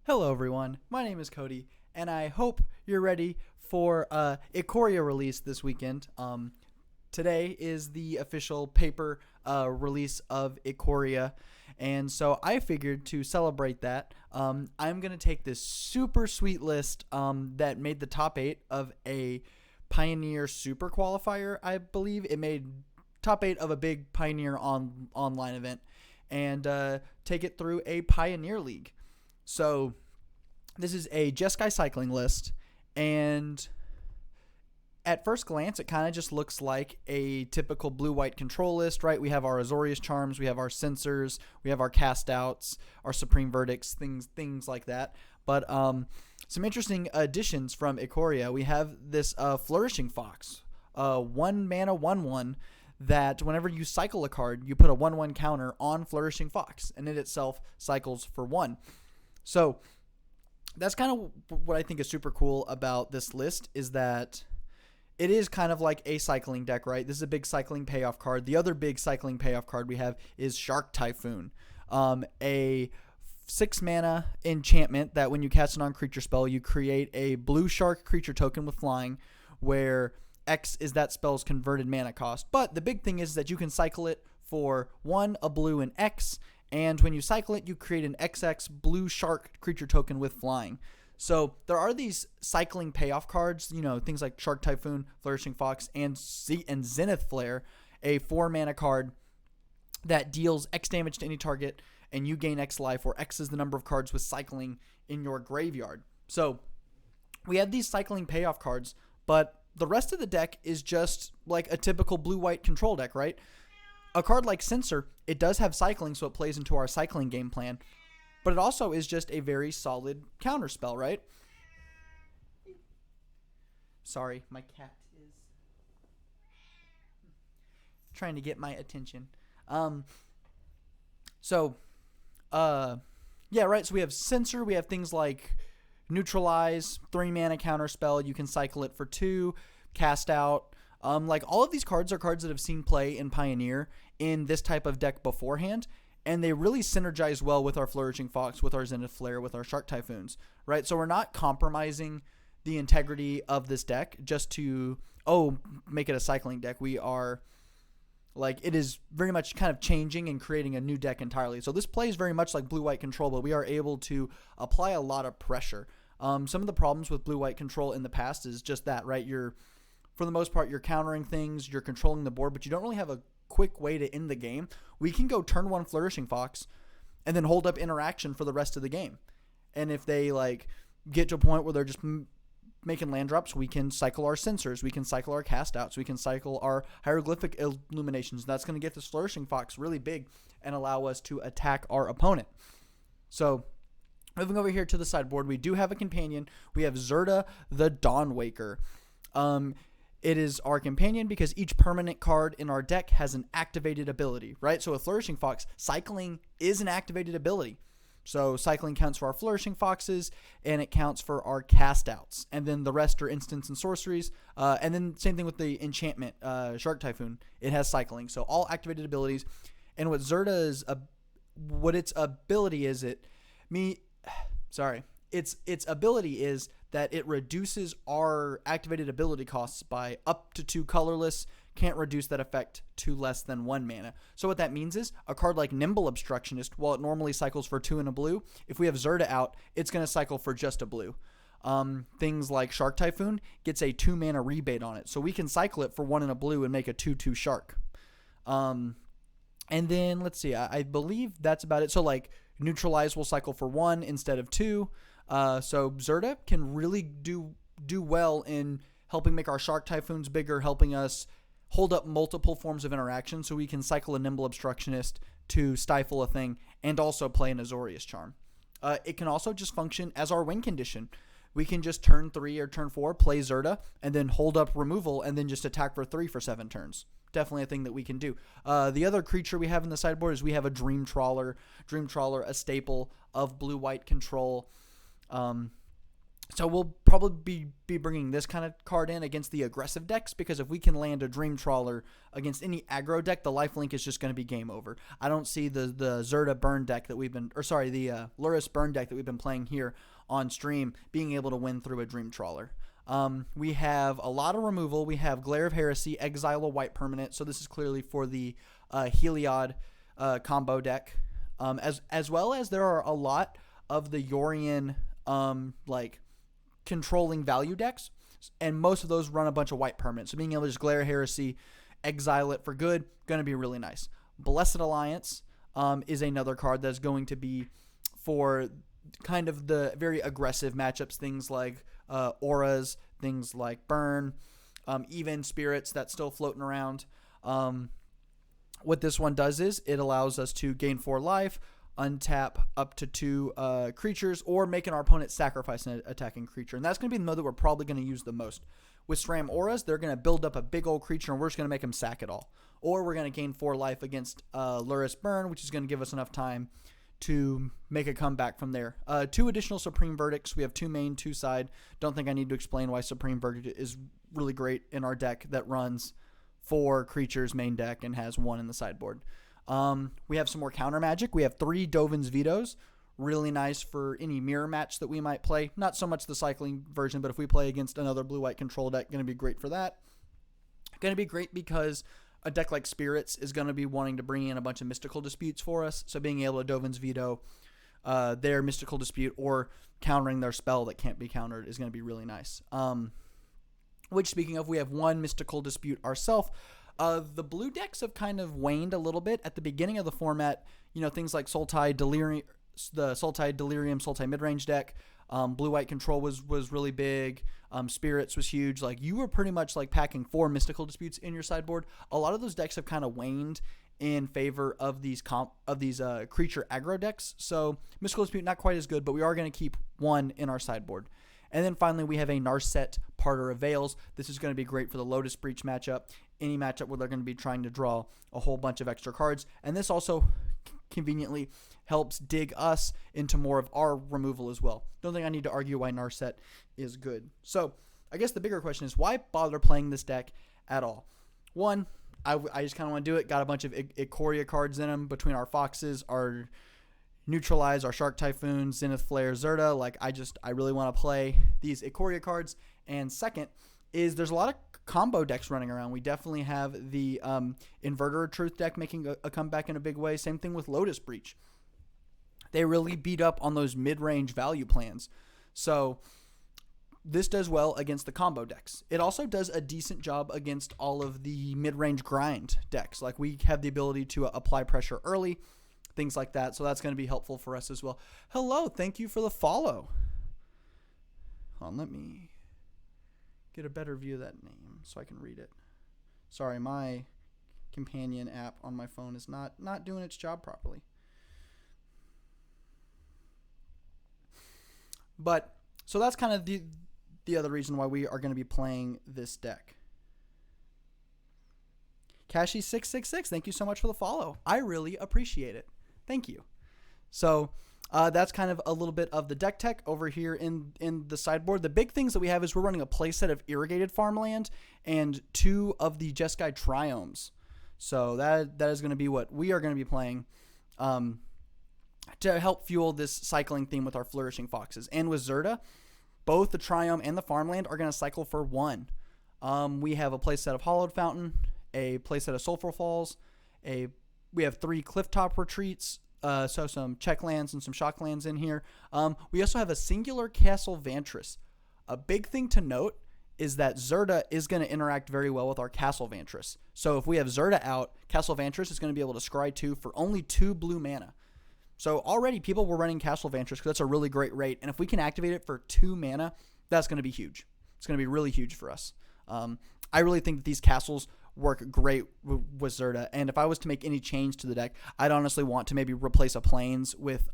Hello everyone, my name is Cody, and I hope you're ready for Ikoria release this weekend. Today is the official paper release of Ikoria, and so I figured to celebrate that, I'm going to take this super sweet list that made the top 8 of a Pioneer Super Qualifier, I believe. It made top 8 of a big Pioneer online event, and take it through a Pioneer League. So this is a Jeskai Cycling list, and at first glance, it kind of just looks like a typical blue-white control list, right? We have our Azorius Charms, we have our Censors, we have our Cast Outs, our Supreme Verdicts, things like that. But some interesting additions from Ikoria. We have this Flourishing Fox, 1 mana 1/1, that whenever you cycle a card, you put a 1/1 counter on Flourishing Fox, and it itself cycles for 1. So that's kind of what I think is super cool about this list, is that it is kind of like a cycling deck, right? This is a big cycling payoff card. The other big cycling payoff card we have is Shark Typhoon, a 6 mana enchantment that when you cast an on-creature spell, you create a blue shark creature token with flying, where X is that spell's converted mana cost. But the big thing is that you can cycle it for 1, a blue, and X, and when you cycle it, you create an XX blue shark creature token with flying. So there are these cycling payoff cards, things like Shark Typhoon, Flourishing Fox, and Zenith Flare, a 4 mana card that deals X damage to any target, and you gain X life, where X is the number of cards with cycling in your graveyard. So we have these cycling payoff cards, but the rest of the deck is just like a typical blue-white control deck, right? A card like Censor, it does have cycling, so it plays into our cycling game plan, but it also is just a very solid counter spell, right? Sorry, my cat is trying to get my attention. Yeah, right, so we have Censor, we have things like Neutralize, 3 mana counter spell, you can cycle it for 2, Cast Out. Like all of these cards are cards that have seen play in Pioneer in this type of deck beforehand, and they really synergize well with our Flourishing Fox, with our Zenith Flare, with our Shark Typhoons, right? So we're not compromising the integrity of this deck just to, make it a cycling deck. We are, it is very much kind of changing and creating a new deck entirely. So this plays very much like blue-white control, but we are able to apply a lot of pressure. Some of the problems with blue-white control in the past is just that, right? For the most part, you're countering things, you're controlling the board, but you don't really have a quick way to end the game. We can go turn 1 Flourishing Fox and then hold up interaction for the rest of the game. And if they get to a point where they're just making land drops, we can cycle our Censors, we can cycle our Cast Outs, we can cycle our Hieroglyphic Illuminations. That's going to get this Flourishing Fox really big and allow us to attack our opponent. So moving over here to the sideboard, we do have a companion. We have Zerda the Dawnwaker. It is our companion because each permanent card in our deck has an activated ability, right? So with Flourishing Fox, cycling is an activated ability. So cycling counts for our Flourishing Foxes, and it counts for our Cast Outs. And then the rest are instants and sorceries. And then same thing with the enchantment, Shark Typhoon. It has cycling. So all activated abilities. And what Zerda's, what its ability is, its ability is that it reduces our activated ability costs by up to 2 colorless, can't reduce that effect to less than 1 mana. So what that means is a card like Nimble Obstructionist, while it normally cycles for 2 and a blue, if we have Zerda out, it's going to cycle for just a blue. Things like Shark Typhoon gets a 2 mana rebate on it, so we can cycle it for 1 and a blue and make a 2/2 shark. And then let's see, I believe that's about it. So Neutralize will cycle for 1 instead of 2. So Zerda can really do well in helping make our Shark Typhoons bigger, helping us hold up multiple forms of interaction, so we can cycle a Nimble Obstructionist to stifle a thing and also play an Azorius Charm. It can also just function as our win condition. We can just turn 3 or turn 4, play Zerda, and then hold up removal, and then just attack for 3 for 7 turns. Definitely a thing that we can do. The other creature we have in the sideboard is we have a Dream Trawler. Dream Trawler, a staple of blue-white control. So we'll probably be bringing this kind of card in against the aggressive decks, because if we can land a Dream Trawler against any aggro deck, the lifelink is just going to be game over. I don't see the Zerta burn deck that we've been, or sorry, the Luris burn deck that we've been playing here on stream being able to win through a Dream Trawler. We have a lot of removal. We have Glare of Heresy, exile a white permanent. So this is clearly for the Heliod combo deck. As well as there are a lot of the Yorion like controlling value decks, and most of those run a bunch of white permanents. So being able to just Glare Heresy, exile it for good, going to be really nice. Blessed Alliance is another card that's going to be for kind of the very aggressive matchups, things like auras, things like burn, even spirits that's still floating around. What this one does is it allows us to gain 4 life, untap up to 2 creatures, or making our opponent sacrifice an attacking creature. And that's going to be the mode that we're probably going to use the most. With SRAM Auras, they're going to build up a big old creature, and we're just going to make them sack it all. Or we're going to gain 4 life against Luris Burn, which is going to give us enough time to make a comeback from there. 2 additional Supreme Verdicts. We have 2 main, 2 side. Don't think I need to explain why Supreme Verdict is really great in our deck that runs 4 creatures main deck and has 1 in the sideboard. We have some more counter magic. We have 3 Dovin's Vetoes. Really nice for any mirror match that we might play. Not so much the cycling version, but if we play against another blue-white control deck, going to be great for that. Going to be great because a deck like Spirits is going to be wanting to bring in a bunch of Mystical Disputes for us. So being able to Dovin's Veto their Mystical Dispute or countering their spell that can't be countered is going to be really nice. Which, speaking of, we have 1 Mystical Dispute ourselves. The blue decks have kind of waned a little bit at the beginning of the format. You know, things like Sultai Delirium, the Sultai Delirium, Sultai midrange deck. Blue-white control was really big. Spirits was huge. Like, you were pretty much like packing 4 Mystical Disputes in your sideboard. A lot of those decks have kind of waned in favor of these creature aggro decks. So Mystical Dispute not quite as good, but we are going to keep 1 in our sideboard. And then finally, we have a Narset Parter of Veils. This is going to be great for the Lotus Breach matchup, any matchup where they're going to be trying to draw a whole bunch of extra cards. And this also conveniently helps dig us into more of our removal as well. Don't think I need to argue why Narset is good. So I guess the bigger question is, why bother playing this deck at all? One, I just kind of want to do it. Got a bunch of Ikoria cards in them between our Foxes, our Neutralize, our Shark Typhoon, Zenith Flare, Zerta. Like, I really want to play these Ikoria cards. And second is there's a lot of combo decks running around. We definitely have the Inverter of Truth deck making a comeback in a big way. Same thing with Lotus Breach. They really beat up on those mid-range value plans. So this does well against the combo decks. It also does a decent job against all of the mid-range grind decks. Like, we have the ability to apply pressure early, things like that. So that's going to be helpful for us as well. Hello, thank you for the follow. Hold on, let me get a better view of that name so I can read it. Sorry, my companion app on my phone is not doing its job properly. But so that's kind of the other reason why we are going to be playing this deck. Kashi666, thank you so much for the follow. I really appreciate it. Thank you. So that's kind of a little bit of the deck tech over here in the sideboard. The big things that we have is we're running a playset of Irrigated Farmland and 2 of the Jeskai Triomes. So that is going to be what we are going to be playing to help fuel this cycling theme with our Flourishing Foxes. And with Zerta, both the Triome and the Farmland are going to cycle for 1. We have a playset of Hollowed Fountain, a playset of Sulphur Falls, we have 3 Clifftop Retreats, so some check lands and some shock lands in here. We also have a singular Castle Vantris. A big thing to note is that Zerta is going to interact very well with our Castle Vantris. So if we have Zerta out, Castle Vantris is going to be able to scry 2 for only 2 blue mana. So already people were running Castle Vantris because that's a really great rate. And if we can activate it for 2 mana, that's going to be huge. It's going to be really huge for us. I really think that these castles work great with Zerta. And if I was to make any change to the deck, I'd honestly want to maybe replace a Plains with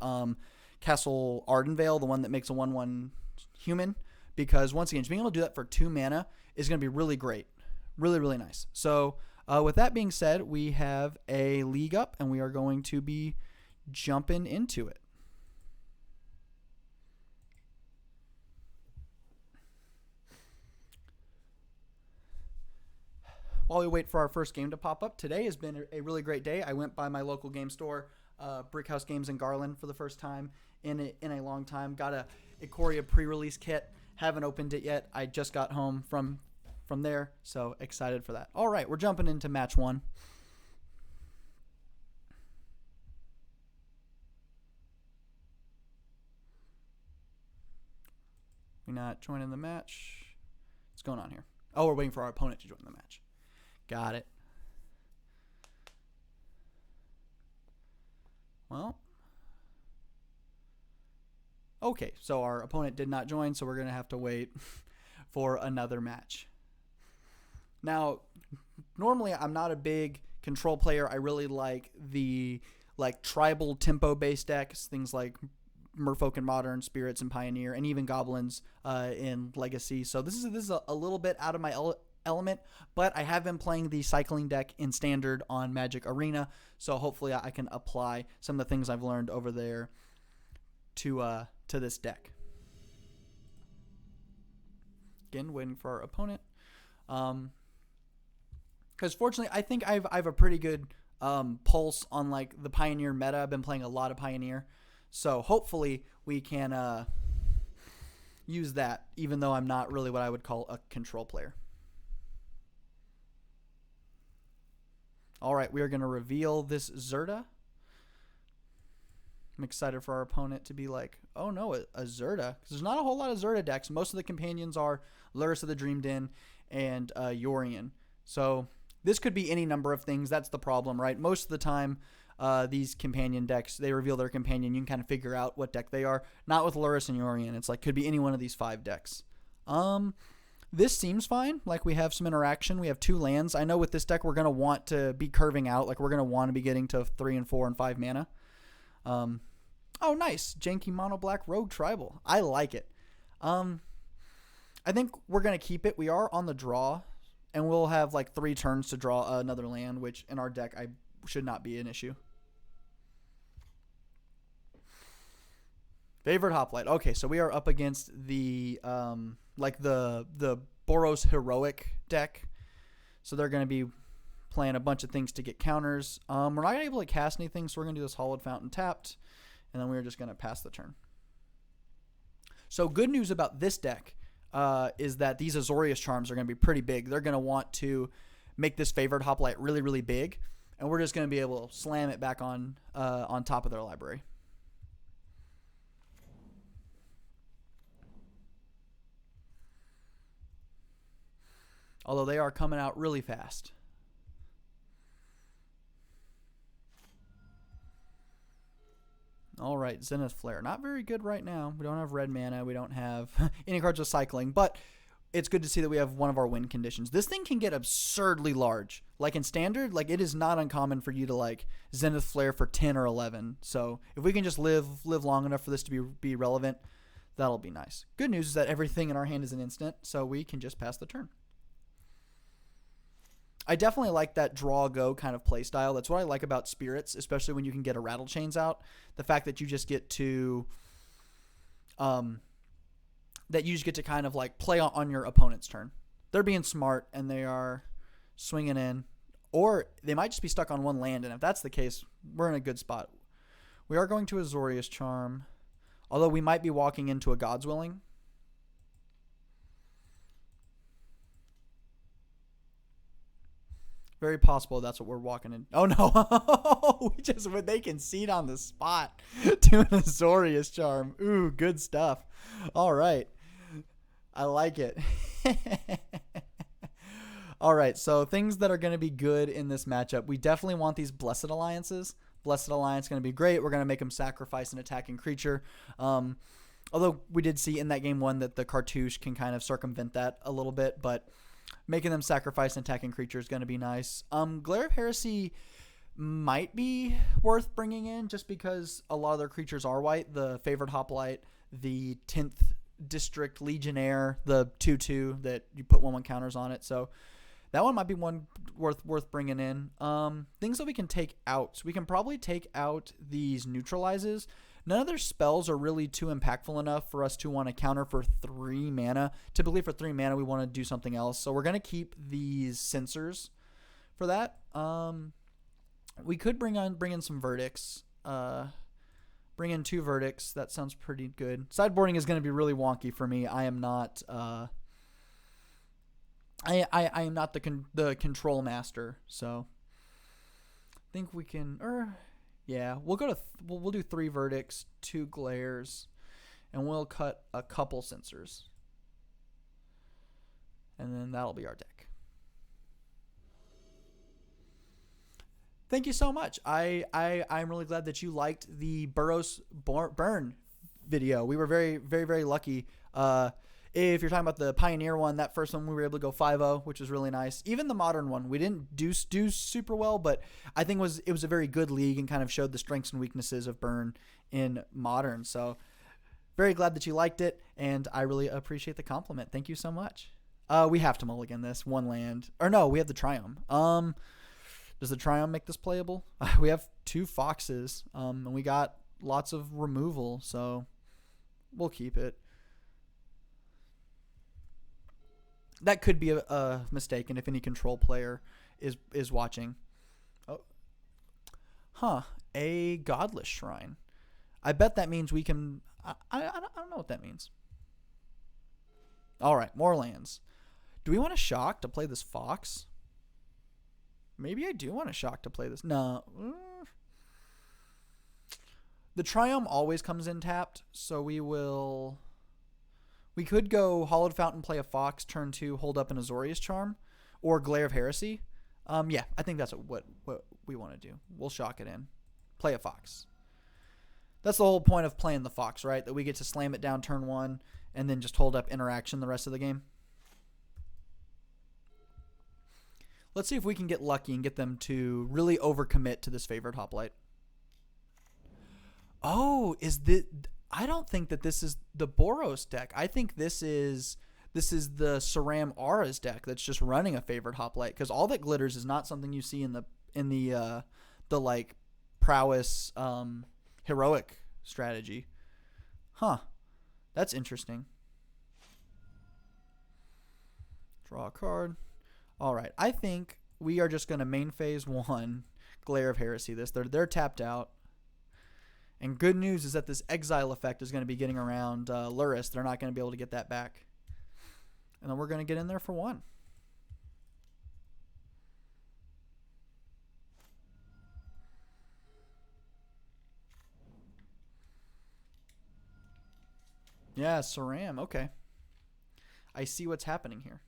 Castle Ardenvale, the one that makes a 1/1 human. Because once again, just being able to do that for 2 mana is going to be really great. Really, really nice. So with that being said, we have a league up and we are going to be jumping into it. while we wait for our first game to pop up, today has been a really great day. I went by my local game store, Brickhouse Games in Garland, for the first time in a long time. Got a Ikoria pre-release kit. Haven't opened it yet. I just got home from there, so excited for that. All right, we're jumping into match 1. We're not joining the match. What's going on here? Oh, we're waiting for our opponent to join the match. Got it. Well, okay, so our opponent did not join, so we're going to have to wait for another match. Now, normally I'm not a big control player. I really like the tribal tempo-based decks, things like Merfolk and Modern, Spirits and Pioneer, and even Goblins in Legacy. So this is a little bit out of my element, but I have been playing the Cycling Deck in Standard on Magic Arena, so hopefully I can apply some of the things I've learned over there to this deck. Again, waiting for our opponent. Because fortunately, I think I have a pretty good pulse on like the Pioneer meta. I've been playing a lot of Pioneer. So hopefully we can use that, even though I'm not really what I would call a control player. All right, we are going to reveal this Zerda. I'm excited for our opponent to be like, oh no, a Zerda. Because there's not a whole lot of Zerda decks. Most of the companions are Lurrus of the Dream Den and Yorion. So this could be any number of things. That's the problem, right? Most of the time, these companion decks, they reveal their companion. You can kind of figure out what deck they are. Not with Lurrus and Yorion. It's like, could be any one of these 5 decks. This seems fine. Like, we have some interaction. We have 2 lands. I know with this deck, we're going to want to be curving out. Like, we're going to want to be getting to 3 and 4 and 5 mana. Oh, nice. Janky Mono Black Rogue Tribal. I like it. I think we're going to keep it. We are on the draw, and we'll have like 3 turns to draw another land, which in our deck should not be an issue. Favorite Hoplite. Okay, so we are up against the the Boros Heroic deck. So they're going to be playing a bunch of things to get counters. We're not going to be able to cast anything, so we're going to do this Hollowed Fountain tapped, and then we're just going to pass the turn. So good news about this deck is that these Azorius Charms are going to be pretty big. They're going to want to make this Favored Hoplite really, really big, and we're just going to be able to slam it back on top of their library. Although they are coming out really fast. All right, Zenith Flare. Not very good right now. We don't have red mana. We don't have any cards with cycling, but it's good to see that we have one of our win conditions. This thing can get absurdly large. Like in Standard, like it is not uncommon for you to like Zenith Flare for 10 or 11. So if we can just live long enough for this to be relevant, that'll be nice. Good news is that everything in our hand is an instant, so we can just pass the turn. I definitely like that draw-go kind of play style. That's what I like about Spirits, especially when you can get a Rattle Chains out. The fact that you just get to kind of like play on your opponent's turn. They're being smart and they are swinging in, or they might just be stuck on one land. And if that's the case, we're in a good spot. We are going to Azorius Charm, although we might be walking into a God's Willing. Very possible that's what we're walking in. Oh, no. They concede on the spot to an Azorius Charm. Ooh, good stuff. All right. I like it. All right, so things that are going to be good in this matchup. We definitely want these Blessed Alliances. Blessed Alliance is going to be great. We're going to make them sacrifice an attacking creature. Although we did see in that game 1 that the Cartouche can kind of circumvent that a little bit, but making them sacrifice an attacking creature is going to be nice. Glare of Heresy might be worth bringing in just because a lot of their creatures are white. The Favored Hoplite, the 10th District Legionnaire, the 2/2 that you put 1/1 counters on it. So that one might be one worth bringing in. Things that we can take out. So we can probably take out these Neutralizes. None of their spells are really too impactful enough for us to want to counter for 3 mana. Typically for 3 mana, we want to do something else. So we're going to keep these Censors. for that. We could bring in some verdicts. Bring in 2 verdicts. That sounds pretty good. Sideboarding is going to be really wonky for me. I am not. I am not the control master, so I think we can. Yeah, we'll do 3 verdicts, 2 glares, and we'll cut a couple sensors, and then that'll be our deck. Thank you so much. I'm really glad that you liked the Burrows burn video. We were very, very, very lucky. If you're talking about the Pioneer one, that first one we were able to go 5-0, which was really nice. Even the Modern one, we didn't do super well, but I think it was a very good league and kind of showed the strengths and weaknesses of Burn in Modern. So very glad that you liked it, and I really appreciate the compliment. Thank you so much. We have to mulligan this 1 land. Or no, we have the Triumph. Does the Triumph make this playable? We have 2 Foxes, and we got lots of removal, so we'll keep it. That could be a mistake, and if any control player is watching. A Godless Shrine. I bet that means we can... I don't know what that means. All right, more lands. Do we want to shock to play this Fox? Maybe I do want to shock to play this. No. The Triumph always comes in tapped, so we could go Hollowed Fountain, play a Fox, turn 2, hold up an Azorius Charm, or Glare of Heresy. Yeah, I think that's what we want to do. We'll shock it in. Play a Fox. That's the whole point of playing the Fox, right? That we get to slam it down turn 1 and then just hold up interaction the rest of the game. Let's see if we can get lucky and get them to really overcommit to this favorite hoplite. Oh, I don't think that this is the Boros deck. I think this is the Saram Aura's deck that's just running a favorite hoplite, because all that glitters is not something you see in the like prowess heroic strategy. Huh. That's interesting. Draw a card. All right, I think we are just going to main phase 1, Glare of Heresy this. They're tapped out. And good news is that this exile effect is going to be getting around Luris. They're not going to be able to get that back. And then we're going to get in there for 1. Yeah, Saram. Okay. I see what's happening here.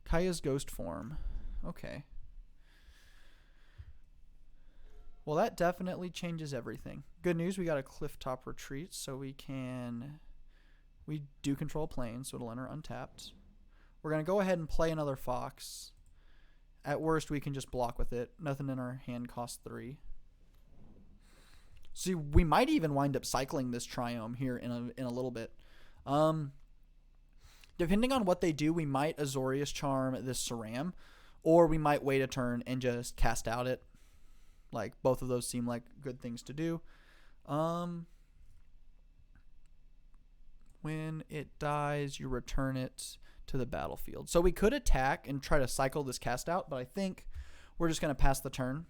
Kaya's ghost form. Okay. Well, that definitely changes everything. Good news, we got a clifftop retreat, so we do control planes, so it'll enter untapped. We're going to go ahead and play another Fox. At worst, we can just block with it. Nothing in our hand costs 3. See, we might even wind up cycling this Triome here in a little bit. Depending on what they do, we might Azorius Charm this Saram, or we might wait a turn and just cast out it. Like, both of those seem like good things to do. When it dies, you return it to the battlefield. So we could attack and try to cycle this cast out, but I think we're just going to pass the turn,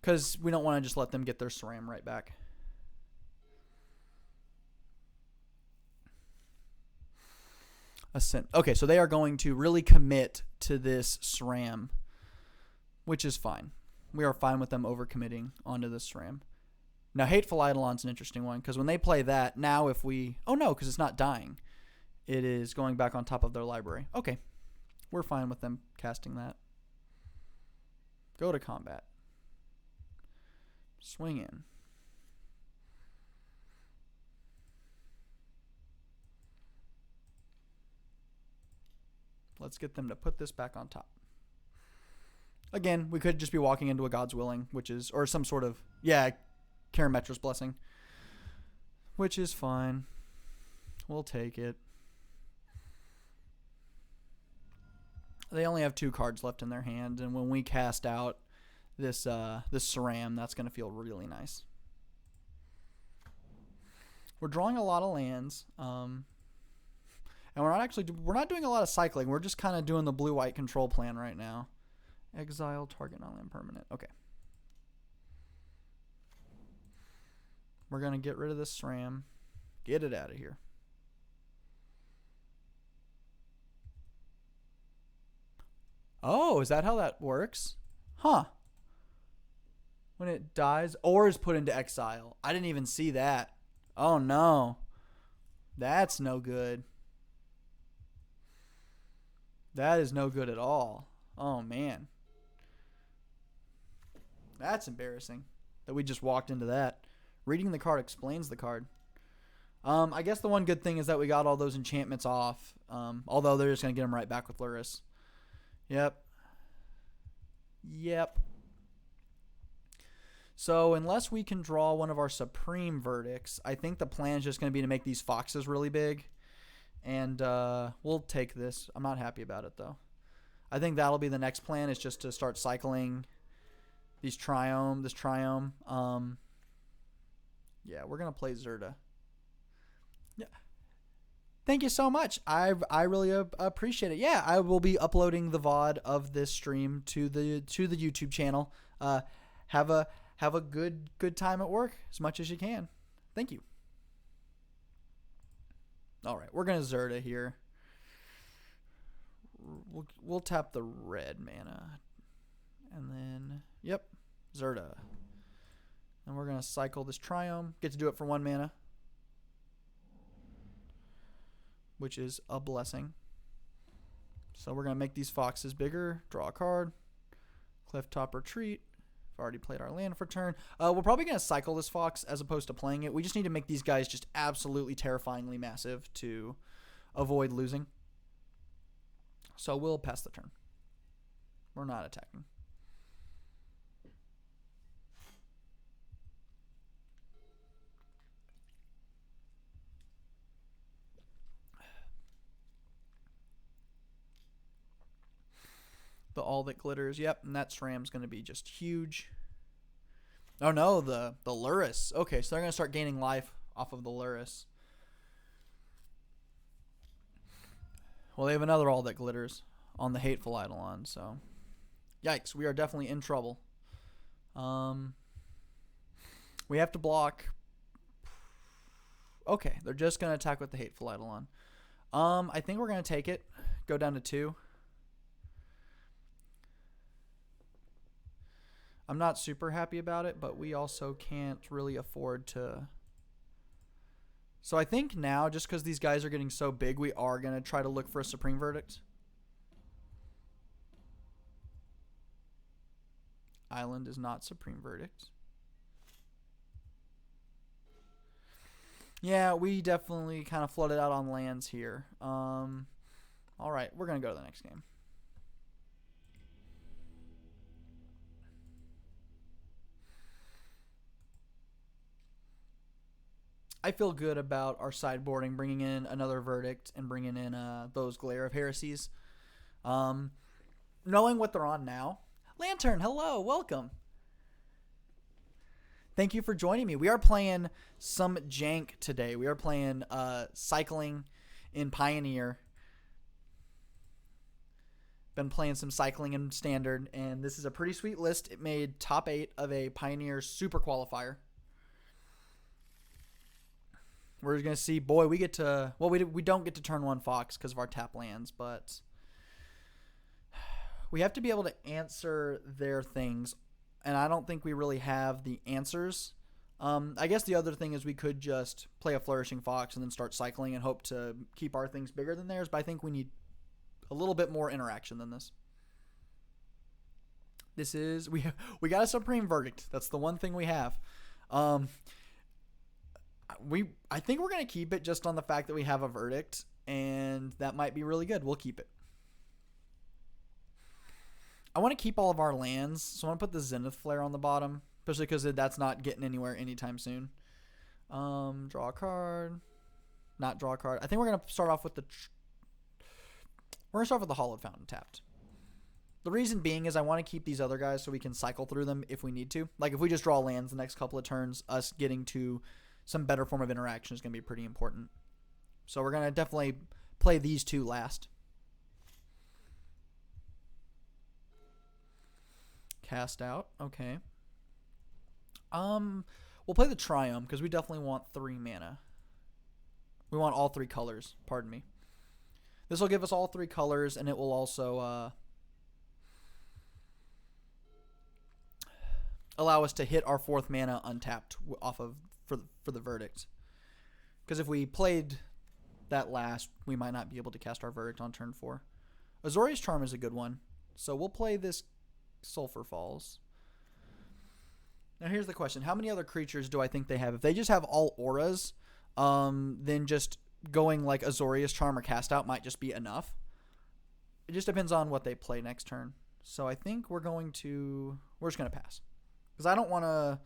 because we don't want to just let them get their Saram right back. Ascent. Okay, so they are going to really commit to this SRAM, which is fine. We are fine with them overcommitting onto this SRAM. Now, Hateful Eidolon's an interesting one, because when they play that, now if we... Oh, no, because it's not dying. It is going back on top of their library. Okay, we're fine with them casting that. Go to combat. Swing in. Let's get them to put this back on top. Again, we could just be walking into a God's Willing, which is, or some sort of, yeah, Karametra's Blessing, which is fine. We'll take it. They only have 2 cards left in their hand, and when we cast out this Saram, that's going to feel really nice. We're drawing a lot of lands. And And we're not doing a lot of cycling. We're just kind of doing the blue-white control plan right now. Exile target non-land permanent. Okay. We're going to get rid of this SRAM. Get it out of here. Oh, is that how that works? Huh. When it dies or is put into exile. I didn't even see that. Oh, no. That's no good. That is no good at all. Oh, man. That's embarrassing that we just walked into that. Reading the card explains the card. I guess the one good thing is that we got all those enchantments off. Although they're just going to get them right back with Luris. Yep. So unless we can draw one of our Supreme Verdicts, I think the plan is just going to be to make these foxes really big. And we'll take this. I'm not happy about it, though. I think that'll be the next plan, is just to start cycling this Triome. Yeah, we're going to play Zerta. Yeah. Thank you so much. I really appreciate it. Yeah, I will be uploading the VOD of this stream to the YouTube channel. Have a good time at work as much as you can. Thank you. All right, we're gonna Zerta here. We'll tap the red mana, and then Zerta. And we're gonna cycle this Triome. Get to do it for 1 mana, which is a blessing. So we're going to make these foxes bigger. Draw a card. Clifftop Retreat. We've already played our land for turn. We're probably going to cycle this fox as opposed to playing it. We just need to make these guys just absolutely terrifyingly massive to avoid losing. So we'll pass the turn. We're not attacking. The All That Glitters. Yep, and that SRAM's going to be just huge. Oh no, the Luris. Okay, so they're going to start gaining life off of the Luris. Well, they have another All That Glitters on the Hateful Eidolon, so yikes, we are definitely in trouble. We have to block. Okay, they're just going to attack with the Hateful Eidolon. I think we're going to take it. Go down to 2. I'm not super happy about it, but we also can't really afford to. So I think now, just because these guys are getting so big, we are going to try to look for a Supreme Verdict. Island is not Supreme Verdict. Yeah, we definitely kind of flooded out on lands here. All right, we're going to go to the next game. I feel good about our sideboarding, bringing in another Verdict and bringing in those Glare of Heresies. Knowing what they're on now. Lantern, hello, welcome. Thank you for joining me. We are playing some jank today. We are playing cycling in Pioneer. Been playing some cycling in Standard, and this is a pretty sweet list. It made top 8 of a Pioneer Super Qualifier. We're going to see, boy, we get to, well, we don't get to turn 1 Fox because of our tap lands, but we have to be able to answer their things, and I don't think we really have the answers. I guess the other thing is we could just play a Flourishing Fox and then start cycling and hope to keep our things bigger than theirs, but I think we need a little bit more interaction than this. This is, we got a Supreme Verdict. That's the one thing we have. I think we're going to keep it just on the fact that we have a Verdict, and that might be really good. We'll keep it. I want to keep all of our lands, so I want to put the Zenith Flare on the bottom, especially because that's not getting anywhere anytime soon. Draw a card. Not draw a card. I think we're going to start off with the Hollowed Fountain tapped. The reason being is I want to keep these other guys so we can cycle through them if we need to. Like if we just draw lands the next couple of turns, us getting to some better form of interaction is going to be pretty important. So we're going to definitely play these two last. Cast out. Okay. We'll play the Triumph because we definitely want 3 mana. We want all 3 colors. Pardon me. This will give us all 3 colors, and it will also allow us to hit our 4th mana untapped off of for the Verdict. Because if we played that last, we might not be able to cast our Verdict on turn 4. Azorius Charm is a good one, so we'll play this Sulphur Falls. Now here's the question: how many other creatures do I think they have? If they just have all auras, then just going like Azorius Charm or Cast Out might just be enough. It just depends on what they play next turn. So I think we're just gonna pass because I don't want to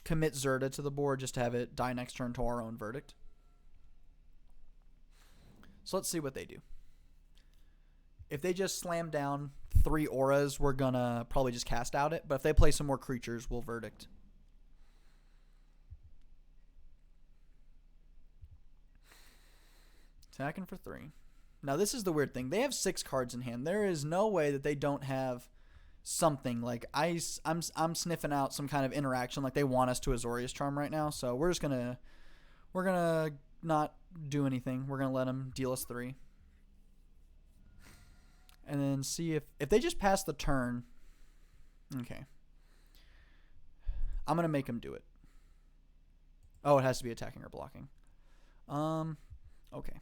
commit Zerda to the board just to have it die next turn to our own Verdict. So let's see what they do. If they just slam down 3 auras, we're gonna probably just cast out it. But if they play some more creatures, we'll Verdict. Attacking for 3. Now this is the weird thing. They have 6 cards in hand. There is no way that they don't have something. Like I'm sniffing out some kind of interaction. Like they want us to Azorius Charm right now. So we're gonna not do anything. We're gonna let them deal us 3. And then see if they just pass the turn. Okay. I'm going to make them do it. Oh, it has to be attacking or blocking. Okay.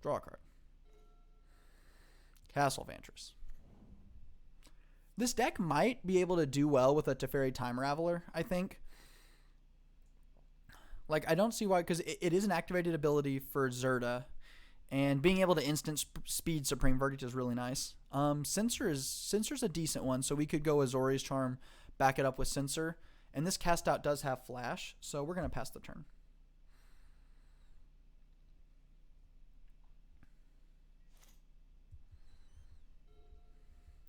Draw a card. Castle Vantress. This deck might be able to do well with a Teferi Time Raveler, I think. Like, I don't see why, because it is an activated ability for Zerda. And being able to instant speed Supreme Verdict is really nice. Censor's a decent one, so we could go Azorius Charm, back it up with Censor. And this Cast Out does have Flash, so we're going to pass the turn.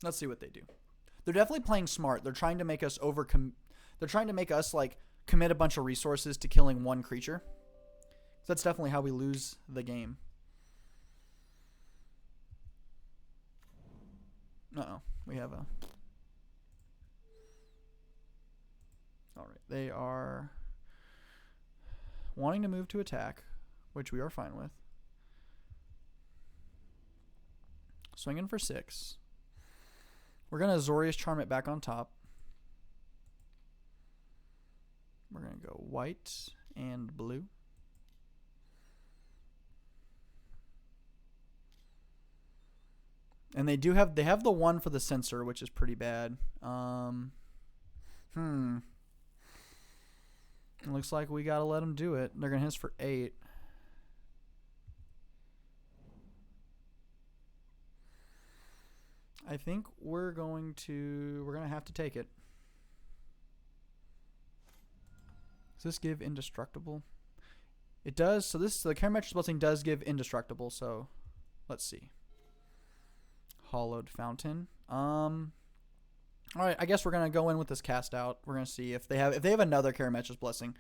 Let's see what they do. They're definitely playing smart. They're trying to make us They're trying to make us like commit a bunch of resources to killing one creature. So that's definitely how we lose the game. Uh-oh. We have a... Alright. They are wanting to move to attack, which we are fine with. Swinging for 6. We're going to Azorius Charm it back on top. We're going to go white and blue. And they have the one for the Censor, which is pretty bad. It looks like we got to let them do it. They're going to hit us for 8. I think we're going to have to take it. Does this give Indestructible? It does. So the Karametra's Blessing does give Indestructible. So let's see. Hollowed Fountain. All right, I guess we're gonna go in with this Cast Out. We're gonna see if they have another Karametra's Blessing.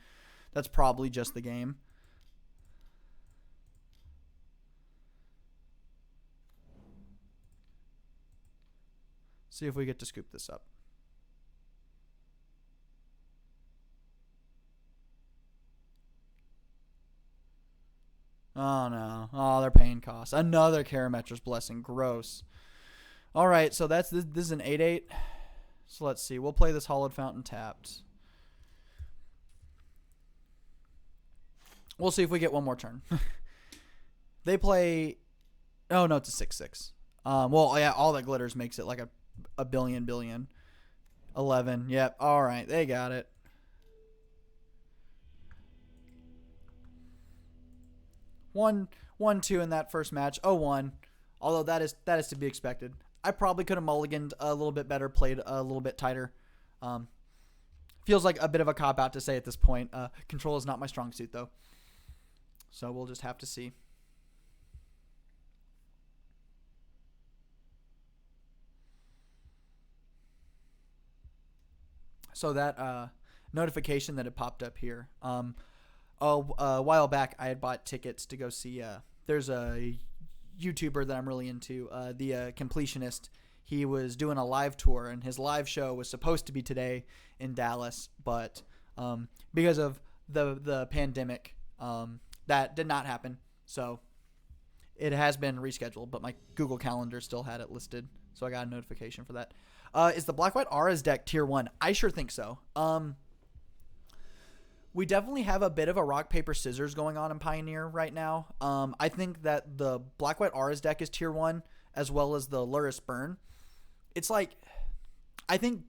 That's probably just the game. See if we get to scoop this up. Oh no! Oh, they're paying costs. Another Karametra's Blessing. Gross. All right, so this is an 8/8. So let's see. We'll play this Hollowed Fountain tapped. We'll see if we get one more turn. They play... Oh, no, it's a 6/6. Well, yeah, all that glitters makes it like a billion. 11. Yep. All right, they got it. One, 2 in that first match. 0-1. Although that is to be expected. I probably could have mulliganed a little bit better, played a little bit tighter. Feels like a bit of a cop-out to say at this point. Control is not my strong suit, though. So we'll just have to see. So that notification that had popped up here. A while back, I had bought tickets to go see there's a YouTuber that I'm really into, the Completionist. He was doing a live tour, and his live show was supposed to be today in Dallas, but because of the pandemic, that did not happen. So it has been rescheduled, but my Google Calendar still had it listed, so I got a notification for that. Is the Black White Auras deck tier 1? I sure think so. We definitely have a bit of a rock, paper, scissors going on in Pioneer right now. I think that the Black White Auras deck is tier 1, as well as the Luris Burn. It's like, I think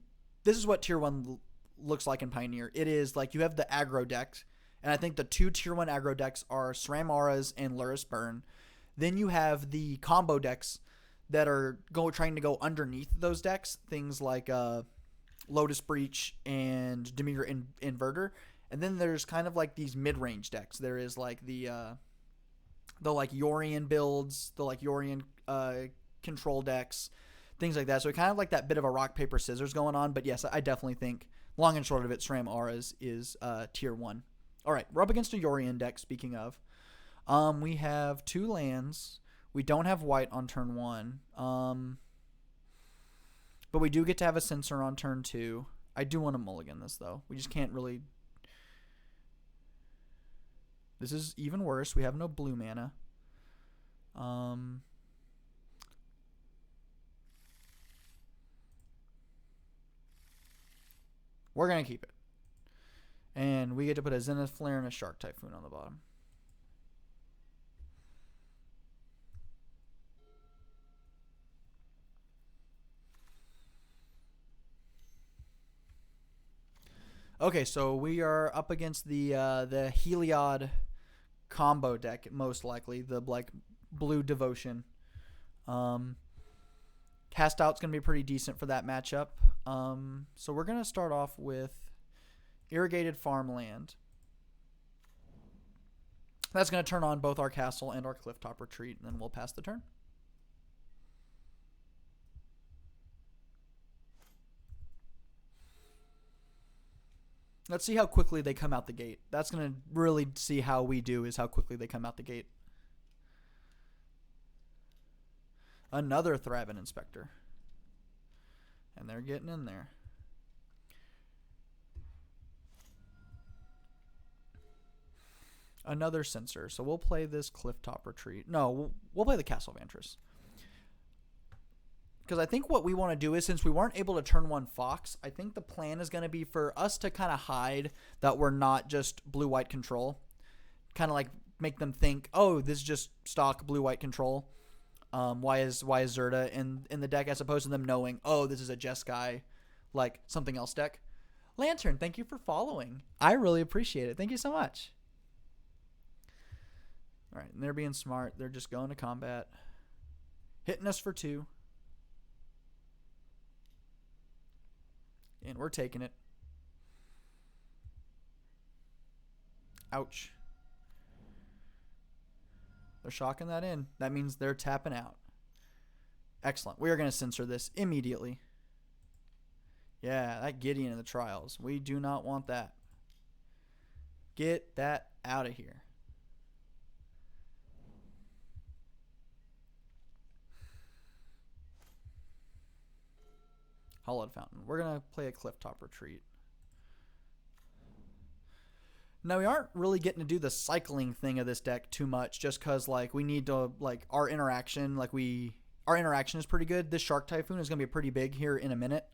this is what tier 1 looks like in Pioneer. It is like you have the aggro decks, and I think the 2 tier 1 aggro decks are SRAM Auras and Luris Burn. Then you have the combo decks that are trying to go underneath those decks, things like Lotus Breach and Demeter Inverter. And then there's kind of like these mid-range decks. There is like the like Yorion builds, the like Yorion control decks, things like that. So it kind of like that bit of a rock, paper, scissors going on. But yes, I definitely think, long and short of it, SRAM Auras is tier 1. All right, we're up against a Yorion deck, speaking of. We have 2 lands. We don't have white on turn 1. But we do get to have a sensor on turn 2. I do want to mulligan this, though. We just can't really... This is even worse. We have no blue mana. We're going to keep it. And we get to put a Zenith Flare and a Shark Typhoon on the bottom. Okay, so we are up against the Heliod combo deck, most likely, the like blue Devotion. Cast out's going to be pretty decent for that matchup. So we're going to start off with Irrigated Farmland. That's going to turn on both our castle and our Clifftop Retreat, and then we'll pass the turn. Let's see how quickly they come out the gate. That's going to really see how we do, is how quickly they come out the gate. Another Thraben Inspector. And they're getting in there. Another Sensor. So we'll play this Clifftop Retreat. No, we'll play the Castle Vantress. Because I think what we want to do is, since we weren't able to turn 1 Fox, I think the plan is going to be for us to kind of hide that we're not just blue-white control. Kind of like make them think, oh, this is just stock blue-white control. Why is Zerda in the deck, as opposed to them knowing, oh, this is a Jeskai, like something else deck. Lantern, thank you for following. I really appreciate it. Thank you so much. All right, and they're being smart. They're just going to combat. Hitting us for 2. And we're taking it. Ouch. They're shocking that in. That means they're tapping out. Excellent. We are going to censor this immediately. Yeah, that Gideon in the trials. We do not want that. Get that out of here. Hollowed Fountain. We're going to play a Clifftop Retreat. Now, we aren't really getting to do the cycling thing of this deck too much, just because, like, we need to, like, our interaction is pretty good. This Shark Typhoon is going to be pretty big here in a minute.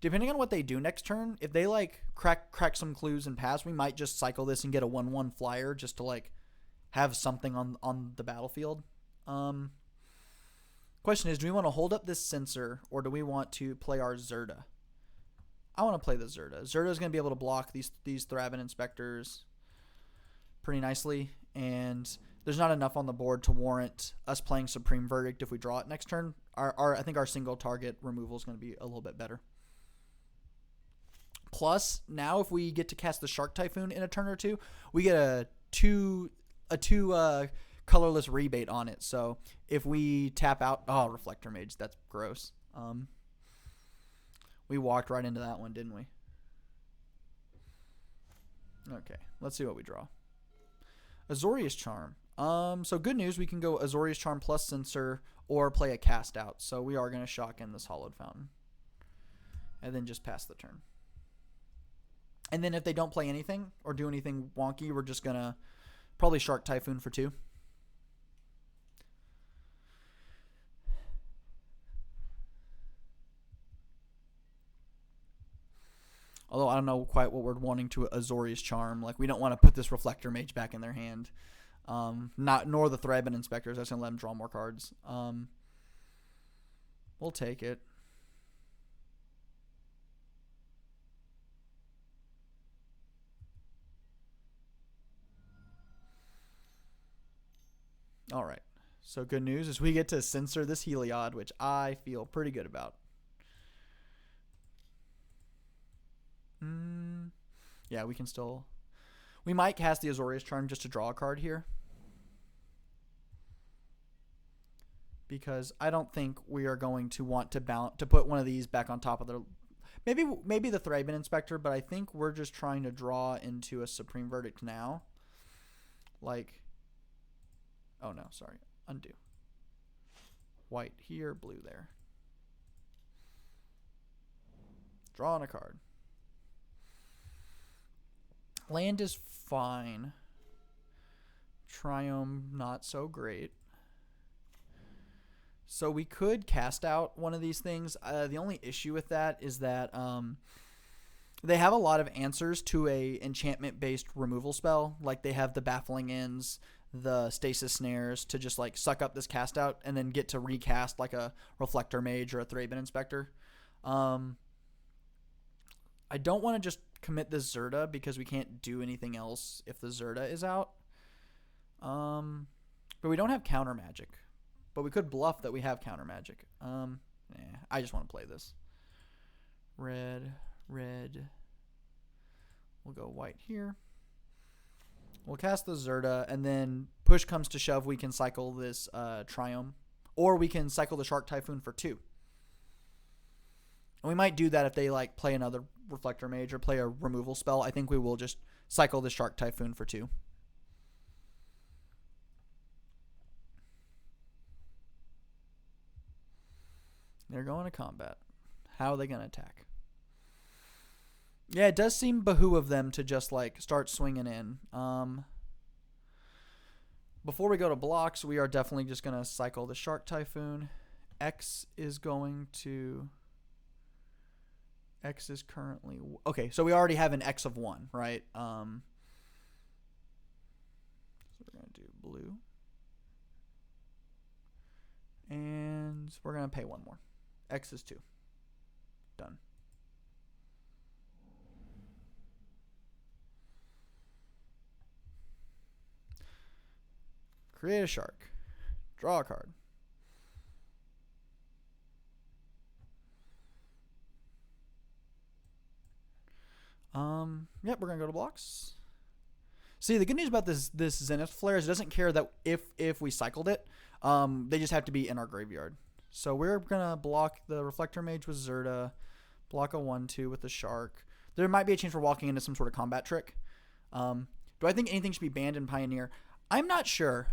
Depending on what they do next turn, if they, like, crack some clues and pass, we might just cycle this and get a 1/1 flyer just to, like, have something on the battlefield. Question is, do we want to hold up this Censor, or do we want to play our Zerda? I want to play the Zerda. Zerda is going to be able to block these Thraben Inspectors pretty nicely, and there's not enough on the board to warrant us playing Supreme Verdict if we draw it next turn. I think our single target removal is going to be a little bit better. Plus, now if we get to cast the Shark Typhoon in a turn or two, we get a two colorless rebate on it. So if we tap out, oh, Reflector Mage, that's gross. We walked right into that one, didn't we? Okay, let's see what we draw. Azorius Charm. So good news, we can go Azorius Charm plus Censor or play a Cast Out. So we are going to shock in this Hollowed Fountain. And then just pass the turn. And then if they don't play anything or do anything wonky, we're just going to probably Shark Typhoon for 2. Although I don't know quite what we're wanting to Azorius Charm. Like, we don't want to put this Reflector Mage back in their hand. Nor the Threadbane Inspectors. That's going to let them draw more cards. We'll take it. All right. So good news is we get to censor this Heliod, which I feel pretty good about. Yeah, we can still... We might cast the Azorius Charm just to draw a card here. Because I don't think we are going to want to put one of these back on top of the... Maybe the Threadbane Inspector, but I think we're just trying to draw into a Supreme Verdict now. Like... Oh, no, sorry. Undo. White here, blue there. Drawing a card. Land is fine. Triome, not so great. So we could cast out one of these things. The only issue with that is that they have a lot of answers to a enchantment-based removal spell. Like they have the Baffling Ends, the Stasis Snares to just like suck up this cast out and then get to recast like a Reflector Mage or a Threadbane Inspector. I don't want to just commit this Zerta because we can't do anything else if the Zerta is out. But we don't have counter magic. But we could bluff that we have counter magic. I just want to play this. Red. We'll go white here. We'll cast the Zerta, and then push comes to shove, we can cycle this Triome. Or we can cycle the Shark Typhoon for 2. And we might do that if they like play another Reflector Mage or play a removal spell. I think we will just cycle the Shark Typhoon for 2. They're going to combat. How are they going to attack? Yeah, it does seem behoove of them to just like start swinging in. Before we go to blocks, we are definitely just going to cycle the Shark Typhoon. X is currently... Okay, so we already have an X of 1, right? So we're going to do blue. And we're going to pay 1 more. X is 2. Done. Create a shark. Draw a card. Yep, we're gonna go to blocks. See, the good news about this Zenith Flare is it doesn't care that if we cycled it, they just have to be in our graveyard. So we're gonna block the Reflector Mage with Zerta, block a 1/2 with the shark. There might be a chance we're walking into some sort of combat trick. Do I think anything should be banned in Pioneer? I'm not sure.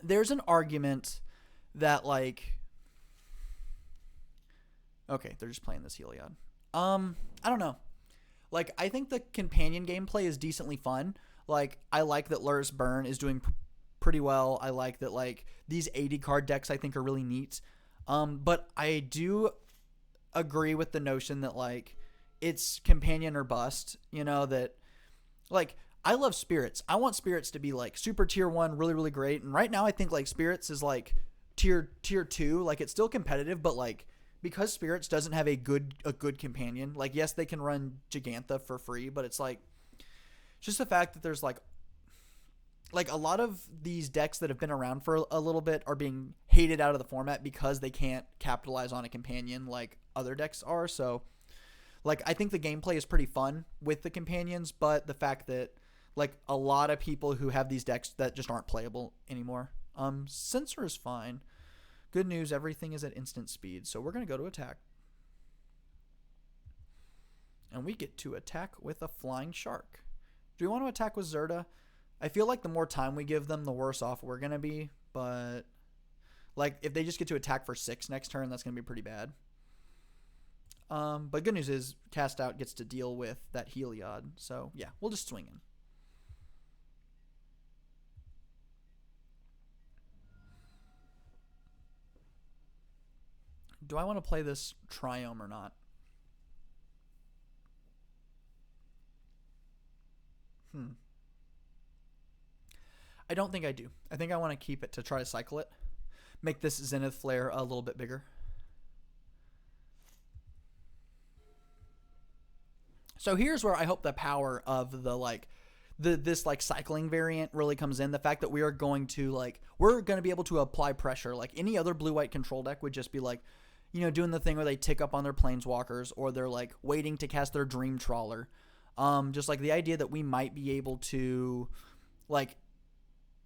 There's an argument that like, okay, they're just playing this Heliod. I don't know. Like, I think the companion gameplay is decently fun. Like, I like that Lurrus Burn is doing pretty well. I like that, like, these 80 card decks I think are really neat. But I do agree with the notion that, like, it's companion or bust. You know, that, like, I love Spirits. I want Spirits to be, like, super tier 1, really, really great. And right now I think, like, Spirits is, like, tier 2. Like, it's still competitive, but, like, because Spirits doesn't have a good companion, like, yes, they can run Gigantha for free, but it's like, just the fact that there's like a lot of these decks that have been around for a little bit are being hated out of the format because they can't capitalize on a companion like other decks are. So, like, I think the gameplay is pretty fun with the companions, but the fact that, like, a lot of people who have these decks that just aren't playable anymore. Censor is fine. Good news, everything is at instant speed. So we're going to go to attack. And we get to attack with a flying shark. Do we want to attack with Zerta? I feel like the more time we give them, the worse off we're going to be. But, like, if they just get to attack for 6 next turn, that's going to be pretty bad. But good news is, Cast Out gets to deal with that Heliod. So, yeah, we'll just swing in. Do I want to play this Triome or not? I don't think I do. I think I want to keep it to try to cycle it. Make this Zenith Flare a little bit bigger. So here's where I hope the power of this cycling variant really comes in. The fact that we are going to we're going to be able to apply pressure. Like any other blue-white control deck would just be doing the thing where they tick up on their planeswalkers, or they're waiting to cast their Dream Trawler. Just the idea that we might be able to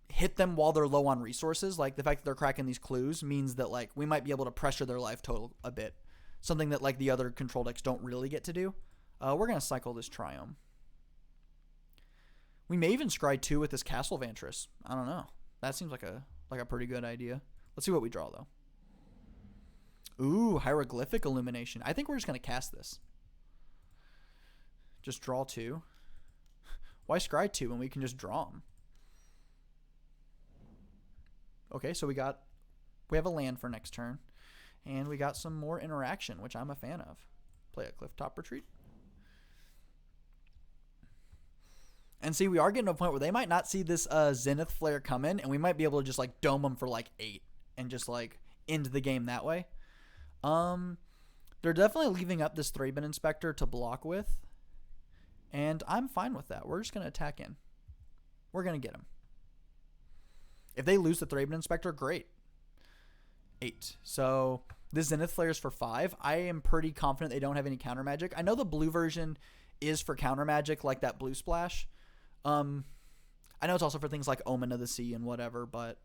hit them while they're low on resources. Like the fact that they're cracking these clues means that we might be able to pressure their life total a bit. Something that the other control decks don't really get to do. We're going to cycle this Triome. We may even scry 2 with this Castle Vantress. I don't know. That seems like a pretty good idea. Let's see what we draw though. Ooh, Hieroglyphic Illumination. I think we're just going to cast this. Just draw 2. Why scry 2 when we can just draw them? Okay, so we have a land for next turn. And we got some more interaction, which I'm a fan of. Play a Clifftop Retreat. And see, we are getting to a point where they might not see this Zenith Flare come in, and we might be able to just dome them for 8 and just end the game that way. They're definitely leaving up this Thraben Inspector to block with, and I'm fine with that. We're just going to attack in. We're going to get him. If they lose the Thraben Inspector, great. 8. So this Zenith Flare is for 5. I am pretty confident they don't have any counter magic. I know the blue version is for counter magic, like that blue splash. I know it's also for things like Omen of the Sea and whatever, but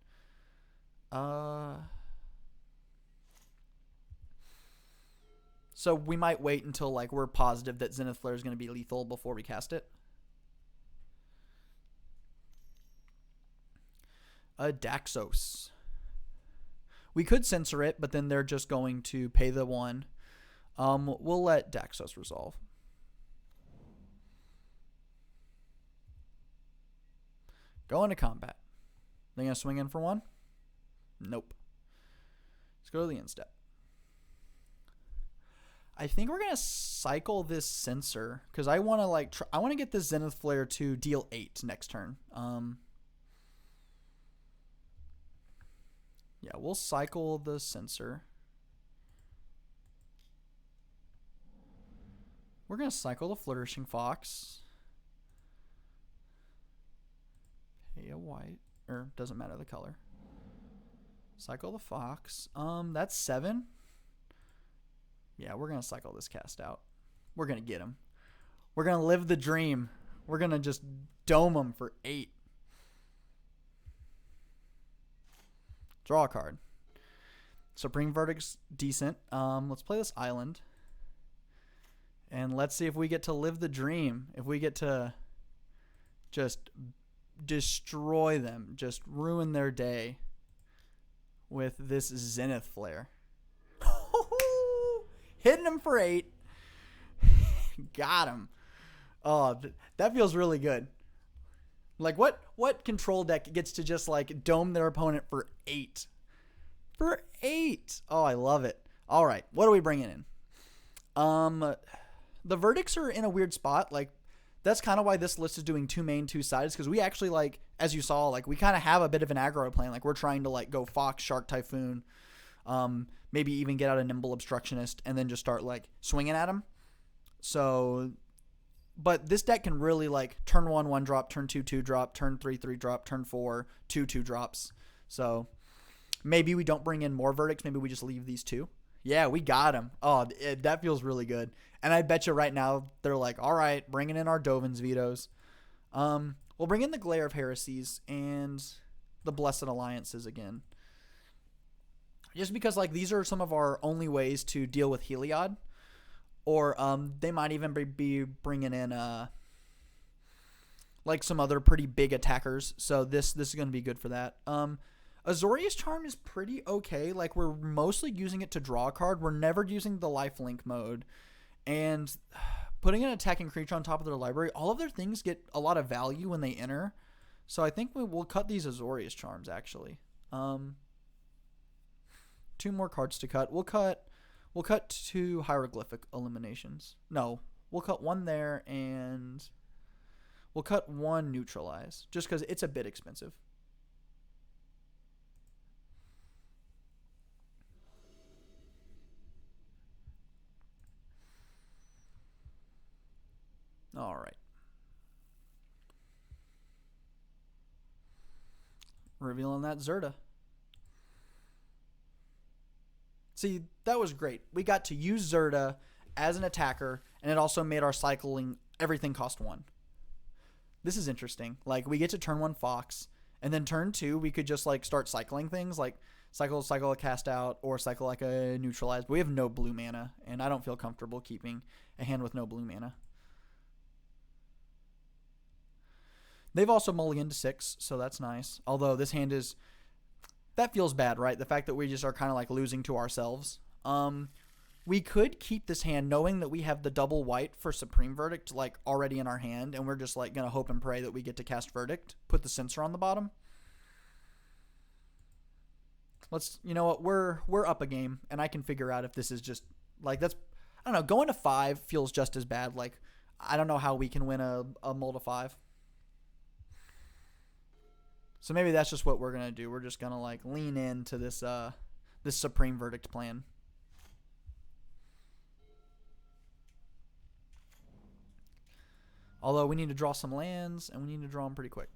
so we might wait until we're positive that Zenith Flare is going to be lethal before we cast it. Daxos. We could censor it, but then they're just going to pay the 1. We'll let Daxos resolve. Go into combat. They gonna swing in for 1? Nope. Let's go to the end step. I think we're gonna cycle this Censor because I want to I want to get this Zenith Flare to deal 8 next turn. Yeah, we'll cycle the Censor. We're gonna cycle the Flourishing Fox. Pay a white, or doesn't matter the color. Cycle the Fox. That's 7. Yeah, we're gonna cycle this Cast Out. We're gonna get him. We're gonna live the dream. We're gonna just dome him for 8. Draw a card. Supreme Verdict's decent. Let's play this Island. And let's see if we get to live the dream. If we get to just destroy them, just ruin their day with this Zenith Flare. Hitting him for 8. Got him. Oh, that feels really good. What control deck gets to just dome their opponent for 8? For 8. Oh, I love it. All right, what are we bringing in? The Verdicts are in a weird spot. That's kind of why this list is doing 2 main, 2 sides, because we actually, as you saw, we kind of have a bit of an aggro plan. We're trying to, go Fox, Shark Typhoon, maybe even get out a Nimble Obstructionist, and then just start, swinging at them. So, but this deck can really, turn 1, 1 drop, turn 2, 2 drop, turn 3, 3 drop, turn 4, 2, 2 drops. So, maybe we don't bring in more Verdicts. Maybe we just leave these 2. Yeah, we got him. Oh, that feels really good. And I bet you right now they're all right, bringing in our Dovin's Vetoes. We'll bring in the Glare of Heresies and the Blessed Alliances again. Just because these are some of our only ways to deal with Heliod. Or they might even be bringing in like some other pretty big attackers. So this is going to be good for that. Azorius Charm is pretty okay. Like, we're mostly using it to draw a card. We're never using the lifelink mode. And putting an attacking creature on top of their library, all of their things get a lot of value when they enter. So I think we'll cut these Azorius Charms, actually. 2 more cards to cut. We'll cut 2 hieroglyphic eliminations. No, we'll cut 1 there, and we'll cut 1 neutralize, just because it's a bit expensive. All right. Revealing that Zerta. See, that was great. We got to use Zerta as an attacker, and it also made our cycling everything cost 1. This is interesting. Like, we get to turn 1 Fox, and then turn 2 we could just like start cycling things, like cycle a cast out, or cycle like a neutralize. But we have no blue mana, and I don't feel comfortable keeping a hand with no blue mana. They've also mulliganed to 6, so that's nice. Although this hand is... That feels bad, right? The fact that we just are kind of like losing to ourselves. We could keep this hand knowing that we have the double white for Supreme Verdict like already in our hand, and we're just like going to hope and pray that we get to cast Verdict. Put the Censor on the bottom. You know what? We're up a game, and I can figure out if this is just... Like, that's... I don't know. Going to 5 feels just as bad. Like, I don't know how we can win a mull to 5. So maybe that's just what we're going to do. We're just going to like lean into this Supreme Verdict plan. Although we need to draw some lands, and we need to draw them pretty quick.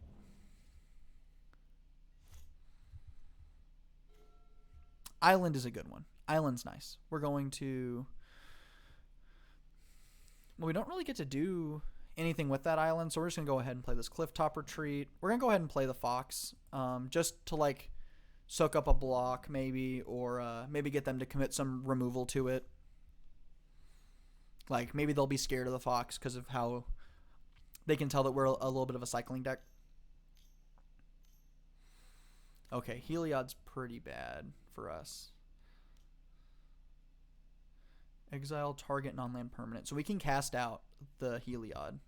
Island is a good one. Island's nice. We're going to... Well, we don't really get to do anything with that island, so we're just going to go ahead and play this Clifftop Retreat. We're going to go ahead and play the Fox, just to like soak up a block maybe, or maybe get them to commit some removal to it. Like, maybe they'll be scared of the Fox because of how they can tell that we're a little bit of a cycling deck. Okay, Heliod's pretty bad for us. Exile target non-land permanent. So we can cast out the Heliod.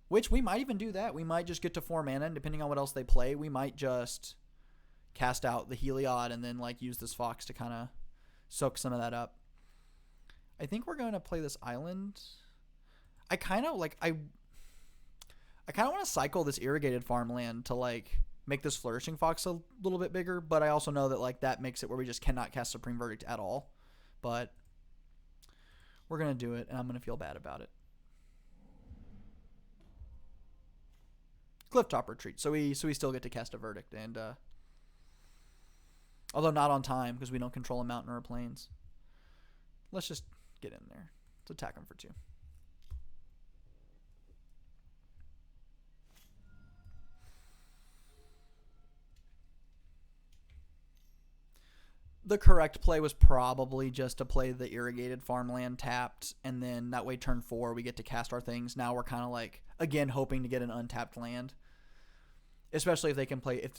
Which we might even do that. We might just get to 4 mana, and depending on what else they play, we might just cast out the Heliod and then like use this Fox to kind of soak some of that up. I think we're going to play this island. I kind of want to cycle this irrigated farmland to like make this Flourishing Fox a little bit bigger, but I also know that like that makes it where we just cannot cast Supreme Verdict at all. But we're going to do it, and I'm going to feel bad about it. Clifftop Retreat. So we still get to cast a Verdict, and although not on time because we don't control a mountain or a plains. Let's just get in there. Let's attack them for 2. The correct play was probably just to play the irrigated farmland tapped, and then that way turn 4 we get to cast our things. Now we're kind of like, again, hoping to get an untapped land. Especially if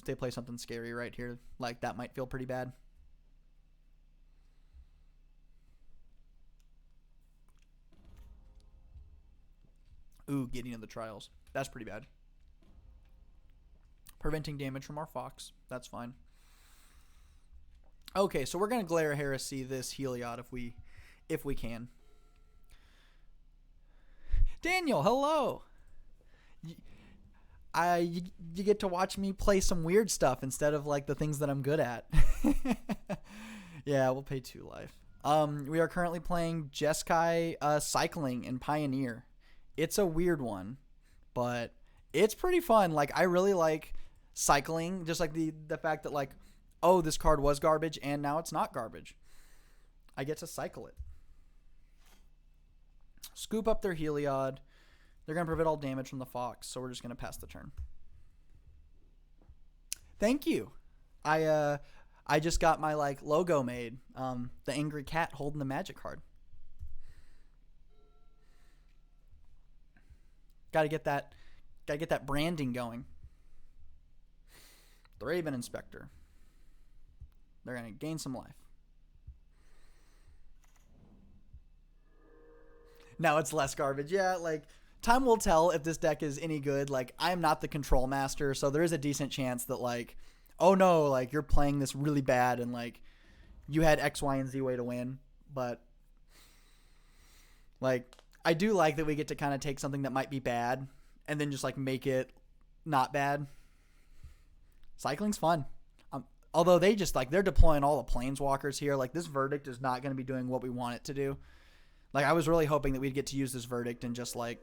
they play something scary right here. Like, that might feel pretty bad. Ooh, getting into the trials. That's pretty bad. Preventing damage from our Fox. That's fine. Okay, so we're going to Glare Heresy this Heliod if we can. Daniel, hello. You get to watch me play some weird stuff instead of like the things that I'm good at. Yeah, we'll pay 2 life. We are currently playing Jeskai Cycling in Pioneer. It's a weird one, but it's pretty fun. Like, I really like cycling, just like the fact that like, oh, this card was garbage and now it's not garbage. I get to cycle it. Scoop up their Heliod. They're going to prevent all damage from the Fox, so we're just going to pass the turn. Thank you. I just got my like logo made. The angry cat holding the magic card. Got to get that Gotta get that branding going. The Raven Inspector. They're gonna gain some life. Now it's less garbage. Yeah, like, time will tell if this deck is any good. Like, I am not the control master, so there is a decent chance that, like, oh no, like, you're playing this really bad and, like, you had X, Y, and Z way to win. But, like, I do like that we get to kind of take something that might be bad and then just, like, make it not bad. Cycling's fun. Although they just, like, they're deploying all the planeswalkers here. Like, this Verdict is not going to be doing what we want it to do. Like, I was really hoping that we'd get to use this Verdict and just, like,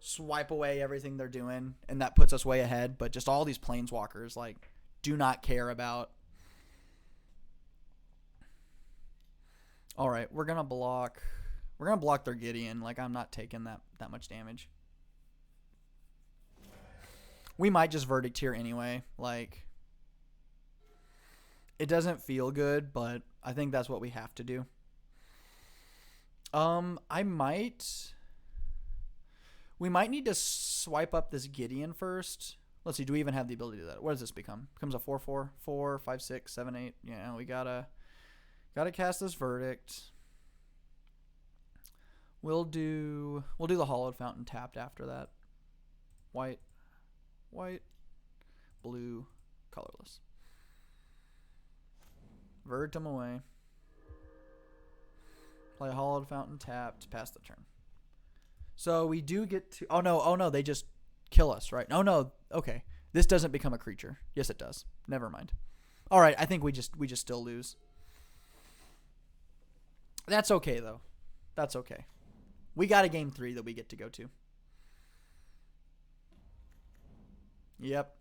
swipe away everything they're doing, and that puts us way ahead. But just all these planeswalkers, like, do not care about. All right, we're going to block. We're going to block their Gideon. Like, I'm not taking that much damage. We might just Verdict here anyway. Like, it doesn't feel good, but I think that's what we have to do. We might need to swipe up this Gideon first. Let's see, do we even have the ability to do that? What does this become? Becomes a 4/4, 4, 5, 6, 7, 8. Yeah, we gotta cast this Verdict. We'll do the Hollowed Fountain tapped after that. White, blue, colorless. Vert them away. Play Hollowed Fountain tapped, pass the turn. So we do get to... Oh no, they just kill us, right? Oh no, okay. This doesn't become a creature. Yes, it does. Never mind. All right, I think we just still lose. That's okay, though. That's okay. We got a game 3 that we get to go to. Yep.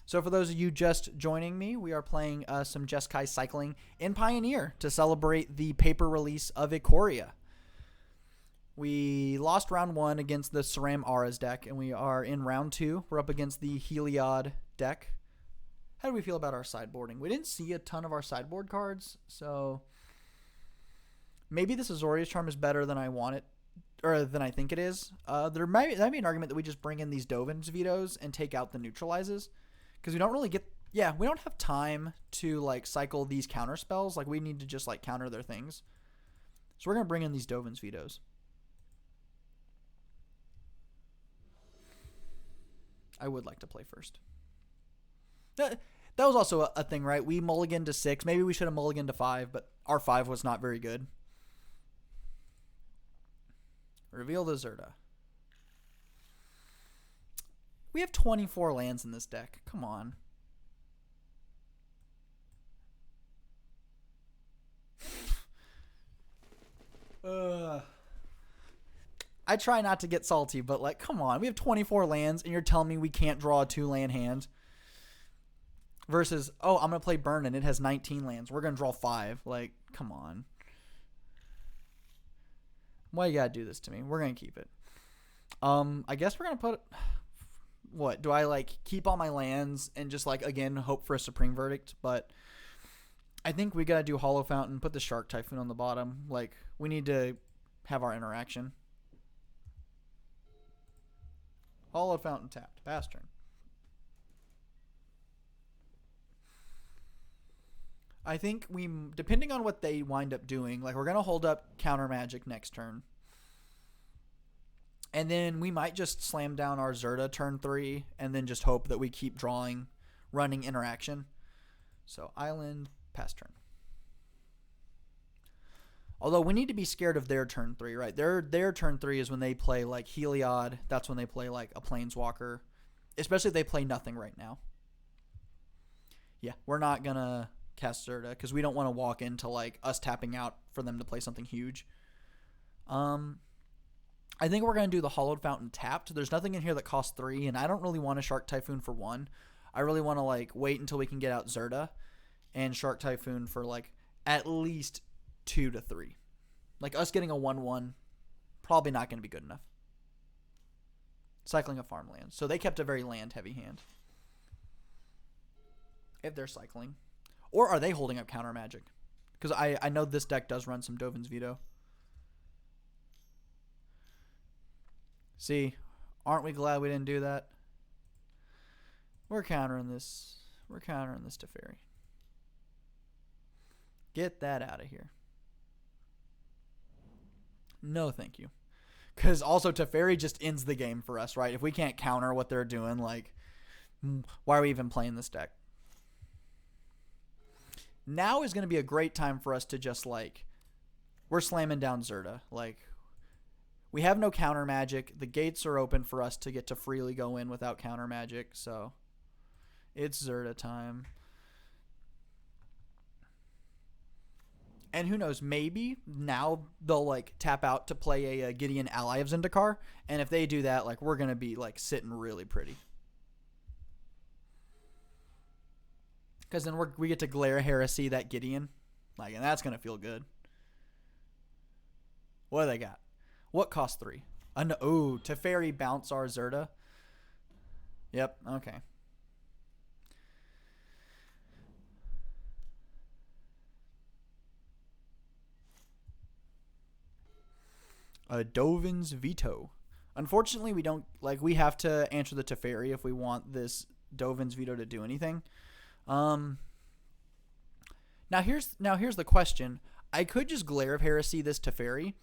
So for those of you just joining me, we are playing some Jeskai Cycling in Pioneer to celebrate the paper release of Ikoria. We lost round 1 against the Saram Aras deck, and we are in round 2. We're up against the Heliod deck. How do we feel about our sideboarding? We didn't see a ton of our sideboard cards, so maybe this Azorius Charm is better than I want it, or than I think it is. There might be an argument that we just bring in these Dovin's Vetoes and take out the neutralizes. Because we don't really get... Yeah, we don't have time to, like, cycle these counter spells. Like, we need to just, like, counter their things. So we're going to bring in these Dovin's Vetoes. I would like to play first. That was also a thing, right? We mulliganed to 6. Maybe we should have mulliganed to 5, but our 5 was not very good. Reveal the Zerda. We have 24 lands in this deck. Come on. I try not to get salty, but, like, come on. We have 24 lands, and you're telling me we can't draw a 2-land hand? Versus, oh, I'm going to play Burn, and it has 19 lands. We're going to draw 5. Like, come on. Why you got to do this to me? We're going to keep it. I guess we're going to put... What, do I, like, keep all my lands and just, like, again, hope for a Supreme Verdict? But I think we got to do Hollow Fountain, put the Shark Typhoon on the bottom. Like, we need to have our interaction. Hollow Fountain tapped. Pass turn. I think we, depending on what they wind up doing, like, we're going to hold up Counter Magic next turn. And then we might just slam down our Zerda turn 3 and then just hope that we keep drawing, running interaction. So Island, pass turn. Although we need to be scared of their turn 3, right? Their turn 3 is when they play like Heliod. That's when they play like a Planeswalker. Especially if they play nothing right now. Yeah, we're not going to cast Zerda because we don't want to walk into like us tapping out for them to play something huge. I think we're going to do the Hollowed Fountain tapped. There's nothing in here that costs 3, and I don't really want a Shark Typhoon for 1. I really want to, like, wait until we can get out Zerda and Shark Typhoon for, like, at least 2 to 3. Like, us getting a 1/1, probably not going to be good enough. Cycling a farmland. So they kept a very land-heavy hand. If they're cycling. Or are they holding up Counter Magic? Because I know this deck does run some Dovin's Veto. See, Aren't we glad we didn't do that? We're countering this. We're countering this Teferi. Get that out of here. No, thank you. Because also Teferi just ends the game for us, right? If we can't counter what they're doing, like, why are we even playing this deck? Now is going to be a great time for us to just, like, we're slamming down Zerta. Like, we have no counter magic. The gates are open for us to get to freely go in without counter magic. So it's Zerta time. And who knows, maybe now they'll, like, tap out to play a Gideon ally of Zendikar. And if they do that, like, we're going to be, like, sitting really pretty. Because then we get to Glare Heresy that Gideon. Like, and that's going to feel good. What do they got? What costs 3? Ooh, Teferi bounce our Zerta. Yep, okay. A Dovin's Veto. Unfortunately, we don't, like, we have to answer the Teferi if we want this Dovin's Veto to do anything. Now here's the question. I could just Glare of Heresy this Teferi,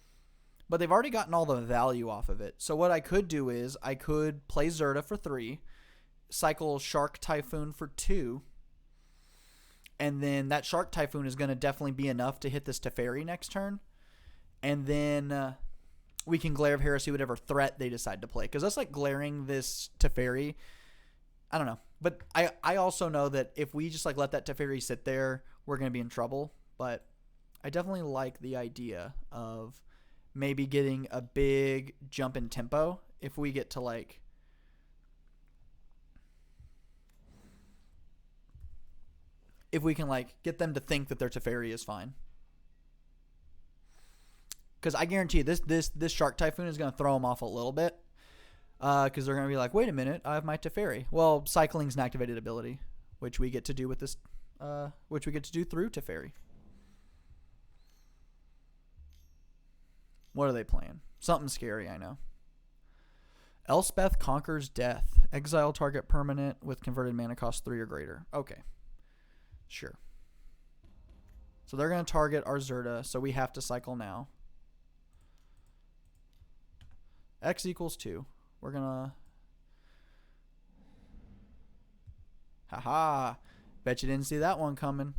but they've already gotten all the value off of it. So what I could do is I could play Zerta for 3, cycle Shark Typhoon for 2, and then that Shark Typhoon is going to definitely be enough to hit this Teferi next turn. And then we can Glare of Heresy whatever threat they decide to play. Because that's like glaring this Teferi. I don't know. But I also know that if we just like let that Teferi sit there, we're going to be in trouble. But I definitely like the idea of maybe getting a big jump in tempo if we get to like... if we can like get them to think that their Teferi is fine. Because I guarantee you this Shark Typhoon is going to throw them off a little bit. Because they're going to be like, wait a minute, I have my Teferi. Well, cycling's an activated ability, which we get to do with this, which we get to do through Teferi. What are they playing? Something scary, I know. Elspeth Conquers Death. Exile target permanent with converted mana cost 3 or greater. Okay. Sure. So they're going to target our Zerta, so we have to cycle now. X equals 2. We're going to... Haha. Bet you didn't see that one coming.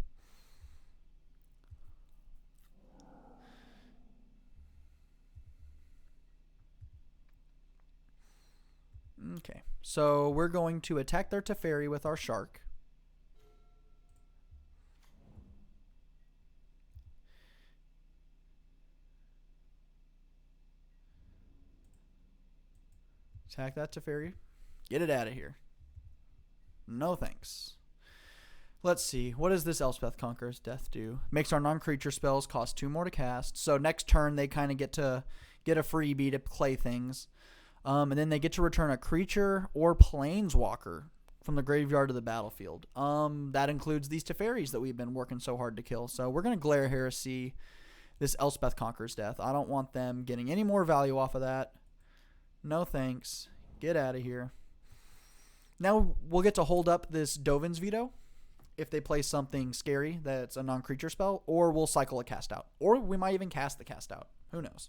Okay. So we're going to attack their Teferi with our Shark. Attack that Teferi. Get it out of here. No thanks. Let's see. What does this Elspeth Conqueror's Death do? Makes our non-creature spells cost 2 more to cast. So next turn they kind of get to get a freebie to play things. And then they get to return a creature or planeswalker from the graveyard to the battlefield. That includes these Teferis that we've been working so hard to kill. So we're going to Glare Heresy this Elspeth Conqueror's Death. I don't want them getting any more value off of that. No thanks. Get out of here. Now we'll get to hold up this Dovin's Veto if they play something scary that's a non-creature spell, or we'll cycle a cast out. Or we might even cast the cast out. Who knows?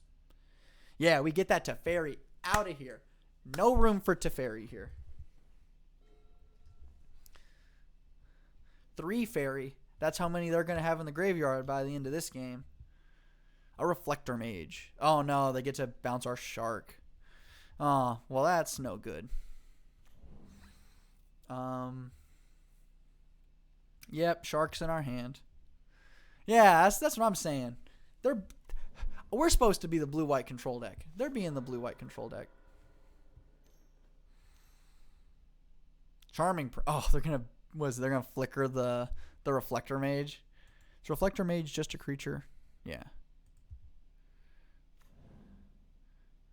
Yeah, we get that Teferi out of here. No room for Teferi here. 3 fairy. That's how many they're going to have in the graveyard by the end of this game. A Reflector Mage. Oh no, they get to bounce our Shark. Oh, well that's no good. Yep, Shark's in our hand. Yeah, that's what I'm saying. We're supposed to be the blue-white control deck. They're being the blue-white control deck. Charming. Oh, they're gonna flicker the Reflector Mage. Is Reflector Mage just a creature? Yeah.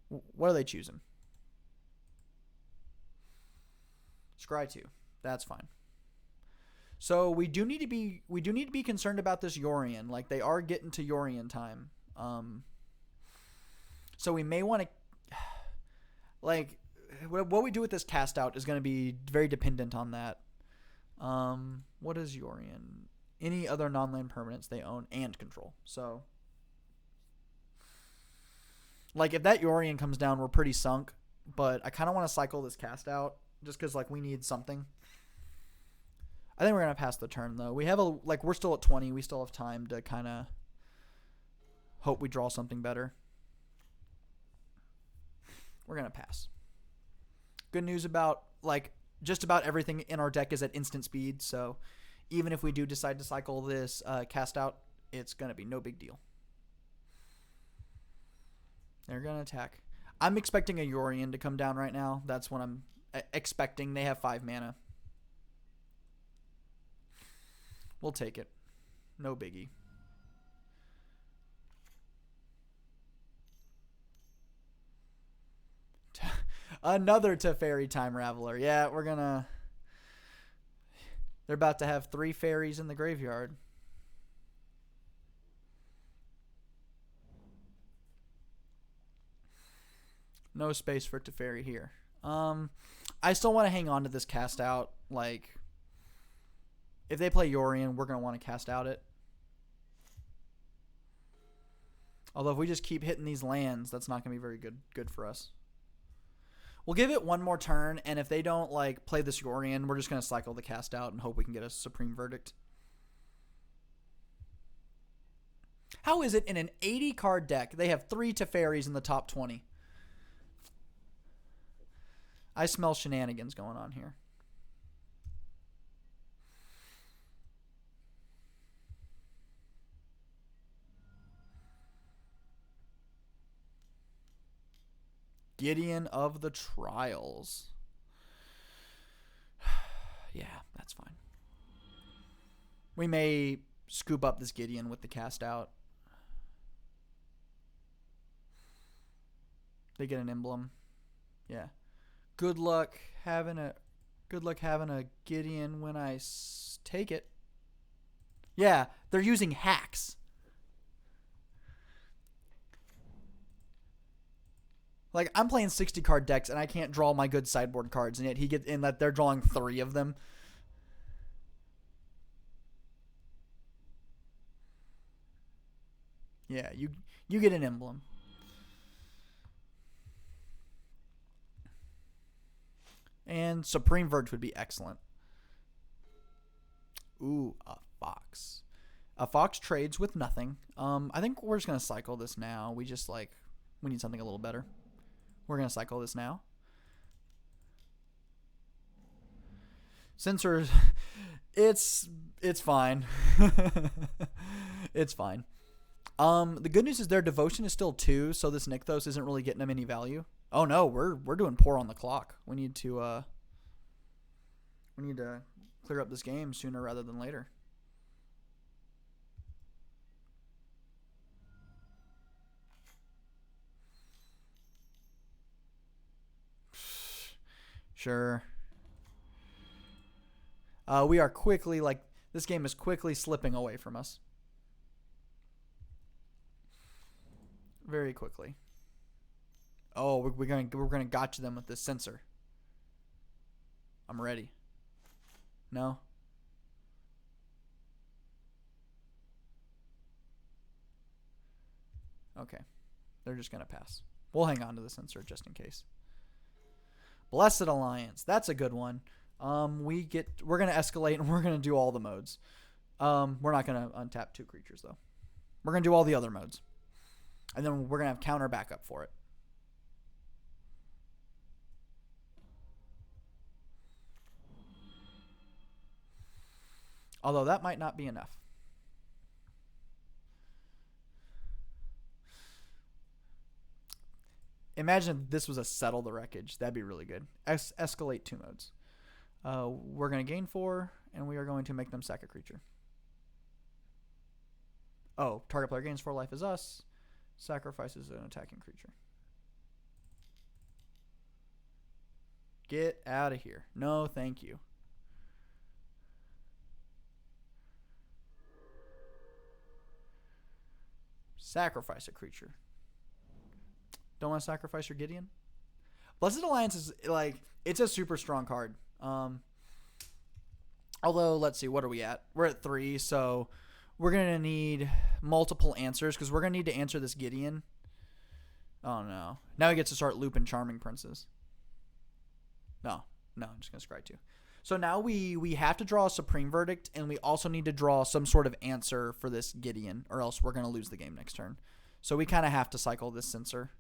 What are they choosing? Scry 2. That's fine. So we do need to be concerned about this Yorion. Like they are getting to Yorion time. So we may want to like what we do with this cast out is going to be very dependent on that. What is Yorion? Any other non-land permanents they own and control. So, like, if that Yorion comes down, we're pretty sunk. But I kind of want to cycle this cast out just because, like, we need something. I think we're going to pass the turn, though. We have we're still at 20. We still have time to kind of hope we draw something better. We're going to pass. Good news about, like, just about everything in our deck is at instant speed. So even if we do decide to cycle this cast out, it's going to be no big deal. They're going to attack. I'm expecting a Yorion to come down right now. That's what I'm expecting. They have 5 mana. We'll take it. No biggie. Another Teferi Time Raveler. Yeah, we're going to... They're about to have 3 fairies in the graveyard. No space for Teferi here. I still want to hang on to this cast out. Like, if they play Yorion, we're going to want to cast out it. Although if we just keep hitting these lands, that's not going to be very good for us. We'll give it one more turn, and if they don't like play this Yorion, we're just going to cycle the cast out and hope we can get a Supreme Verdict. How is it in an 80-card deck, they have 3 Teferis in the top 20? I smell shenanigans going on here. Gideon of the Trials. Yeah, that's fine. We may scoop up this Gideon with the cast out. They get an emblem. Yeah. Good luck having a Gideon when I take it. Yeah, they're using hacks. Like, I'm playing 60-card decks, and I can't draw my good sideboard cards, and yet they're drawing 3 of them. Yeah, you get an emblem. And Supreme Verge would be excellent. Ooh, a Fox. A Fox trades with nothing. I think we're just going to cycle this now. We need something a little better. We're going to cycle this now. Sensors, it's fine. It's fine. The good news is their devotion is still 2, so this Nykthos isn't really getting them any value. Oh no, we're doing poor on the clock. We need to clear up this game sooner rather than later. Sure. We are quickly, this game is quickly slipping away from us. Very quickly. Oh, we're gonna gotcha them with this sensor. I'm ready. No? Okay. They're just gonna pass. We'll hang on to the sensor just in case. Blessed Alliance. That's a good one. We're gonna escalate and we're gonna do all the modes. We're not gonna untap 2 creatures though. We're gonna do all the other modes. And then we're gonna have counter backup for it. Although that might not be enough. Imagine if this was a Settle the Wreckage. That'd be really good. Escalate 2 modes. We're going to gain 4, and we are going to make them sack a creature. Oh, target player gains 4 life as us. Sacrifices an attacking creature. Get out of here. No, thank you. Sacrifice a creature. Don't want to sacrifice your Gideon? Blessed Alliance is it's a super strong card. Although, let's see, what are we at? We're at 3, so we're going to need multiple answers because we're going to need to answer this Gideon. Oh, no. Now he gets to start looping Charming Princes. No, I'm just going to scry 2. So now we have to draw a Supreme Verdict, and we also need to draw some sort of answer for this Gideon, or else we're going to lose the game next turn. So we kind of have to cycle this Censor.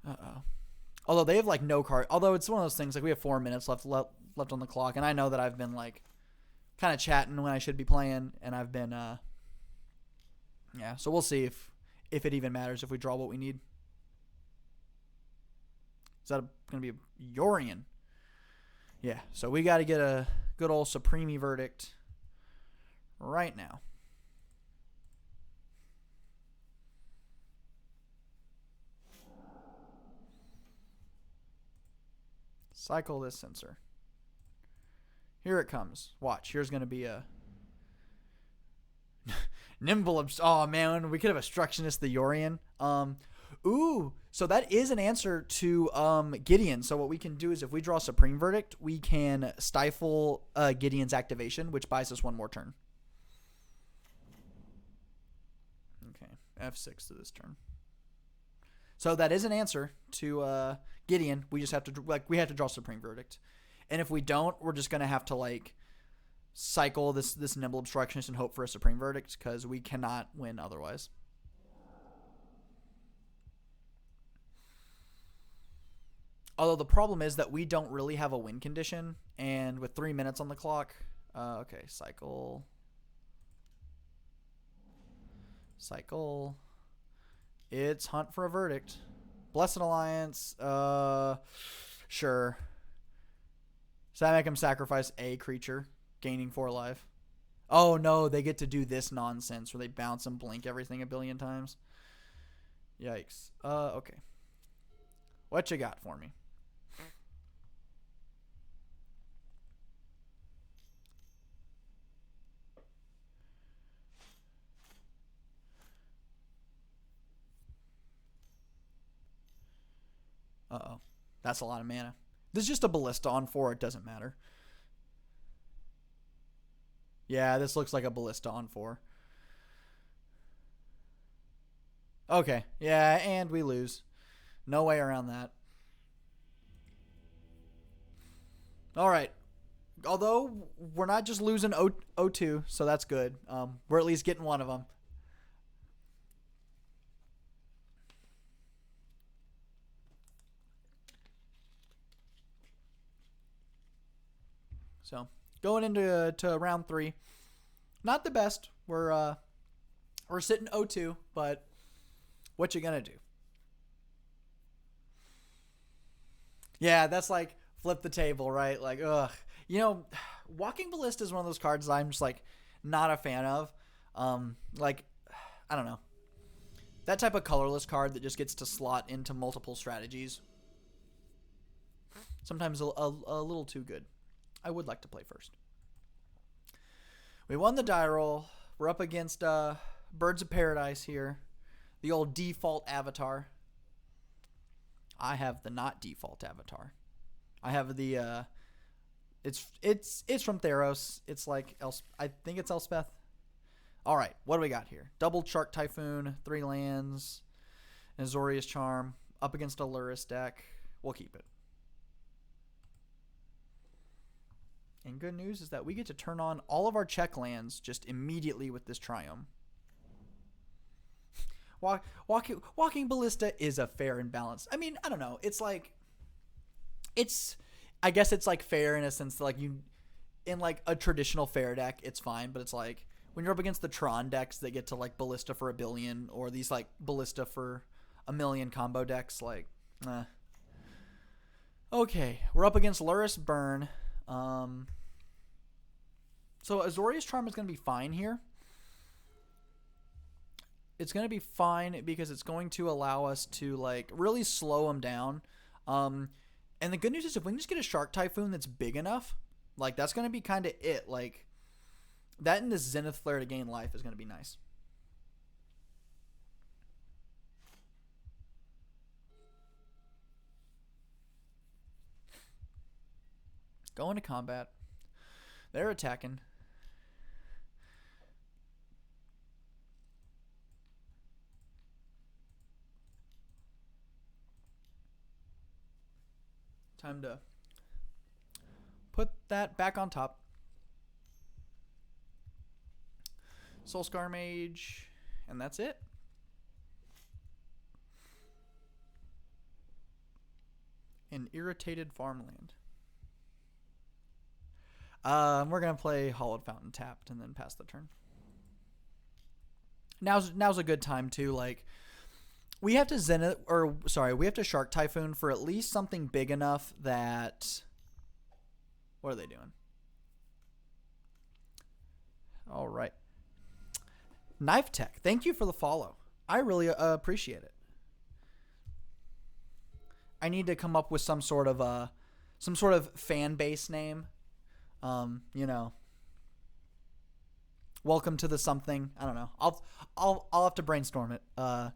Uh-oh. Although they have no card. Although it's one of those things we have 4 minutes left on the clock, and I know that I've been kind of chatting when I should be playing, and I've been yeah. So we'll see if it even matters if we draw what we need. Is that going to be a Yorian? Yeah. So we got to get a good old Supreme Verdict right now. Cycle this Censor. Here it comes. Watch. Here's going to be a Nimble. Oh, man. We could have Obstructionist the Yorian. Ooh. So that is an answer to Gideon. So what we can do is if we draw Supreme Verdict, we can stifle Gideon's activation, which buys us 1 more turn. Okay. F6 to this turn. So that is an answer to Gideon. We just have to we have to draw Supreme Verdict, and if we don't, we're just gonna have to cycle this Nimble Obstructionist and hope for a Supreme Verdict because we cannot win otherwise. Although the problem is that we don't really have a win condition, and with 3 minutes on the clock, okay, cycle. It's Hunt for a Verdict. Blessed Alliance. Sure. Does that make him sacrifice a creature, gaining 4 life? Oh, no. They get to do this nonsense where they bounce and blink everything a billion times. Yikes. Okay. What you got for me? Uh-oh. That's a lot of mana. This is just a Ballista on 4. It doesn't matter. Yeah, this looks like a Ballista on 4. Okay. Yeah, and we lose. No way around that. All right. Although we're not just losing 0-2, so that's good. We're at least getting one of them. So going into round 3, not the best. We're sitting 0-2, but what you gonna do? Yeah, that's flip the table, right? Ugh. Walking Ballista is one of those cards that I'm just not a fan of. I don't know. That type of colorless card that just gets to slot into multiple strategies. Sometimes a little too good. I would like to play first. We won the die roll. We're up against Birds of Paradise here. The old default avatar. I have the not default avatar. I have the it's from Theros. It's I think it's Elspeth. All right, what do we got here? Double Shark Typhoon, 3 lands, Azorius Charm, up against a Luris deck. We'll keep it. And good news is that we get to turn on all of our check lands just immediately with this Triumph. Walking Ballista is a fair and balanced. I mean, I don't know. It's I guess it's fair in a sense that you, in a traditional fair deck, it's fine. But it's when you're up against the Tron decks that get to Ballista for 1 billion or these Ballista for 1 million combo decks, Okay, we're up against Luris Burn. So Azorius Charm is going to be fine here. It's going to be fine because it's going to allow us to really slow him down. And the good news is if we can just get a Shark Typhoon that's big enough, that's going to be kind of it. That and this Zenith Flare to gain life is going to be nice. Go into combat. They're attacking. Time to put that back on top. Soulscar Mage, and that's it. An irritated farmland. We're gonna play Hollowed Fountain tapped and then pass the turn. Now's a good time to like. We have to we have to Shark Typhoon for at least something big enough that. What are they doing? All right. Knife Tech, thank you for the follow. I really appreciate it. I need to come up with some sort of fan base name. You know. Welcome to the something. I don't know. I'll have to brainstorm it. All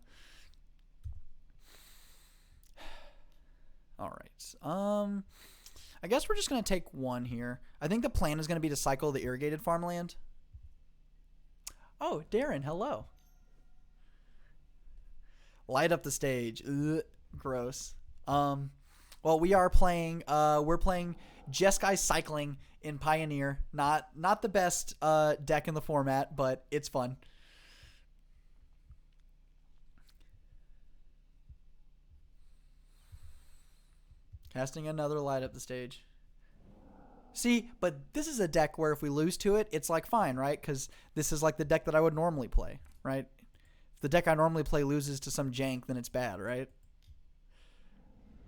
right. I guess we're just gonna take one here. I think the plan is gonna be to cycle the irrigated farmland. Oh, Darren, hello. Light up the stage. Ugh, gross. Well, we are playing. We're playing Jeskai Cycling in Pioneer. Not the best deck in the format, but it's fun. Casting another light up the stage. See, but this is a deck where if we lose to it, it's like fine, right? Because this is like the deck that I would normally play, right? If the deck I normally play loses to some jank, then it's bad, right?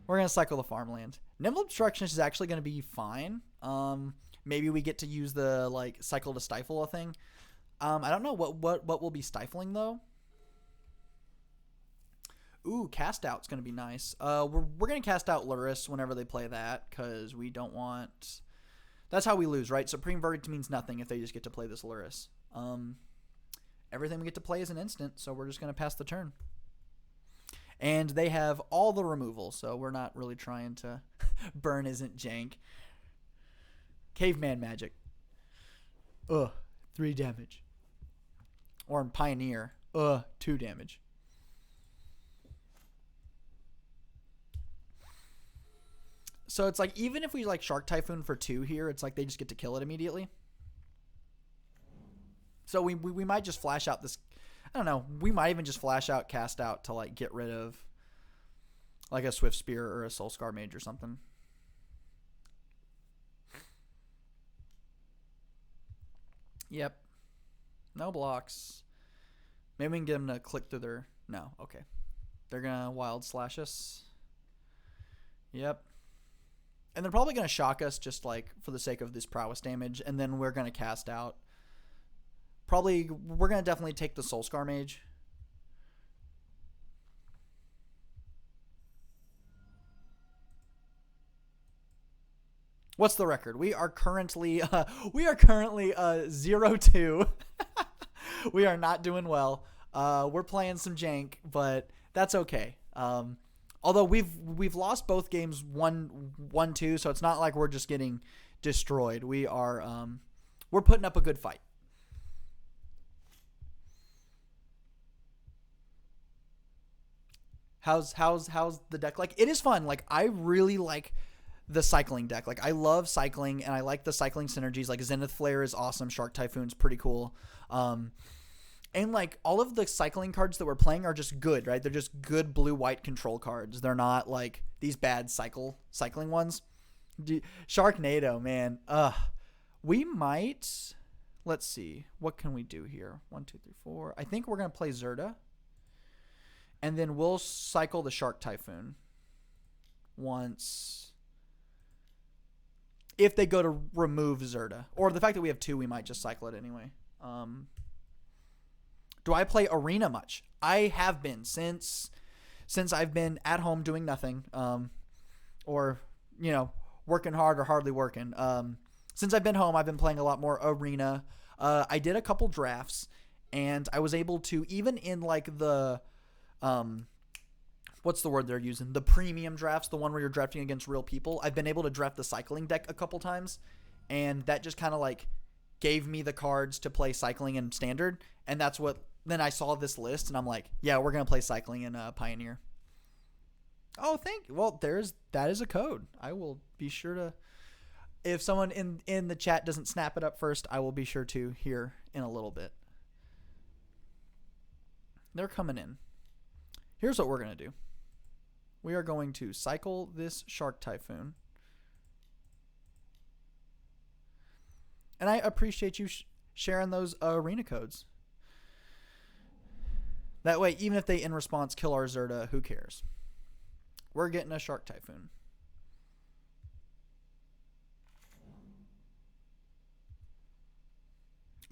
We're going to cycle the farmland. Nimble Obstructionist is actually going to be fine. Maybe we get to use the like cycle to stifle a thing. I don't know what we'll be stifling though. Ooh, Cast Out's going to be nice. We're going to cast out Luris whenever they play that because we don't want... That's how we lose, right? Supreme Verdict means nothing if they just get to play this Luris. Everything we get to play is an instant, so we're just going to pass the turn. And they have all the removal, so we're not really trying to... Burn isn't jank. Caveman Magic. 3 damage. Or in Pioneer. 2 damage. So it's like, even if we like Shark Typhoon for 2 here, it's like they just get to kill it immediately. So we might just flash out this... I don't know. We might even just flash out Cast Out to like get rid of like a Swift Spear or a Soulscar Mage or something. Yep. No blocks. Maybe we can get them to click through their... No. Okay. They're going to Wild Slash us. Yep. And they're probably going to shock us just like for the sake of this prowess damage. And then we're going to cast out. Probably, we're going to definitely take the Soulscar Mage. What's the record? We are currently 0-2. We are not doing well. We're playing some jank, but that's okay. Although we've lost both games 1-2, so it's not like we're just getting destroyed. We are we're putting up a good fight. How's the deck? Like, it is fun. Like, I really like the cycling deck. Like, I love cycling, and I like the cycling synergies. Like, Zenith Flare is awesome. Shark Typhoon's pretty cool. And, like, all of the cycling cards that we're playing are just good, right? They're just good blue-white control cards. They're not, like, these bad cycling ones. Sharknado, man. We might... Let's see. What can we do here? 1, 2, 3, 4. I think we're going to play Zerda. And then we'll cycle the Shark Typhoon once. If they go to remove Zerda. Or the fact that we have 2, we might just cycle it anyway. Do I play Arena much? I have been since I've been at home doing nothing. Or, you know, working hard or hardly working. Since I've been home, I've been playing a lot more Arena. I did a couple drafts. And I was able to, even in like the... what's the word they're using? The premium drafts, the one where you're drafting against real people. I've been able to draft the cycling deck a couple times, and that just kind of like gave me the cards to play cycling and standard, and that's what. Then I saw this list, and I'm like, yeah, we're gonna play cycling and Pioneer. Oh, thank you. Well, that is a code. I will be sure to. If someone in the chat doesn't snap it up first, I will be sure to here in a little bit. They're coming in. Here's what we're going to do. We are going to cycle this Shark Typhoon. And I appreciate you sharing those arena codes. That way, even if they in response kill our Zerta, who cares? We're getting a Shark Typhoon.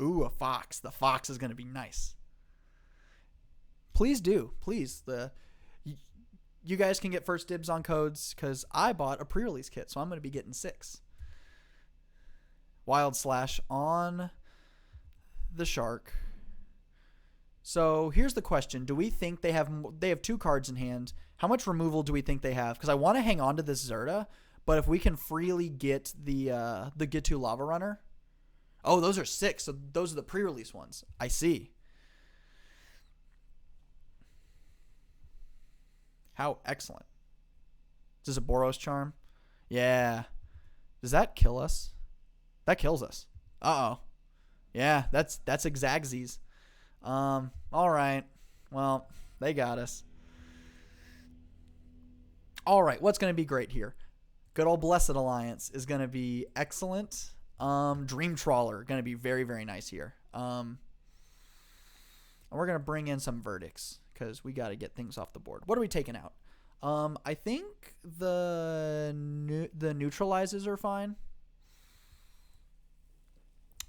Ooh, a fox. The fox is going to be nice. Please do. Please. You guys can get first dibs on codes because I bought a pre-release kit, so I'm going to be getting 6. Wild Slash on the Shark. So here's the question. Do we think they have 2 cards in hand? How much removal do we think they have? Because I want to hang on to this Zerta, but if we can freely get the Gitu Lava Runner. Oh, those are 6. So those are the pre-release ones. I see. How excellent. Is this a Boros Charm? Yeah. Does that kill us? That kills us. Uh-oh. Yeah, that's Exaxes. All right. Well, they got us. All right, what's going to be great here? Good old Blessed Alliance is going to be excellent. Dream Trawler going to be very, very nice here. And we're going to bring in some verdicts because we got to get things off the board. What are we taking out? I think the neutralizes are fine.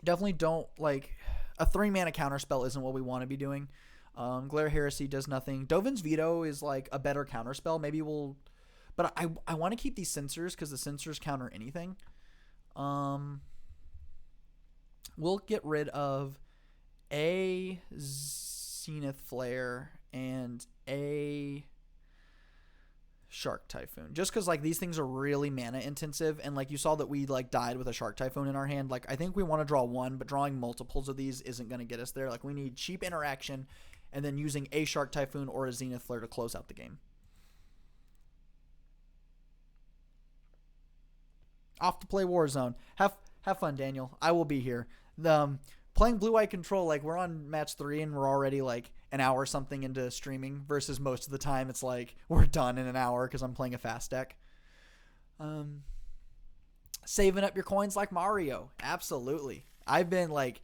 Definitely don't like a 3-mana counterspell isn't what we want to be doing. Glare Heresy does nothing. Dovin's Veto is like a better counterspell. Maybe we'll, but I want to keep these sensors because the sensors counter anything. We'll get rid of a Zenith Flare and a Shark Typhoon. Just because like these things are really mana intensive, and like you saw that we like died with a Shark Typhoon in our hand. Like I think we want to draw one, but drawing multiples of these isn't going to get us there. Like we need cheap interaction, and then using a Shark Typhoon or a Zenith Flare to close out the game. Off to play Warzone. Have fun, Daniel. I will be here. Playing Blue Eye Control, like we're on match 3 and we're already like an hour or something into streaming versus most of the time it's like we're done in an hour because I'm playing a fast deck. Saving up your coins like Mario. Absolutely. I've been like,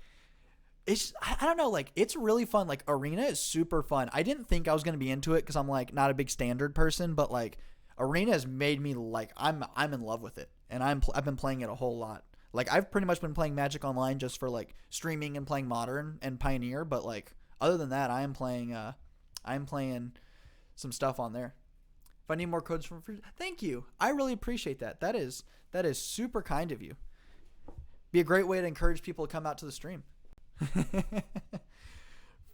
I don't know, like it's really fun. Like Arena is super fun. I didn't think I was going to be into it because I'm like not a big standard person, but like Arena has made me like, I'm in love with it. And I've been playing it a whole lot. Like I've pretty much been playing Magic Online just for like streaming and playing Modern and Pioneer, but like other than that, I'm playing some stuff on there. If I need more codes from free, thank you. I really appreciate that. That is super kind of you. Be a great way to encourage people to come out to the stream.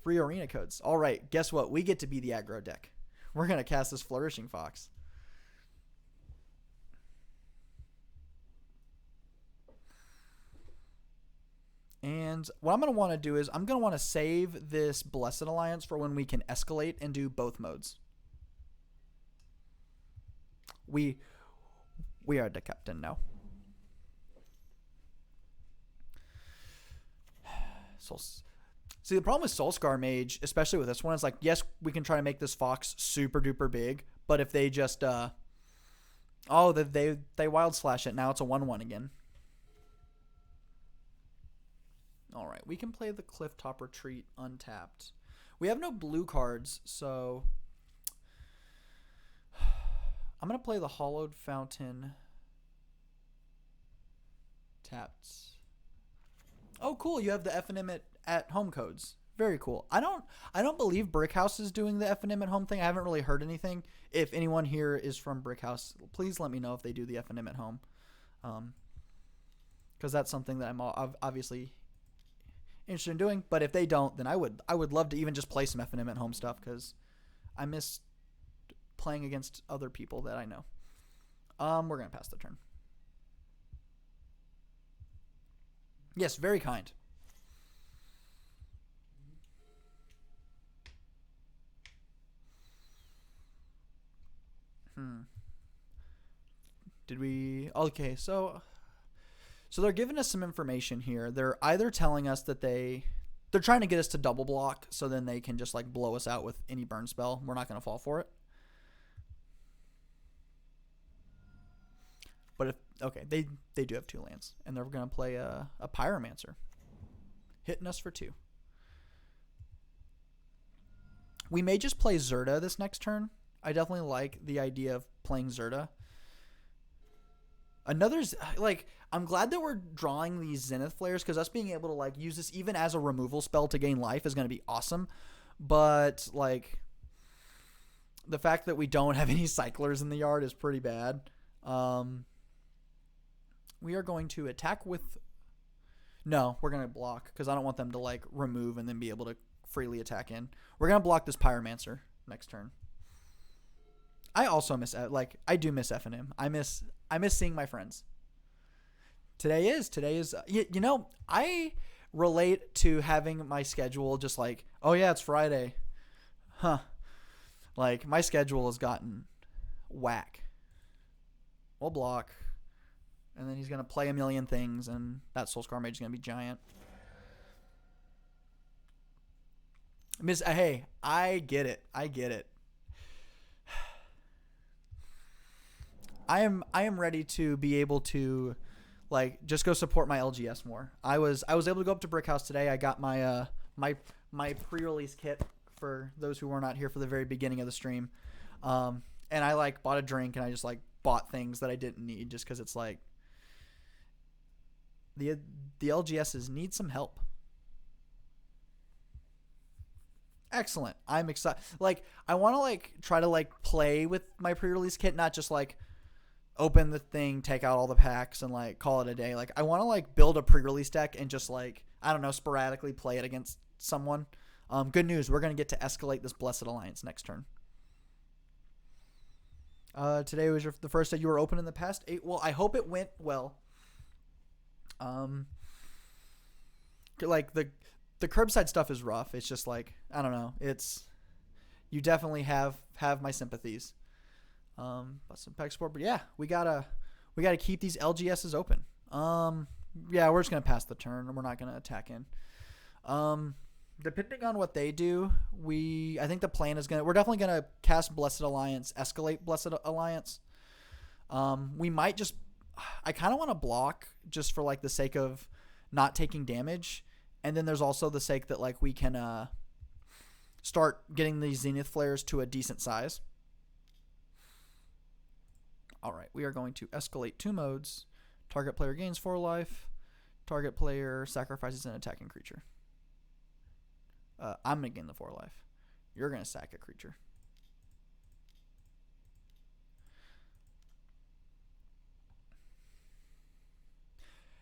Free Arena codes. All right, guess what? We get to be the aggro deck. We're gonna cast this Flourishing Fox. And what I'm going to want to do is I'm going to want to save this Blessed Alliance for when we can escalate and do both modes. We are the captain now. See, the problem with Soulscar Mage, especially with this one, is like, yes, we can try to make this Fox super duper big, but if they just, they Wild Slash it, now it's a 1/1 again. All right, we can play the Clifftop Retreat untapped. We have no blue cards, so I'm going to play the Hollowed Fountain tapped. Oh, cool. You have the FNM at home codes. Very cool. I don't believe Brickhouse is doing the FNM at home thing. I haven't really heard anything. If anyone here is from Brickhouse, please let me know if they do the FNM at home. Because that's something that I'm obviously interested in doing, but if they don't, then I would love to even just play some FNM at home stuff because I miss playing against other people that I know. We're going to pass the turn. Yes, very kind. Did we... Okay, so they're giving us some information here. They're either telling us that they're trying to get us to double block, so then they can just like blow us out with any burn spell. We're not going to fall for it. But if they do have 2 lands, and they're going to play a Pyromancer, hitting us for 2. We may just play Zerta this next turn. I definitely like the idea of playing Zerta. I'm glad that we're drawing these Zenith Flares, because us being able to like use this even as a removal spell to gain life is going to be awesome. But like the fact that we don't have any cyclers in the yard is pretty bad. We are going to attack with... No, we're going to block, because I don't want them to like remove and then be able to freely attack in. We're going to block this Pyromancer next turn. I also miss... I do miss F&M. I miss seeing my friends. Today is... You know, I relate to having my schedule just like, oh yeah, it's Friday. Huh. Like, my schedule has gotten whack. We'll block. And then he's going to play a million things, and that Soulscar Mage is going to be giant. Hey, I get it. I am ready to be able to like just go support my LGS more. I was able to go up to Brick House today. I got my my pre-release kit for those who were not here for the very beginning of the stream. And I like bought a drink, and I just like bought things that I didn't need just cuz it's like the LGSs need some help. Excellent. I'm excited. Like, I want to like try to like play with my pre-release kit, not just like open the thing, take out all the packs, and like call it a day. Like, I want to like build a pre-release deck and just like, I don't know, sporadically play it against someone. Good news, we're going to get to escalate this Blessed Alliance next turn. Today was the first that you were open in the past 8. Well, I hope it went well. Like the curbside stuff is rough. It's just like, I don't know. You definitely have my sympathies. But some pack support, but yeah, we gotta keep these LGSs open. Yeah, we're just gonna pass the turn, and we're not gonna attack in. Depending on what they do, I think the plan is we're definitely gonna cast Blessed Alliance, escalate Blessed Alliance. We might just, I kind of want to block just for like the sake of not taking damage, and then there's also the sake that like we can start getting these Zenith Flares to a decent size. All right, we are going to escalate 2 modes. Target player gains 4 life. Target player sacrifices an attacking creature. I'm going to gain the 4 life. You're going to sack a creature.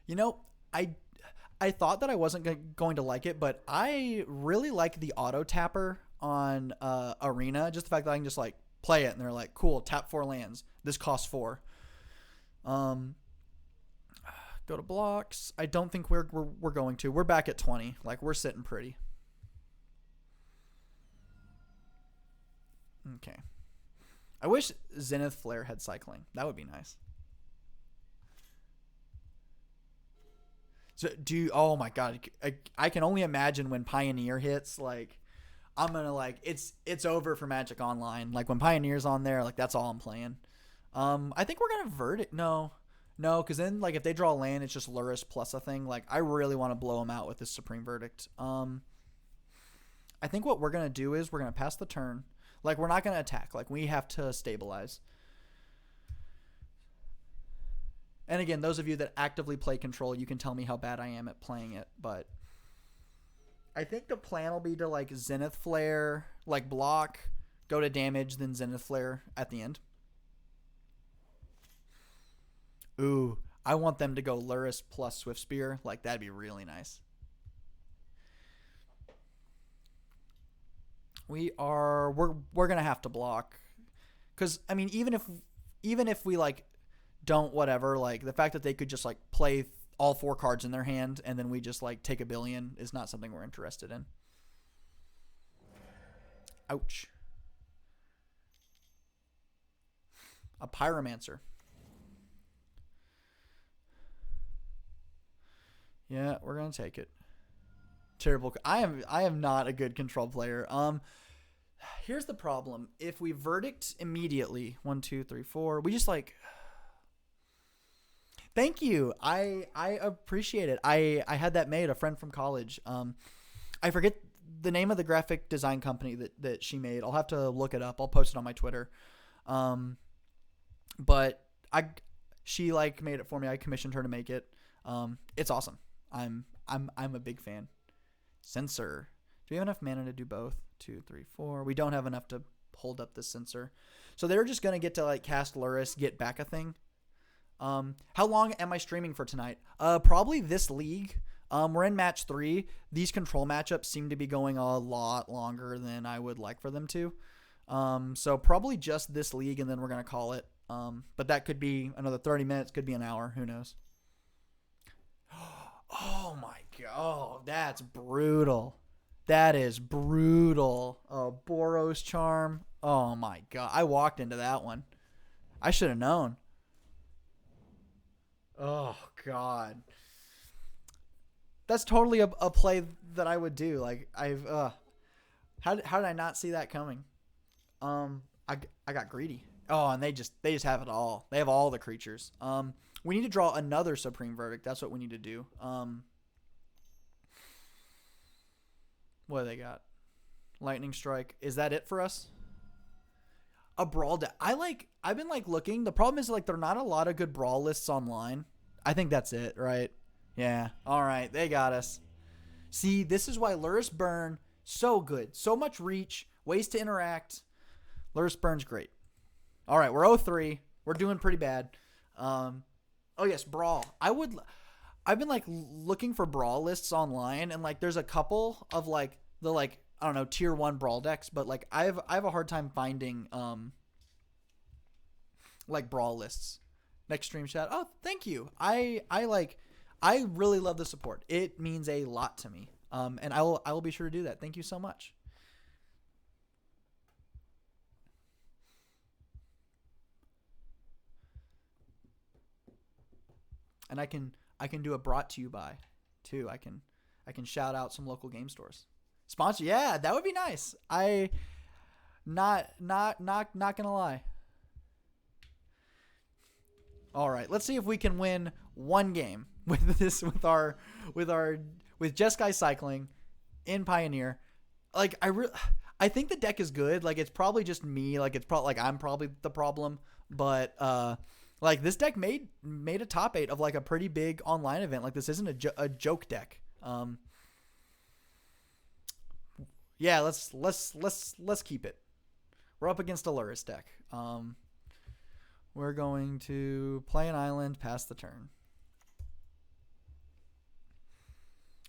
You know, I thought that I wasn't going to like it, but I really like the auto tapper on Arena. Just the fact that I can just like play it, and they're like, cool, tap 4 lands. This costs 4. Go to blocks. I don't think we're going to. We're back at 20. Like, we're sitting pretty. Okay. I wish Zenith Flare had cycling. That would be nice. So oh my god, I can only imagine when Pioneer hits, like, I'm gonna like, it's over for Magic Online. Like, when Pioneer's on there, like, that's all I'm playing. I think we're gonna Verdict. No, because then like if they draw a land, it's just Luris plus a thing. Like, I really want to blow them out with this Supreme Verdict. I think what we're gonna do is we're gonna pass the turn. Like, we're not gonna attack. Like, we have to stabilize. And again, those of you that actively play Control, you can tell me how bad I am at playing it. But I think the plan will be to like Zenith Flare, like block, go to damage, then Zenith Flare at the end. Ooh, I want them to go Luris plus Swift Spear. Like, that'd be really nice. We're gonna have to block Because I mean, even if we like don't whatever, like the fact that they could just like play all 4 cards in their hand and then we just like take a billion is not something we're interested in. Ouch. A Pyromancer. Yeah, we're gonna take it. Terrible. I am not a good control player. Here's the problem. If we verdict immediately, 1, 2, 3, 4, we just like. Thank you. I appreciate it. I had that made. A friend from college. I forget the name of the graphic design company that she made. I'll have to look it up. I'll post it on my Twitter. But she like made it for me. I commissioned her to make it. It's awesome. I'm a big fan. Sensor. Do we have enough mana to do both? 2, 3, 4. We don't have enough to hold up this sensor. So they're just gonna get to like cast Luris, get back a thing. How long am I streaming for tonight? Probably this league. We're in match 3. These control matchups seem to be going a lot longer than I would like for them to. So probably just this league, and then we're gonna call it. But that could be another 30 minutes, could be an hour. Who knows? Oh my god. Oh, that's brutal. That is brutal. Oh, Boros Charm. Oh my god. I walked into that one. I should have known. Oh god. That's totally a play that I would do. Like how did I not see that coming? I got greedy. Oh, and they just have it all. They have all the creatures. We need to draw another Supreme Verdict. That's what we need to do. What do they got? Lightning Strike. Is that it for us? A brawl deck. I've been like looking. The problem is like there are not a lot of good brawl lists online. I think that's it, right? Yeah. All right. They got us. See, this is why Luris Burn so good. So much reach, ways to interact. Luris Burn's great. All right, we're 0-3. We're doing pretty bad. Oh yes, brawl. I've been like looking for brawl lists online, and like there's a couple of like the like I don't know tier 1 brawl decks, but like I have a hard time finding like brawl lists. Next stream chat. Oh, thank you. I really love the support. It means a lot to me. And I will be sure to do that. Thank you so much. And I can do a brought to you by too. I can shout out some local game stores. Sponsor, yeah, that would be nice. I not gonna lie. All right, let's see if we can win one game with this with Jeskai Cycling in Pioneer. Like I think the deck is good. Like it's probably just me. Like it's probably like I'm probably the problem, but like this deck made a top 8 of like a pretty big online event. Like this isn't a joke deck. Yeah, let's keep it. We're up against a Luris deck. We're going to play an island, pass the turn.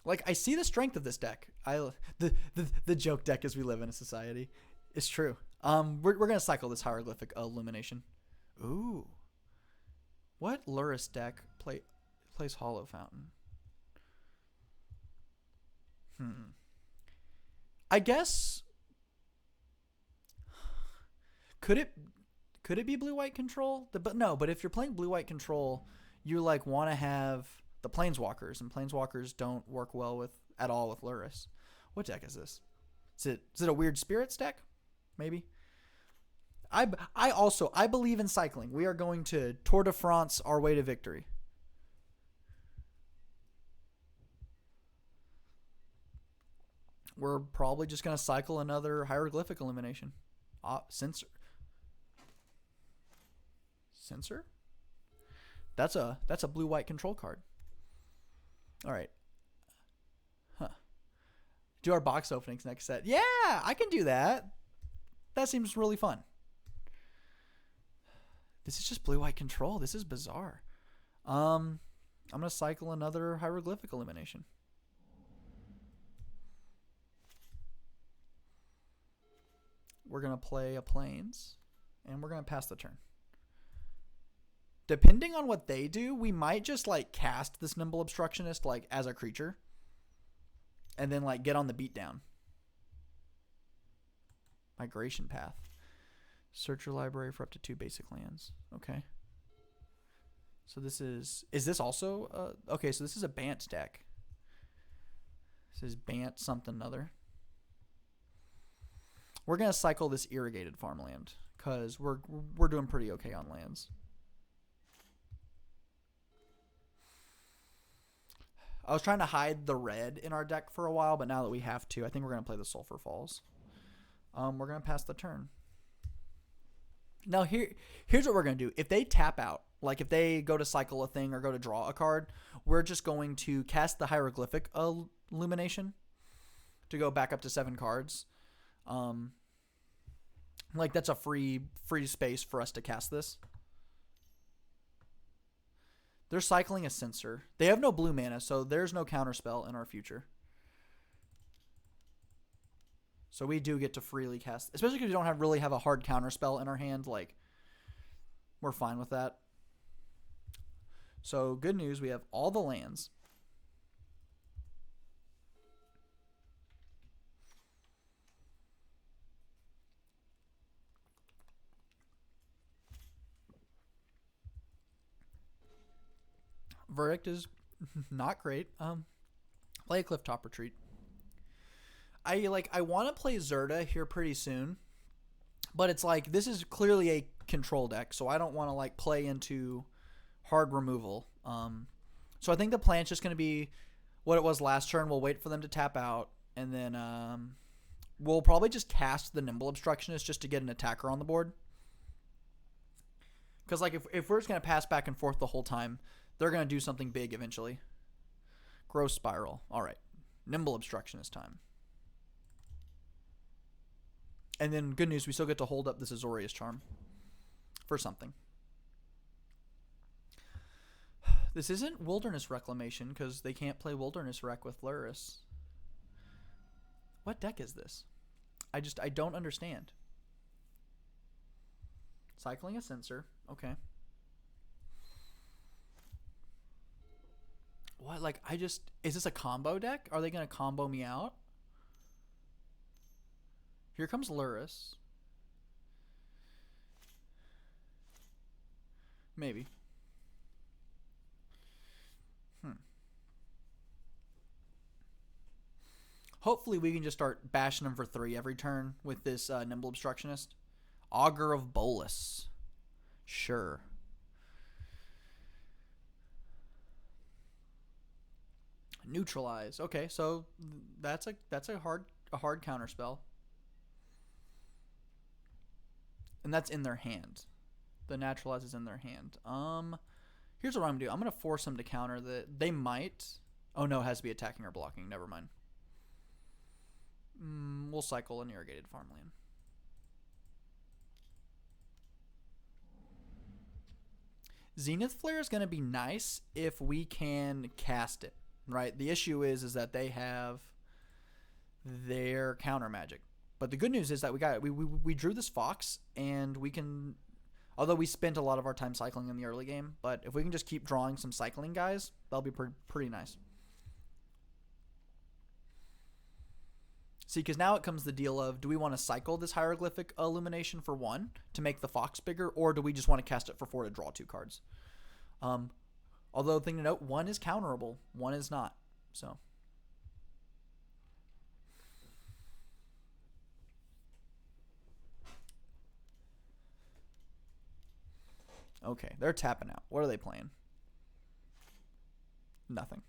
Like I see the strength of this deck. The joke deck as we live in a society. It's true. We're gonna cycle this hieroglyphic illumination. Ooh. What Luris deck plays Hollow Fountain? I guess could it be blue-white control? But if you're playing blue-white control, you like want to have the planeswalkers, and planeswalkers don't work well at all with Luris. What deck is this? Is it a weird spirits deck? Maybe. I believe in cycling. We are going to Tour de France our way to victory. We're probably just going to cycle another hieroglyphic elimination. Censor. That's a blue-white control card. All right. Huh. Do our box openings next set. Yeah, I can do that. That seems really fun. This is just blue-white control. This is bizarre. I'm going to cycle another hieroglyphic elimination. We're going to play a plains. And we're going to pass the turn. Depending on what they do, we might just like cast this Nimble Obstructionist like as a creature. And then like get on the beatdown. Migration Path. Search your library for up to 2 basic lands. Okay. So this is this also, okay, so this is a Bant deck. This is Bant something other. We're going to cycle this Irrigated Farmland because we're doing pretty okay on lands. I was trying to hide the red in our deck for a while, but now that we have to, I think we're going to play the Sulphur Falls. We're going to pass the turn. Now, here's what we're going to do. If they tap out, like if they go to cycle a thing or go to draw a card, we're just going to cast the Hieroglyphic Illumination to go back up to 7 cards. Like that's a free space for us to cast this. They're cycling a Censor. They have no blue mana, so there's no counterspell in our future. So we do get to freely cast, especially because we don't really have a hard counterspell in our hand. Like, we're fine with that. So good news, we have all the lands. Verdict is not great. Play a Clifftop Retreat. I want to play Zerda here pretty soon, but it's like this is clearly a control deck, so I don't want to like play into hard removal. So I think the plan's just going to be what it was last turn. We'll wait for them to tap out, and then we'll probably just cast the Nimble Obstructionist just to get an attacker on the board. Because like if we're just going to pass back and forth the whole time, they're going to do something big eventually. Gross Spiral. All right. Nimble Obstructionist time. And then good news, we still get to hold up this Azorius Charm for something. This isn't Wilderness Reclamation because they can't play Wilderness Rec with Luris. What deck is this? I don't understand. Cycling a Censor. Okay. What? Like, is this a combo deck? Are they going to combo me out? Here comes Luris. Maybe. Hopefully we can just start bashing them for 3 every turn with this Nimble Obstructionist. Augur of Bolus. Sure. Neutralize. Okay, so that's a hard counter spell. And that's in their hand. The Naturalize is in their hand. Here's what I'm gonna do. I'm gonna force them to counter that. They might. Oh no, it has to be attacking or blocking. Never mind. We'll cycle an Irrigated Farmland. Zenith Flare is gonna be nice if we can cast it. Right. The issue is that they have their counter magic. But the good news is that we drew this Fox, and we can, although we spent a lot of our time cycling in the early game, but if we can just keep drawing some cycling guys, that'll be pretty nice. See, because now it comes the deal of, do we want to cycle this Hieroglyphic Illumination for 1 to make the Fox bigger, or do we just want to cast it for 4 to draw 2 cards? Although, thing to note, 1 is counterable, 1 is not. So. Okay, they're tapping out. What are they playing? Nothing.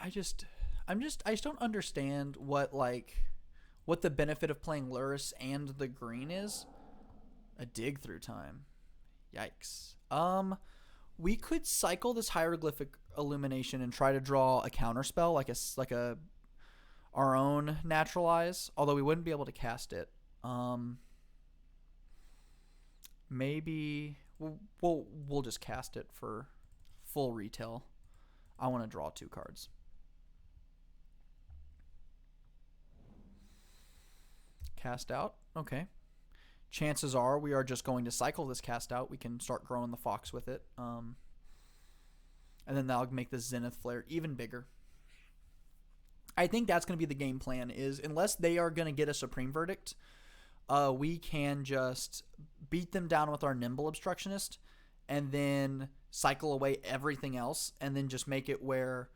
I just don't understand what the benefit of playing Luris and the green is. A dig through time. Yikes. We could cycle this Hieroglyphic Illumination and try to draw a counterspell, like a our own Naturalize, although we wouldn't be able to cast it. Maybe we'll just cast it for full retail. I want to draw 2 cards. Cast out. Okay. Chances are we are just going to cycle this cast out. We can start growing the fox with it. And then that'll make the Zenith Flare even bigger. I think that's going to be the game plan, is unless they are going to get a Supreme Verdict, we can just beat them down with our Nimble Obstructionist and then cycle away everything else, and then just make it where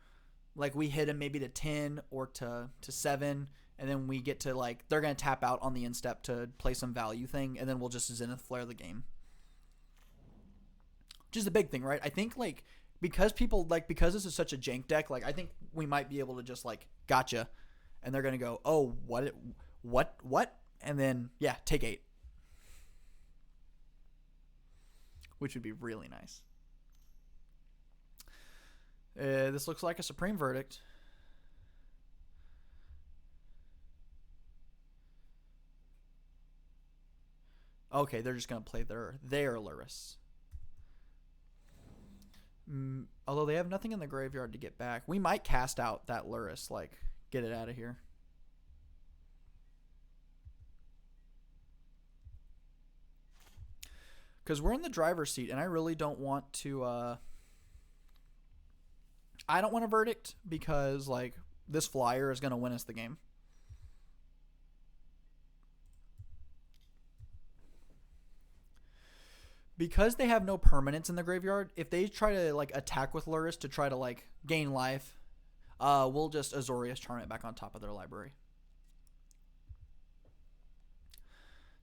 like we hit them maybe to 10 or to 7, and then we get to like they're going to tap out on the instep to play some value thing, and then we'll just Zenith Flare the game. Which is the big thing, right? I think like because this is such a jank deck, like I think we might be able to just like gotcha, and they're going to go, "Oh, what?" And then yeah, take 8. Which would be really nice. This looks like a Supreme Verdict. Okay, they're just going to play their Luris. Although they have nothing in the graveyard to get back. We might cast out that Luris, like, get it out of here. Because we're in the driver's seat, and I really don't want to... I don't want a verdict, because, like, this flyer is going to win us the game. Because they have no permanents in the graveyard, if they try to, like, attack with Luris to try to, like, gain life, we'll just Azorius Charm it back on top of their library.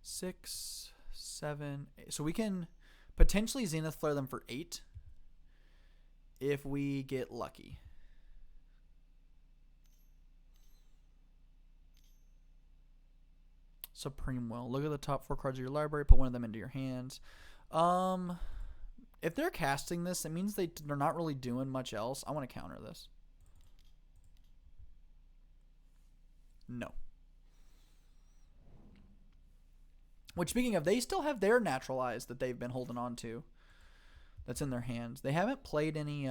6, 7, 8. So we can potentially Zenith Flare them for 8 if we get lucky. Supreme Will. Look at the top 4 cards of your library. Put one of them into your hands. If they're casting this, it means they're not really doing much else. I want to counter this. No. Which, speaking of, they still have their Naturalize that they've been holding on to. That's in their hands. They haven't played any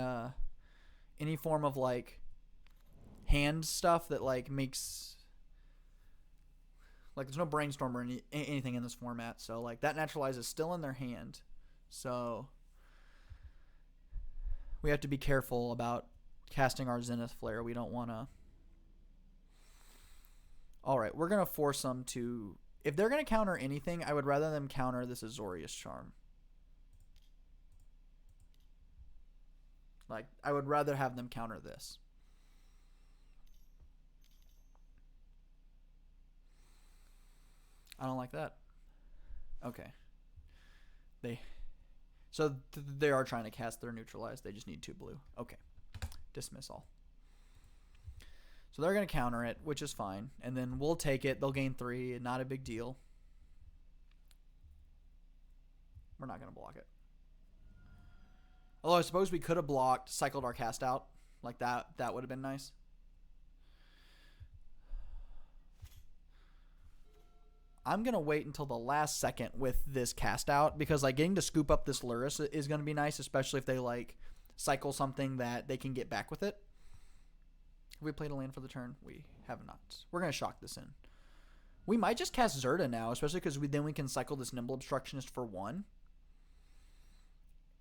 form of like hand stuff that like makes like there's no Brainstorm or anything in this format. So like that Naturalize is still in their hand. So we have to be careful about casting our Zenith Flare. We don't want to. All right, we're gonna force them to. If they're gonna counter anything, I would rather them counter this Azorius Charm. Like, I would rather have them counter this. I don't like that. Okay. So they are trying to cast their Neutralize. They just need 2 blue. Okay. Dismiss all. So they're going to counter it, which is fine. And then we'll take it. They'll gain 3. Not a big deal. We're not going to block it. Although I suppose we could have blocked, cycled our cast out. Like that. That would have been nice. I'm going to wait until the last second with this cast out. Because like getting to scoop up this Luris is going to be nice. Especially if they like cycle something that they can get back with it. Have we played a land for the turn? We have not. We're going to shock this in. We might just cast Zerta now. Especially because then we can cycle this Nimble Obstructionist for 1.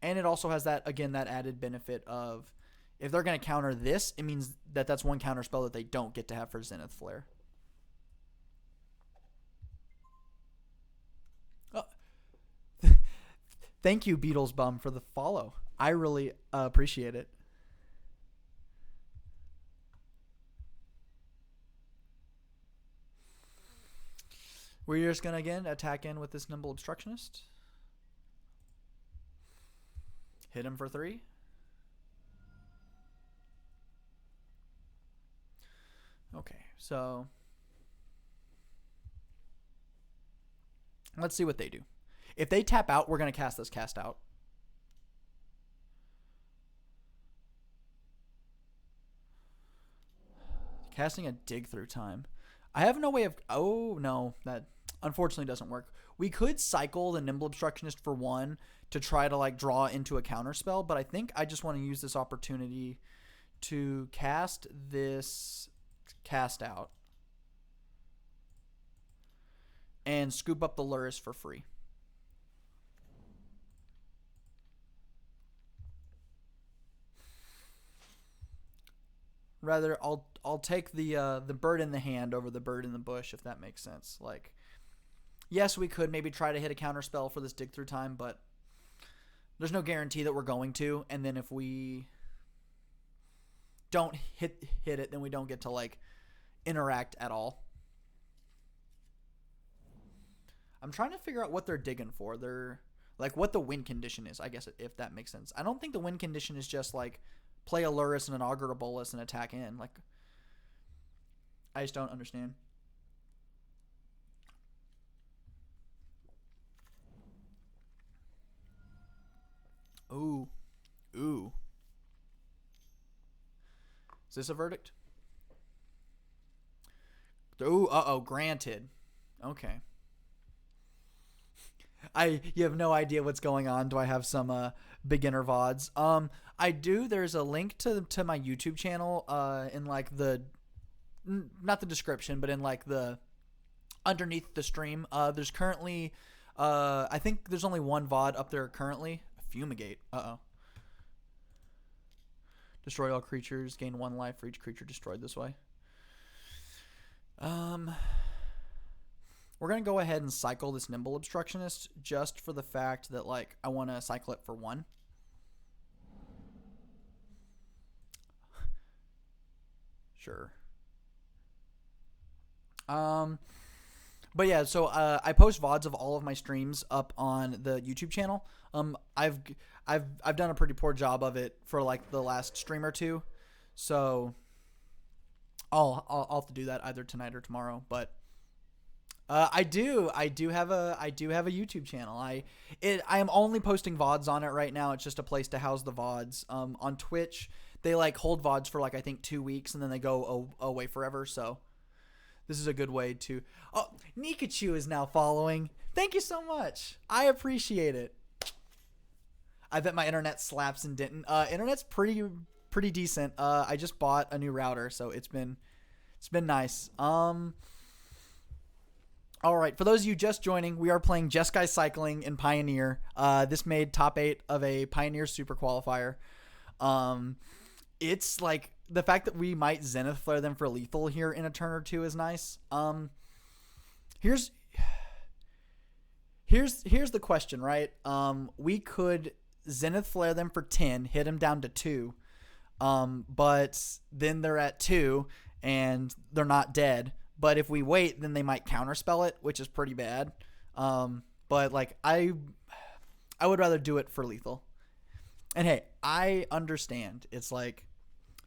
And it also has that, again, that added benefit of if they're going to counter this, it means that that's 1 counter spell that they don't get to have for Zenith Flare. Oh. Thank you, Beatles Bum, for the follow. I really appreciate it. We're just going to, again, attack in with this Nimble Obstructionist. Hit him for 3. Okay, so let's see what they do. If they tap out, we're going to cast this cast out. Casting a dig through time. I have no way of... Oh, no. That unfortunately doesn't work. We could cycle the Nimble Obstructionist for 1 to try to like draw into a counter spell, but I think I just want to use this opportunity to cast this cast out. and scoop up the Lurrus for free. Rather, I'll take the bird in the hand over the bird in the bush, if that makes sense. Like, yes, we could maybe try to hit a counter spell for this dig through time, but there's no guarantee that we're going to. And then if we don't hit it, then we don't get to like interact at all. I'm trying to figure out what they're digging for. They're like what the win condition is, I guess, if that makes sense. I don't think the win condition is just like play a Lurrus and an Augur Bolus and attack in. Like, I just don't understand. Ooh. Is this a verdict? Ooh, granted. Okay. You have no idea what's going on. Do I have some beginner VODs? I do. There's a link to my YouTube channel in like the not the description, but in like the underneath the stream. There's currently I think there's only one VOD up there currently. Fumigate. Destroy all creatures. Gain 1 life for each creature destroyed this way. We're going to go ahead and cycle this Nimble Obstructionist just for the fact that, like, I want to cycle it for 1. Sure. But yeah, so I post VODs of all of my streams up on the YouTube channel. I've done a pretty poor job of it for like the last stream or two, so I'll have to do that either tonight or tomorrow. But I do have a YouTube channel. I am only posting VODs on it right now. It's just a place to house the VODs. On Twitch, they like hold VODs for like I think 2 weeks and then they go away forever. So this is a good way to. Oh, Nikachu is now following. Thank you so much. I appreciate it. I bet my internet slaps and didn't. Internet's pretty decent. I just bought a new router, so it's been nice. All right, for those of you just joining, we are playing Jeskai Cycling in Pioneer. This made top 8 of a Pioneer Super Qualifier. It's like the fact that we might Zenith Flare them for lethal here in a turn or two is nice. Here's the question, right? We could Zenith Flare them for 10, hit them down to 2, but then they're at 2 and they're not dead. But if we wait, then they might counterspell it, which is pretty bad. But like I would rather do it for lethal. And hey, I understand. It's like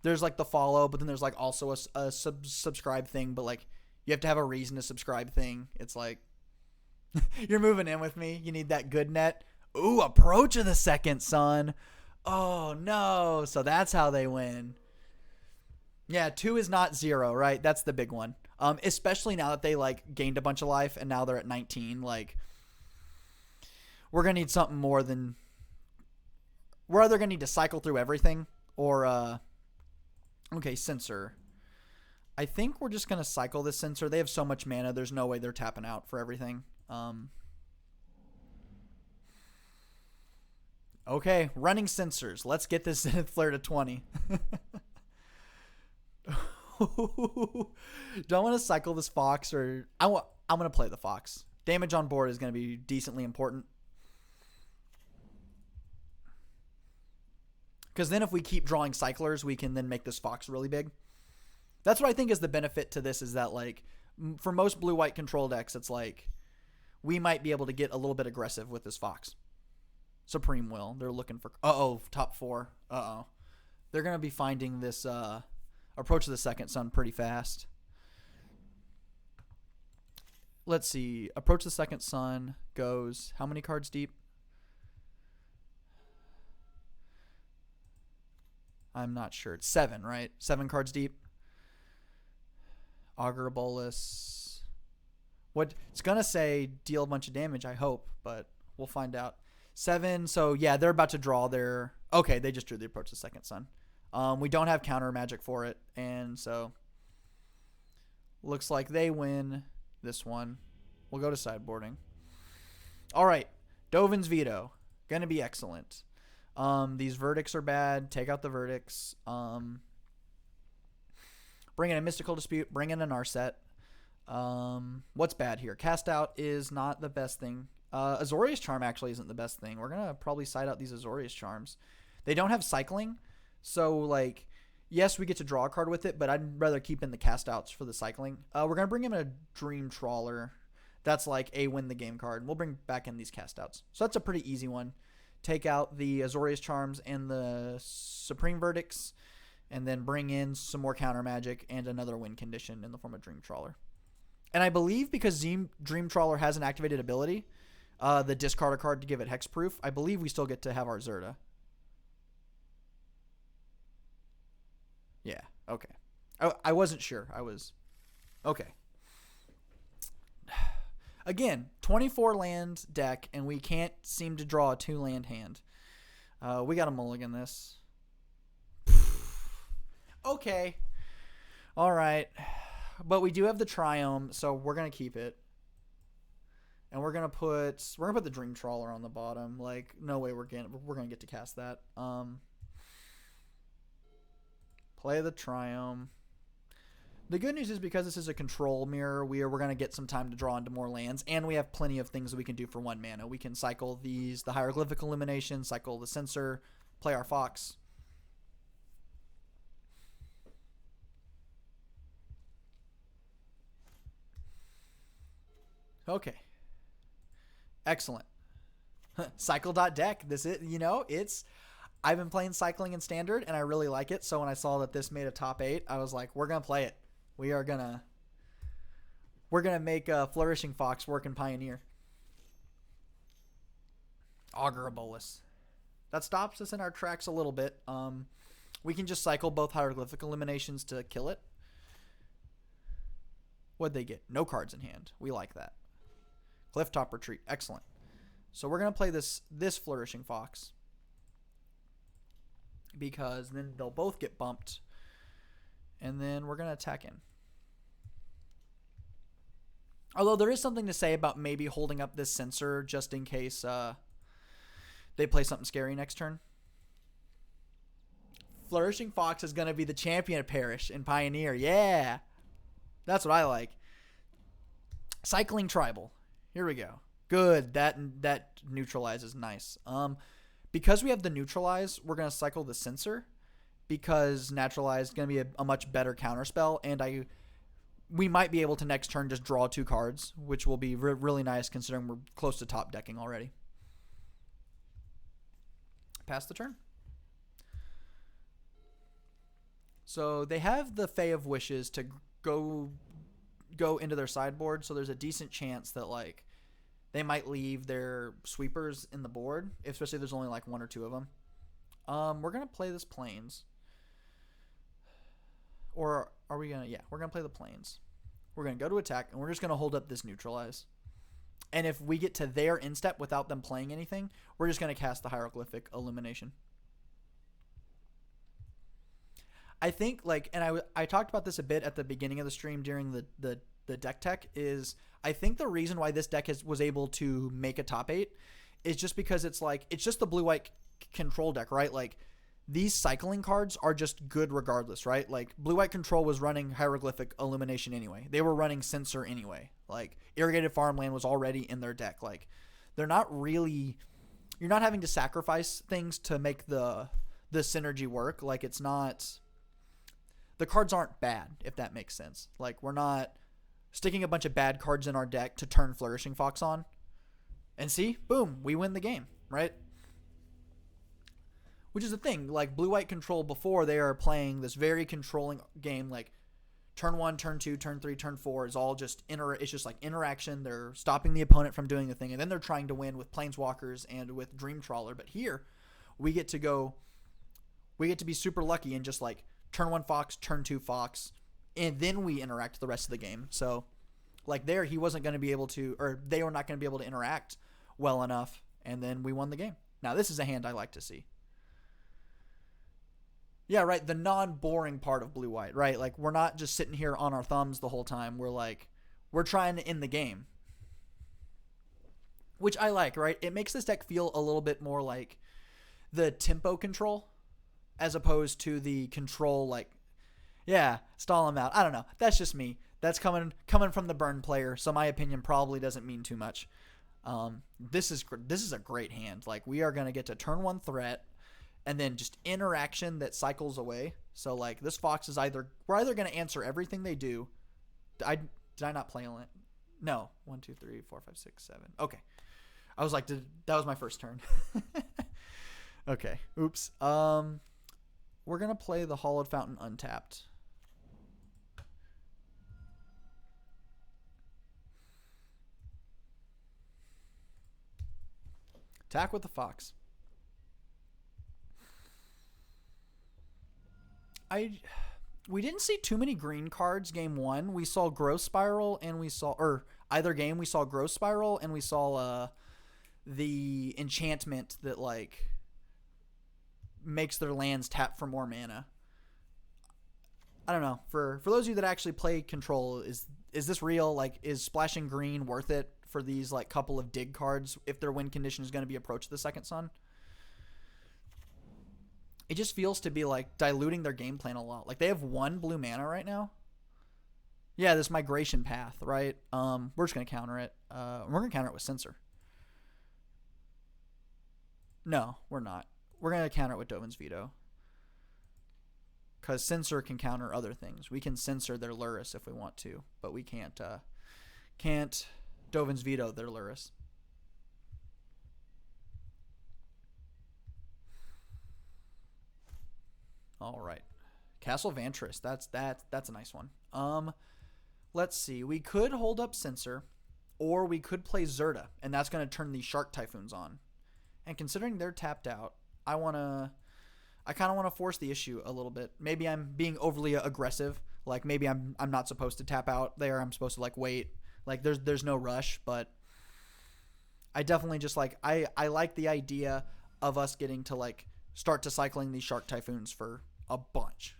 there's like the follow, but then there's like also a subscribe thing. But like you have to have a reason to subscribe thing. It's like you're moving in with me. You need that good net. Ooh, approach of the second son. Oh no! So that's how they win. Yeah, 2 is not 0, right? That's the big one. Especially now that they like gained a bunch of life and now they're at 19. Like, we're gonna need something more than. We're either gonna need to cycle through everything or okay, Censor. I think we're just gonna cycle this Censor. They have so much mana. There's no way they're tapping out for everything. Okay, running Censors. Let's get this Zenith Flare to 20. Do I want to cycle this Fox or I'm going to play the Fox. Damage on board is going to be decently important. Because then if we keep drawing cyclers, we can then make this Fox really big. That's what I think is the benefit to this is that like for most blue-white control decks, it's like we might be able to get a little bit aggressive with this Fox. Supreme Will. They're looking for... top 4. They're going to be finding this Approach of the Second Sun pretty fast. Let's see. Approach the Second Sun goes... How many cards deep? I'm not sure. It's 7, right? 7 cards deep. Augur Bolus. What? It's going to say deal a bunch of damage, I hope, but we'll find out. 7, so yeah, they're about to draw their... Okay, they just drew the Approach the Second Sun. We don't have counter magic for it, and so looks like they win this one. We'll go to sideboarding. All right. Dovin's Veto. Going to be excellent. These verdicts are bad. Take out the verdicts. Bring in a Mystical Dispute. Bring in an Narset. What's bad here? Cast Out is not the best thing. Azorius Charm actually isn't the best thing. We're going to probably side out these Azorius Charms. They don't have cycling. So, like, yes, we get to draw a card with it, but I'd rather keep in the Cast Outs for the cycling. We're going to bring in a Dream Trawler. That's like a win the game card. We'll bring back in these Cast Outs. So that's a pretty easy one. Take out the Azorius Charms and the Supreme Verdicts, and then bring in some more counter magic and another win condition in the form of Dream Trawler. And I believe because Dream Trawler has an activated ability, the discard a card to give it hexproof, I believe we still get to have our Zerta. Yeah, okay. I wasn't sure. Okay. Again, 24 land deck, and we can't seem to draw a 2-land hand. We got to mulligan this. Okay. All right. But we do have the Triome, so we're going to keep it. And we're going to put the Dream Trawler on the bottom. Like, no way we're going to get to cast that. Play the Triome. The good news is because this is a control mirror, we're going to get some time to draw into more lands, and we have plenty of things that we can do for 1 mana. We can cycle the Hieroglyphic Illumination, cycle the Censor, play our Fox. Okay. Excellent. Cycle.deck. This is, I've been playing cycling in Standard, and I really like it, so when I saw that this made a top 8, I was like, we're going to play it. We're gonna make Flourishing Fox work in Pioneer. Augur Bolus. That stops us in our tracks a little bit. We can just cycle both Hieroglyphic Eliminations to kill it. What'd they get? No cards in hand. We like that. Clifftop Retreat. Excellent. So we're gonna play this Flourishing Fox, because then they'll both get bumped. And then we're going to attack in. Although there is something to say about maybe holding up this Censor just in case they play something scary next turn. Flourishing Fox is going to be the champion of Parish in Pioneer. Yeah. That's what I like. Cycling Tribal. Here we go. Good. That neutralizes. Nice. Because we have the Neutralize, we're going to cycle the Censor, because Naturalize is going to be a much better counterspell, and we might be able to next turn just draw 2 cards, which will be really nice considering we're close to top decking already. Pass the turn. So they have the Fae of Wishes to go into their sideboard, so there's a decent chance that like they might leave their sweepers in the board, especially if there's only like 1 or 2 of them. We're going to play this Plains. Or are we going to... Yeah, we're going to play the Plains. We're going to go to attack, and we're just going to hold up this Neutralize. And if we get to their instep without them playing anything, we're just going to cast the Hieroglyphic Illumination. I think, like... And I talked about this a bit at the beginning of the stream during the deck tech, is... I think the reason why this deck was able to make a top 8 is just because it's just the blue-white control deck, right? Like, these cycling cards are just good regardless, right? Like, blue-white control was running Hieroglyphic Illumination anyway. They were running Censor anyway. Like, Irrigated Farmland was already in their deck. Like, they're not really... You're not having to sacrifice things to make the synergy work. Like, it's not... The cards aren't bad, if that makes sense. Like, we're not sticking a bunch of bad cards in our deck to turn Flourishing Fox on. And see? Boom. We win the game, right? Which is the thing, like blue-white control before, they are playing this very controlling game, like turn 1, turn 2, turn 3, turn 4 is all just it's just like interaction. They're stopping the opponent from doing the thing, and then they're trying to win with Planeswalkers and with Dream Trawler. But here, we get to be super lucky and just like turn 1 Fox, turn 2 Fox, and then we interact the rest of the game. So, like there, he wasn't going to be able to, or they were not going to be able to interact well enough, and then we won the game. Now, this is a hand I like to see. Yeah, right. The non-boring part of blue-white, right? Like, we're not just sitting here on our thumbs the whole time. We're trying to end the game. which I like, right? It makes this deck feel a little bit more like the tempo control as opposed to the control, like, yeah, stall him out. I don't know. That's just me. That's coming from the burn player, so my opinion probably doesn't mean too much. This is a great hand. Like, we are going to get to turn 1 threat and then just interaction that cycles away. So, like, this Fox is we're either going to answer everything they do. Did I not play on it? No. 1, 2, 3, 4, 5, 6, 7. Okay. I was like, that was my first turn. Okay. Oops. We're going to play the Hollowed Fountain untapped. Attack with the Fox. We didn't see too many green cards game 1. We saw Growth Spiral and we saw, or either game we saw Growth Spiral and we saw the enchantment that like makes their lands tap for more mana. I don't know. For those of you that actually play Control, is this real? Like, is splashing green worth it for these like couple of dig cards if their win condition is going to be Approach the Second Sun? It just feels to be like diluting their game plan a lot. Like, they have 1 blue mana right now. Yeah, this Migration Path, right? We're just going to counter it. We're going to counter it with Censor. No, we're not. We're going to counter it with Dovin's Veto. Because Censor can counter other things. We can censor their Lurrus if we want to, but we can't Dovin's Veto their Lurrus. All right. Castle Vantress. That's a nice one. Let's see. We could hold up Censor, or we could play Zerta, and that's going to turn these Shark Typhoons on. And considering they're tapped out, I kind of want to force the issue a little bit. Maybe I'm being overly aggressive. Like, maybe I'm not supposed to tap out there. I'm supposed to like wait. Like, there's no rush, but I definitely just like I like the idea of us getting to like start to cycling these Shark Typhoons for a bunch.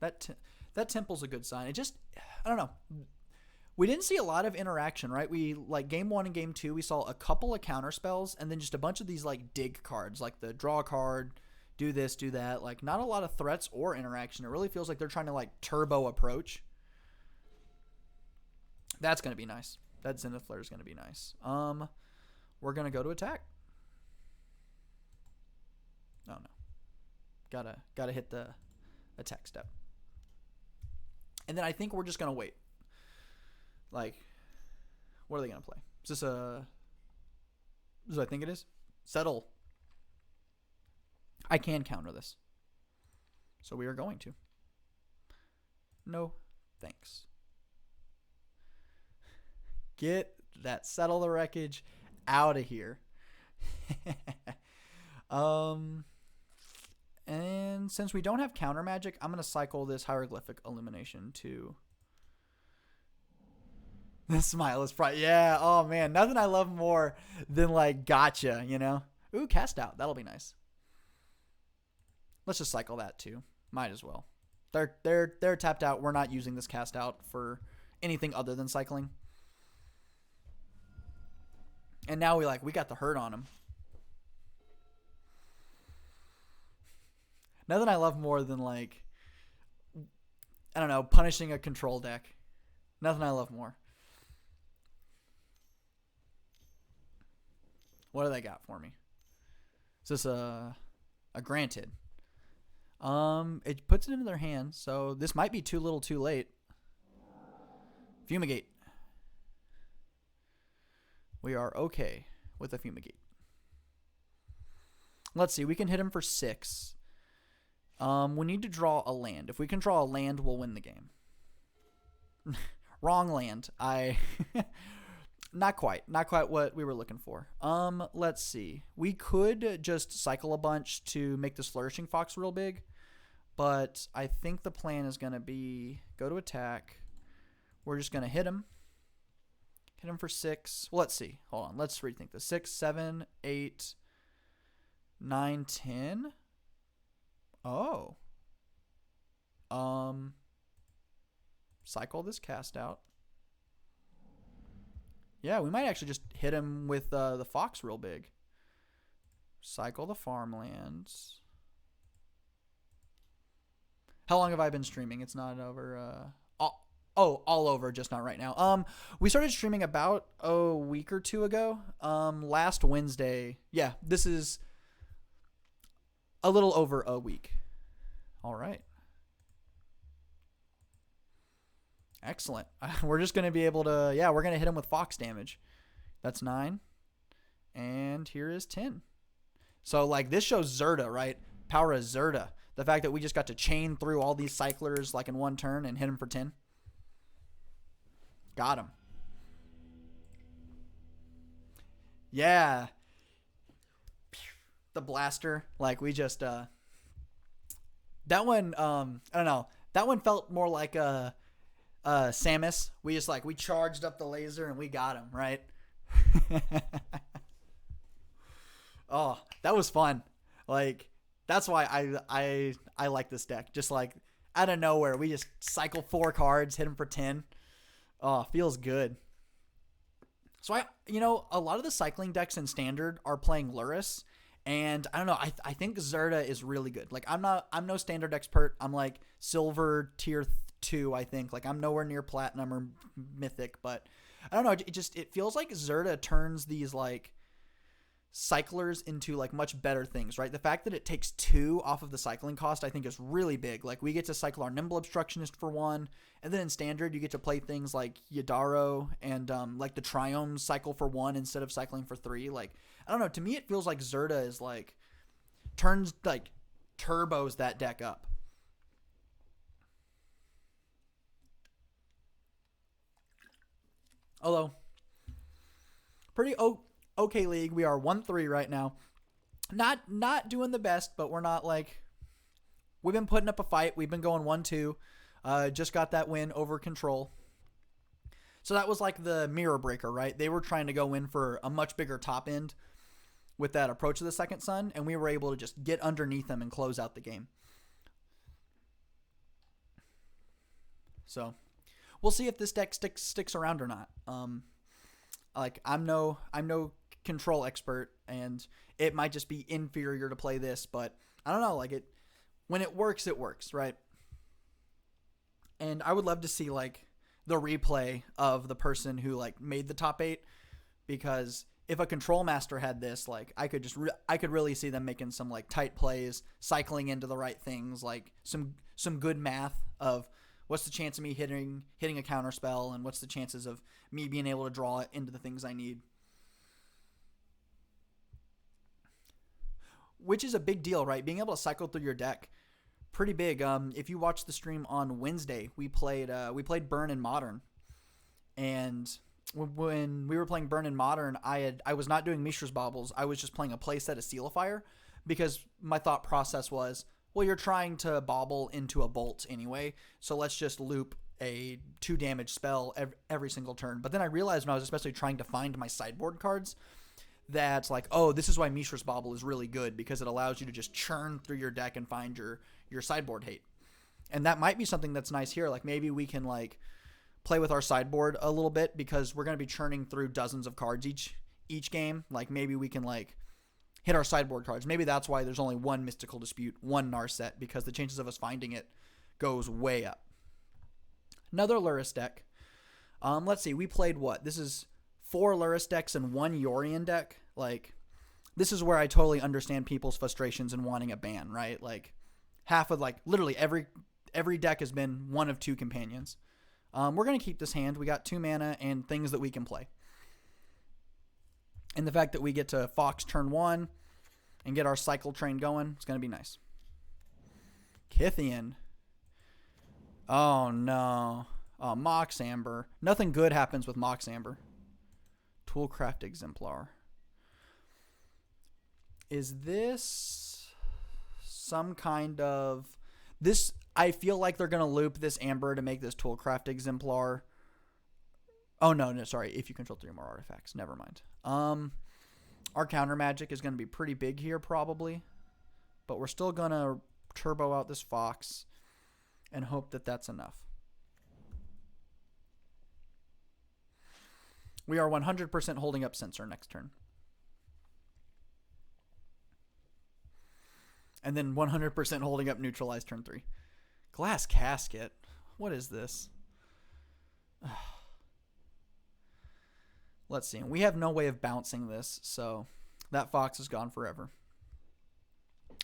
That Temple's a good sign. It just, I don't know. We didn't see a lot of interaction, right? We, like, game 1 and game 2, we saw a couple of counter spells and then just a bunch of these, like, dig cards, like the draw card, do this, do that. Like, not a lot of threats or interaction. It really feels like they're trying to, like, turbo approach. That's going to be nice. That Zenith Flare is going to be nice. We're going to go to attack. Oh, no. Gotta hit the attack step. And then I think we're just going to wait. Like, what are they going to play? Is this what I think it is? Settle. I can counter this. So we are going to. No, thanks. Get that Settle the Wreckage out of here. And since we don't have counter magic, I'm going to cycle this Hieroglyphic Illumination to... The smile is probably... Yeah, oh man, nothing I love more than like gotcha, you know? Ooh, Cast Out. That'll be nice. Let's just cycle that too. Might as well. They're tapped out. We're not using this Cast Out for anything other than cycling. And now we got the hurt on them. Nothing I love more than like, I don't know, punishing a control deck. Nothing I love more. What do they got for me? Is this a Granted? It puts it into their hand, so this might be too little too late. Fumigate. We are okay with a Fumigate. Let's see. We can hit him for 6. We need to draw a land. If we can draw a land, we'll win the game. Wrong land. Not quite what we were looking for. Let's see. We could just cycle a bunch to make this Flourishing Fox real big, but I think the plan is going to be go to attack. We're just going to hit him. Hit him for 6. Well, let's see. Hold on. Let's rethink this. 6, 7, 8, 9, 10. Oh. cycle this cast out. Yeah, we might actually just hit him with the Fox real big. Cycle the farmlands. How long have I been streaming? It's not over. All over, just not right now. We started streaming about a week or two ago. Last Wednesday. Yeah, this is a little over a week. All right. Excellent. We're just going to be able to, we're going to hit him with Fox damage. That's 9. And here is 10. So, like, this shows Zerda, right? Power of Zerda. The fact that we just got to chain through all these cyclers, like, in one turn and hit him for 10. Got him. Yeah. The blaster. Like, we just, that one, I don't know. That one felt more like a Samus. We charged up the laser and we got him, right? Oh, that was fun. Like, that's why I like this deck. Just like out of nowhere, we just cycle 4 cards, hit him for 10. Oh, feels good. So a lot of the cycling decks in Standard are playing Luris, and I don't know. I think Zerda is really good. Like, I'm no Standard expert. I'm like Silver tier 2. I think, like, I'm nowhere near Platinum or Mythic, but I don't know. It feels like Zerda turns these like cyclers into like much better things, right? The fact that it takes 2 off of the cycling cost, I think, is really big. Like, we get to cycle our Nimble Obstructionist for 1, and then in Standard you get to play things like Yadaro and like the Triome cycle for 1 instead of cycling for 3. Like, I don't know, to me it feels like Zerda is like turbos that deck up. Although pretty okay league. We are 1-3 right now. Not doing the best, but we're not like, we've been putting up a fight. We've been going 1-2. Just got that win over Control. So that was like the mirror breaker, right? They were trying to go in for a much bigger top end with that approach of the Second Sun, and we were able to just get underneath them and close out the game. So we'll see if this deck sticks around or not. Like, I'm no Control expert, and it might just be inferior to play this, but I don't know. Like, when it works, right? And I would love to see like the replay of the person who like made the top 8, because if a Control master had this, like, I could really see them making some like tight plays, cycling into the right things, like some good math of what's the chance of me hitting a counter spell, and what's the chances of me being able to draw it into the things I need. Which is a big deal, right? Being able to cycle through your deck, pretty big. If you watched the stream on Wednesday, we played Burn in Modern, and when we were playing Burn in Modern, I was not doing Mishra's Baubles. I was just playing a playset of Seal of Fire, because my thought process was, well, you're trying to bobble into a bolt anyway, so let's just loop a 2 damage spell every single turn. But then I realized when I was especially trying to find my sideboard cards, that's like, oh, this is why Mishra's Bauble is really good, because it allows you to just churn through your deck and find your sideboard hate. And that might be something that's nice here. Like, maybe we can like play with our sideboard a little bit, because we're going to be churning through dozens of cards each game. Like, maybe we can like hit our sideboard cards. Maybe that's why there's only 1 Mystical Dispute, 1 Narset, because the chances of us finding it goes way up. Another Luris deck. Let's see. We played what? This is 4 Luris decks and 1 Yorion deck. Like, this is where I totally understand people's frustrations in wanting a ban, right? Like, half of, like, literally every deck has been 1 of 2 companions. We're going to keep this hand. We got 2 mana and things that we can play. And the fact that we get to Fox turn 1 and get our cycle train going, it's going to be nice. Kythian. Oh, no. Oh, Mox Amber. Nothing good happens with Mox Amber. Toolcraft Exemplar. Is this some kind of... This, I feel like they're going to loop this Amber to make this Toolcraft Exemplar. Oh, no, sorry. If you control 3 more artifacts. Never mind. Our counter magic is going to be pretty big here, probably. But we're still going to turbo out this Fox and hope that that's enough. We are 100% holding up Censor next turn. And then 100% holding up Neutralize turn 3. Glass Casket. What is this? Let's see. We have no way of bouncing this, so that Fox is gone forever.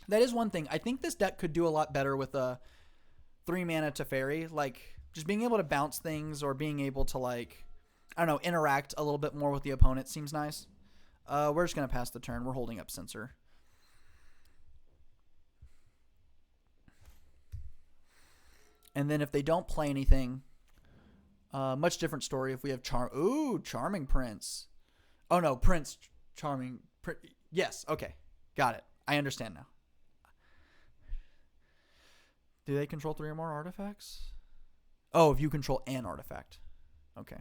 That is one thing. I think this deck could do a lot better with a 3-mana Teferi. Like, just being able to bounce things or being able to, like, I don't know, interact a little bit more with the opponent seems nice. We're just going to pass the turn. We're holding up Censor. And then if they don't play anything, much different story if we have Charming Prince. Oh, no, Prince Charming. Yes, okay. Got it. I understand now. Do they control 3 or more artifacts? Oh, if you control an artifact. Okay.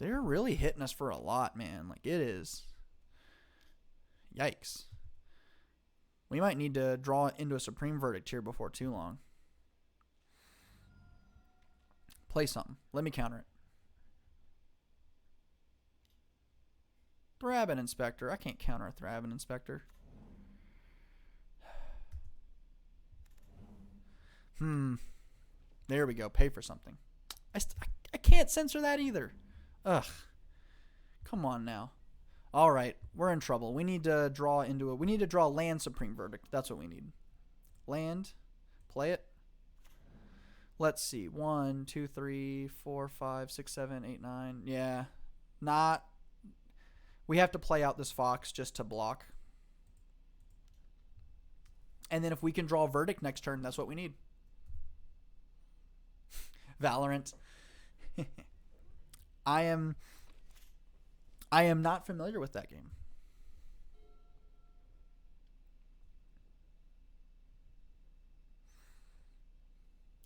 They're really hitting us for a lot, man. Like, it is. Yikes. We might need to draw into a Supreme Verdict here before too long. Play something. Let me counter it. Thrabin Inspector. I can't counter a Thrabin Inspector. There we go. Pay for something. I can't censor that either. Ugh. Come on now. All right. We're in trouble. We need to draw into it. We need to draw land Supreme Verdict. That's what we need. Land. Play it. Let's see. 1, 2, 3, 4, 5, 6, 7, 8, 9. Yeah. Not. We have to play out this Fox just to block. And then if we can draw a Verdict next turn, that's what we need. Valorant. I am not familiar with that game.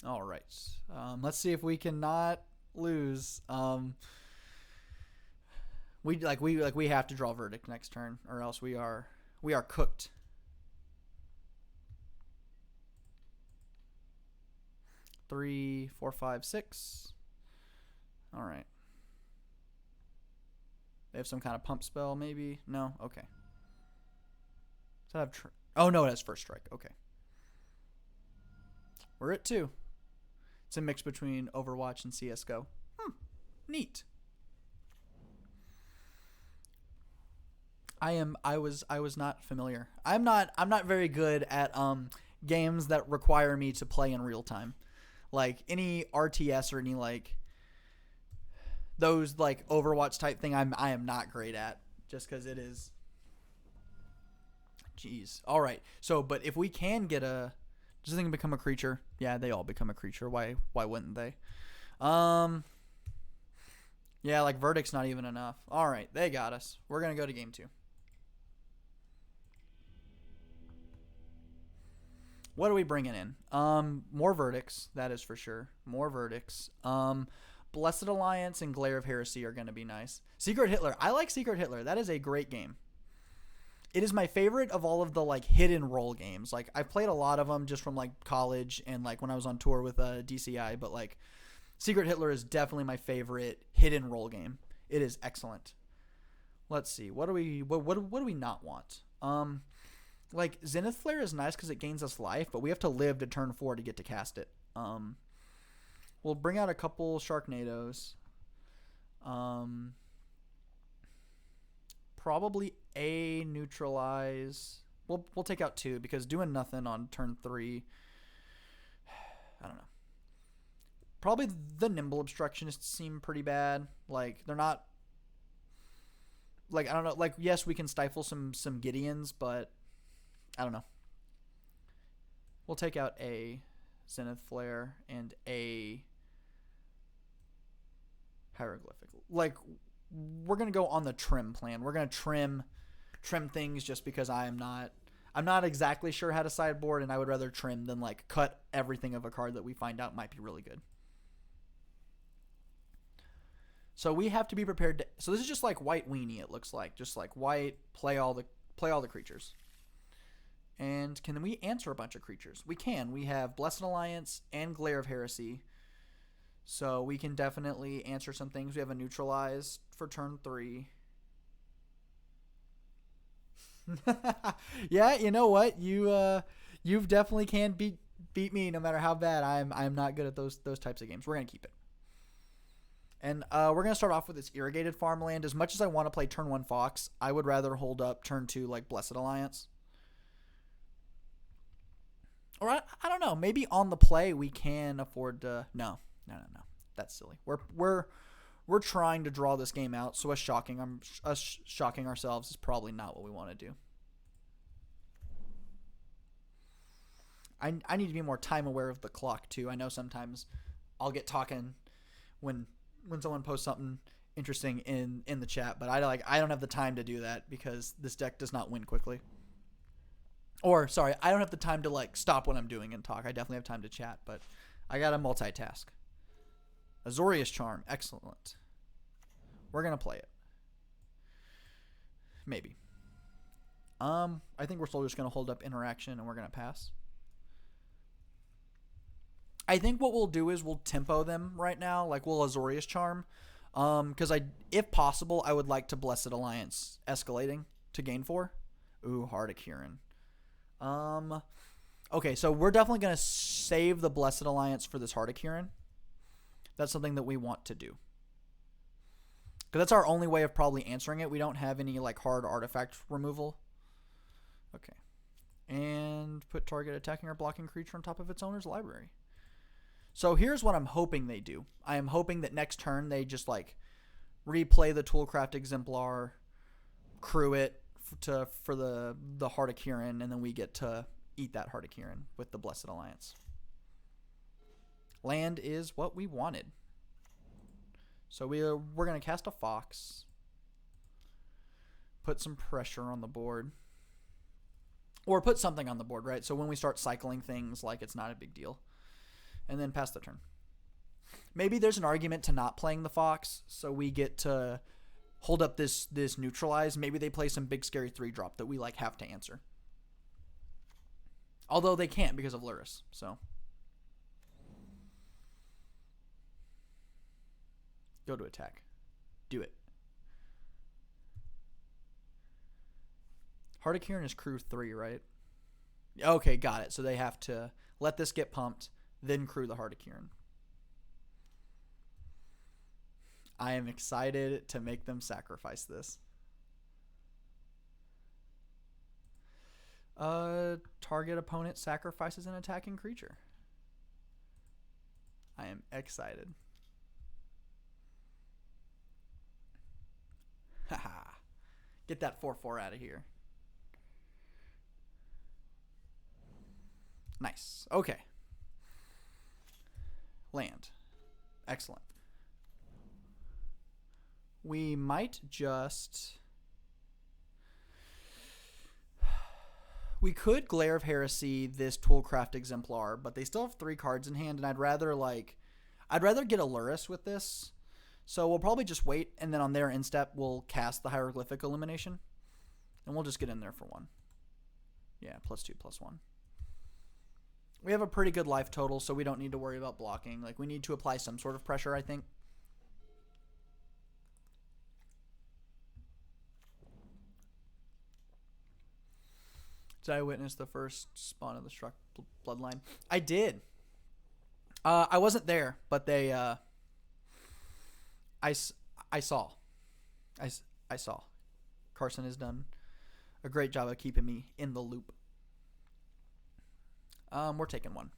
All right. Let's see if we can not lose. We have to draw Verdict next turn, or else we are cooked. Three, 4, 5, 6. All right. They have some kind of pump spell, maybe? No? Okay. Does that have oh, no, it has First Strike. Okay. We're at 2. It's a mix between Overwatch and CSGO. Neat. I was not familiar. I'm not very good at games that require me to play in real time. Like any RTS or any like those like Overwatch type thing I am not great at, just cuz it is. Jeez. All right. So, but if we can get does this thing become a creature? Yeah, they all become a creature. Why wouldn't they? Yeah, like Verdict's not even enough. All right, they got us. We're going to go to game 2. What are we bringing in? More Verdicts, that is for sure. More Verdicts. Blessed Alliance and Glare of Heresy are going to be nice. Secret Hitler. I like Secret Hitler. That is a great game. It is my favorite of all of the like hidden role games. Like I've played a lot of them just from like college and like when I was on tour with DCI, but like Secret Hitler is definitely my favorite hidden role game. It is excellent. Let's see. What do we not want? Like Zenith Flare is nice because it gains us life, but we have to live to turn 4 to get to cast it. We'll bring out a couple Sharknadoes. Probably a Neutralize. We'll take out 2 because doing nothing on turn 3. I don't know. Probably the Nimble Obstructionists seem pretty bad. Like they're not. Like I don't know. Like yes, we can stifle some Gideons, but I don't know. We'll take out a Zenith Flare and a Hieroglyphic. Like we're gonna go on the trim plan. We're gonna trim things just because I'm not exactly sure how to sideboard, and I would rather trim than like cut everything of a card that we find out might be really good. So we have to be prepared to. So this is just like white weenie. It looks like just like white. Play all the creatures. And can we answer a bunch of creatures? We can. We have Blessed Alliance and Glare of Heresy. So we can definitely answer some things. We have a neutralize for turn 3. Yeah, you know what? You've definitely can beat me no matter how bad I'm not good at those types of games. We're gonna keep it. And we're gonna start off with this irrigated farmland. As much as I want to play turn 1 Fox, I would rather hold up turn 2 like Blessed Alliance. Or I don't know. Maybe on the play we can afford to. No. That's silly. We're trying to draw this game out, so us shocking ourselves is probably not what we want to do. I need to be more time aware of the clock too. I know sometimes I'll get talking when someone posts something interesting in the chat, but I don't have the time to do that because this deck does not win quickly. Or sorry, I don't have the time to like stop what I'm doing and talk. I definitely have time to chat, but I gotta multitask. Azorius Charm, excellent. We're gonna play it. Maybe. I think we're still just gonna hold up interaction and we're gonna pass. I think what we'll do is we'll tempo them right now, like we'll Azorius Charm. Because if possible, I would like to Blessed Alliance escalating to gain 4. Ooh, Heart of Kieran. Okay, so we're definitely going to save the Blessed Alliance for this Heart of Kieran. That's something that we want to do. Because that's our only way of probably answering it. We don't have any like hard artifact removal. Okay. And put target attacking or blocking creature on top of its owner's library. So here's what I'm hoping they do. I am hoping that next turn they just like replay the Toolcraft Exemplar, crew it for the Heart of Kieran, and then we get to eat that Heart of Kieran with the Blessed Alliance. Land is what we wanted. So we're going to cast a Fox. Put some pressure on the board. Or put something on the board, right? So when we start cycling things, like it's not a big deal. And then pass the turn. Maybe there's an argument to not playing the Fox, so we get to hold up this neutralize. Maybe they play some big scary 3-drop that we like have to answer. Although they can't because of Luris, so. Go to attack. Do it. Heart of Kieran is crew 3, right? Okay, got it. So they have to let this get pumped, then crew the Heart of Kieran. I am excited to make them sacrifice this. Target opponent sacrifices an attacking creature. I am excited. Haha. Get that 4/4 out of here. Nice. Okay. Land. Excellent. We might just... We could Glare of Heresy this Toolcraft Exemplar, but they still have 3 cards in hand, and I'd rather get a Luris with this. So we'll probably just wait, and then on their instep, we'll cast the Hieroglyphic Illumination. And we'll just get in there for 1. Yeah, +2/+1. We have a pretty good life total, so we don't need to worry about blocking. Like, we need to apply some sort of pressure, I think. Did I witness the first spawn of the Struck Bloodline? I did. I wasn't there, but they... I saw. I saw. Carson has done a great job of keeping me in the loop. We're taking 1.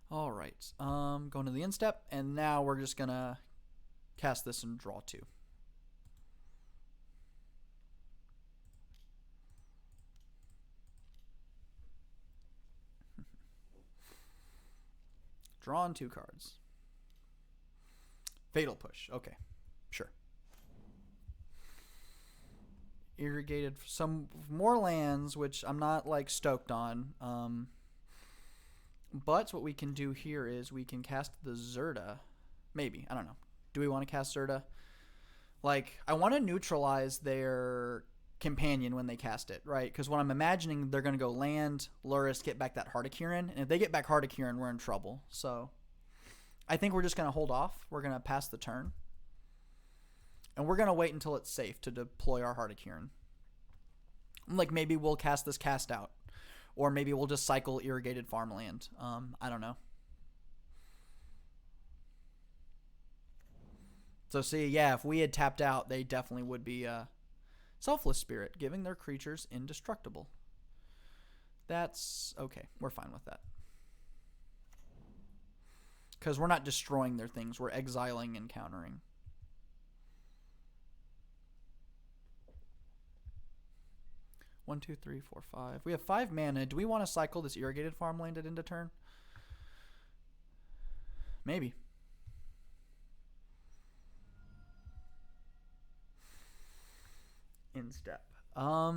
All right. Going to the instep, and now we're just gonna cast this and draw 2. Drawn 2 cards. Fatal Push. Okay, sure. Irrigated some more lands, which I'm not like stoked on. But what we can do here is we can cast the Zerda. Maybe. I don't know. Do we want to cast Zerda? Like, I want to neutralize their companion when they cast it, right? Because what I'm imagining, they're going to go land, Lurrus, get back that Heart of Kirin, and if they get back Heart of Kirin, we're in trouble. So I think we're just going to hold off. We're going to pass the turn. And we're going to wait until it's safe to deploy our Heart of Kirin. Like, maybe we'll cast this cast out. Or maybe we'll just cycle Irrigated Farmland. I don't know. So see, yeah, if we had tapped out, they definitely would be Selfless Spirit, giving their creatures indestructible. That's okay. We're fine with that. Because we're not destroying their things. We're exiling and countering. One, two, three, four, five. We have 5 mana. Do we want to cycle this Irrigated Farmland at end of turn? Maybe. In step. I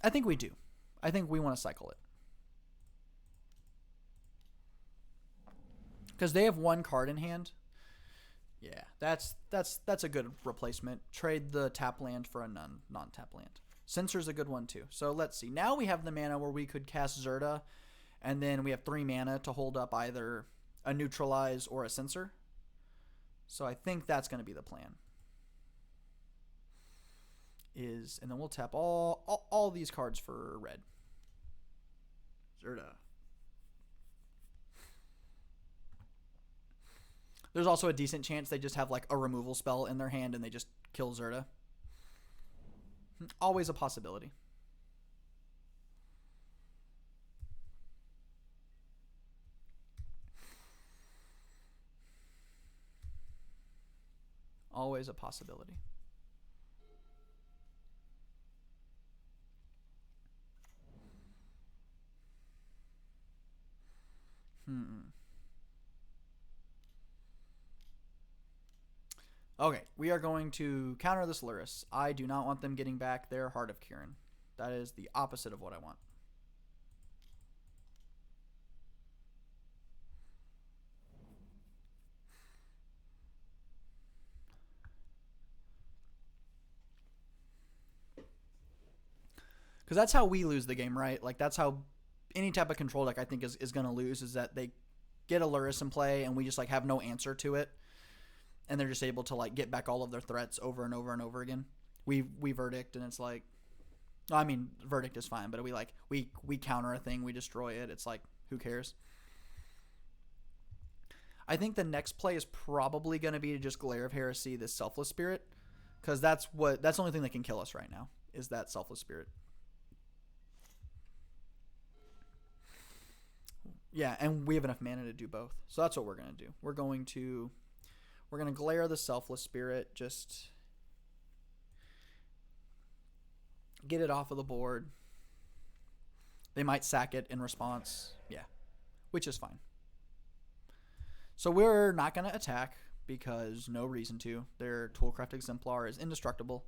think we do. I think we want to cycle it. Because they have 1 card in hand. Yeah, that's a good replacement. Trade the tap land for a non-tap land. Censor's a good one too. So let's see. Now we have the mana where we could cast Zirda, and then we have 3 mana to hold up either a Neutralize or a Censor. So I think that's going to be the plan. And then we'll tap all these cards for red. Zirda. There's also a decent chance they just have like a removal spell in their hand and they just kill Zirda. Always a possibility. Always a possibility. Okay, we are going to counter this Lurrus. I do not want them getting back their Heart of Kirin. That is the opposite of what I want. Because that's how we lose the game, right? Like, that's how any type of control deck I think is going to lose, is that they get a Lurrus in play and we just like have no answer to it. And they're just able to like get back all of their threats over and over and over again. We Verdict, and it's like, I mean, Verdict is fine, but we counter a thing, we destroy it. It's like, who cares? I think the next play is probably going to be to just Glare of Heresy, this Selfless Spirit, because that's the only thing that can kill us right now is that Selfless Spirit. Yeah, and we have enough mana to do both, so that's what we're going to do. We're going to glare the Selfless Spirit, just get it off of the board. They might sack it in response. Yeah, which is fine. So we're not going to attack because no reason to. Their Toolcraft Exemplar is indestructible.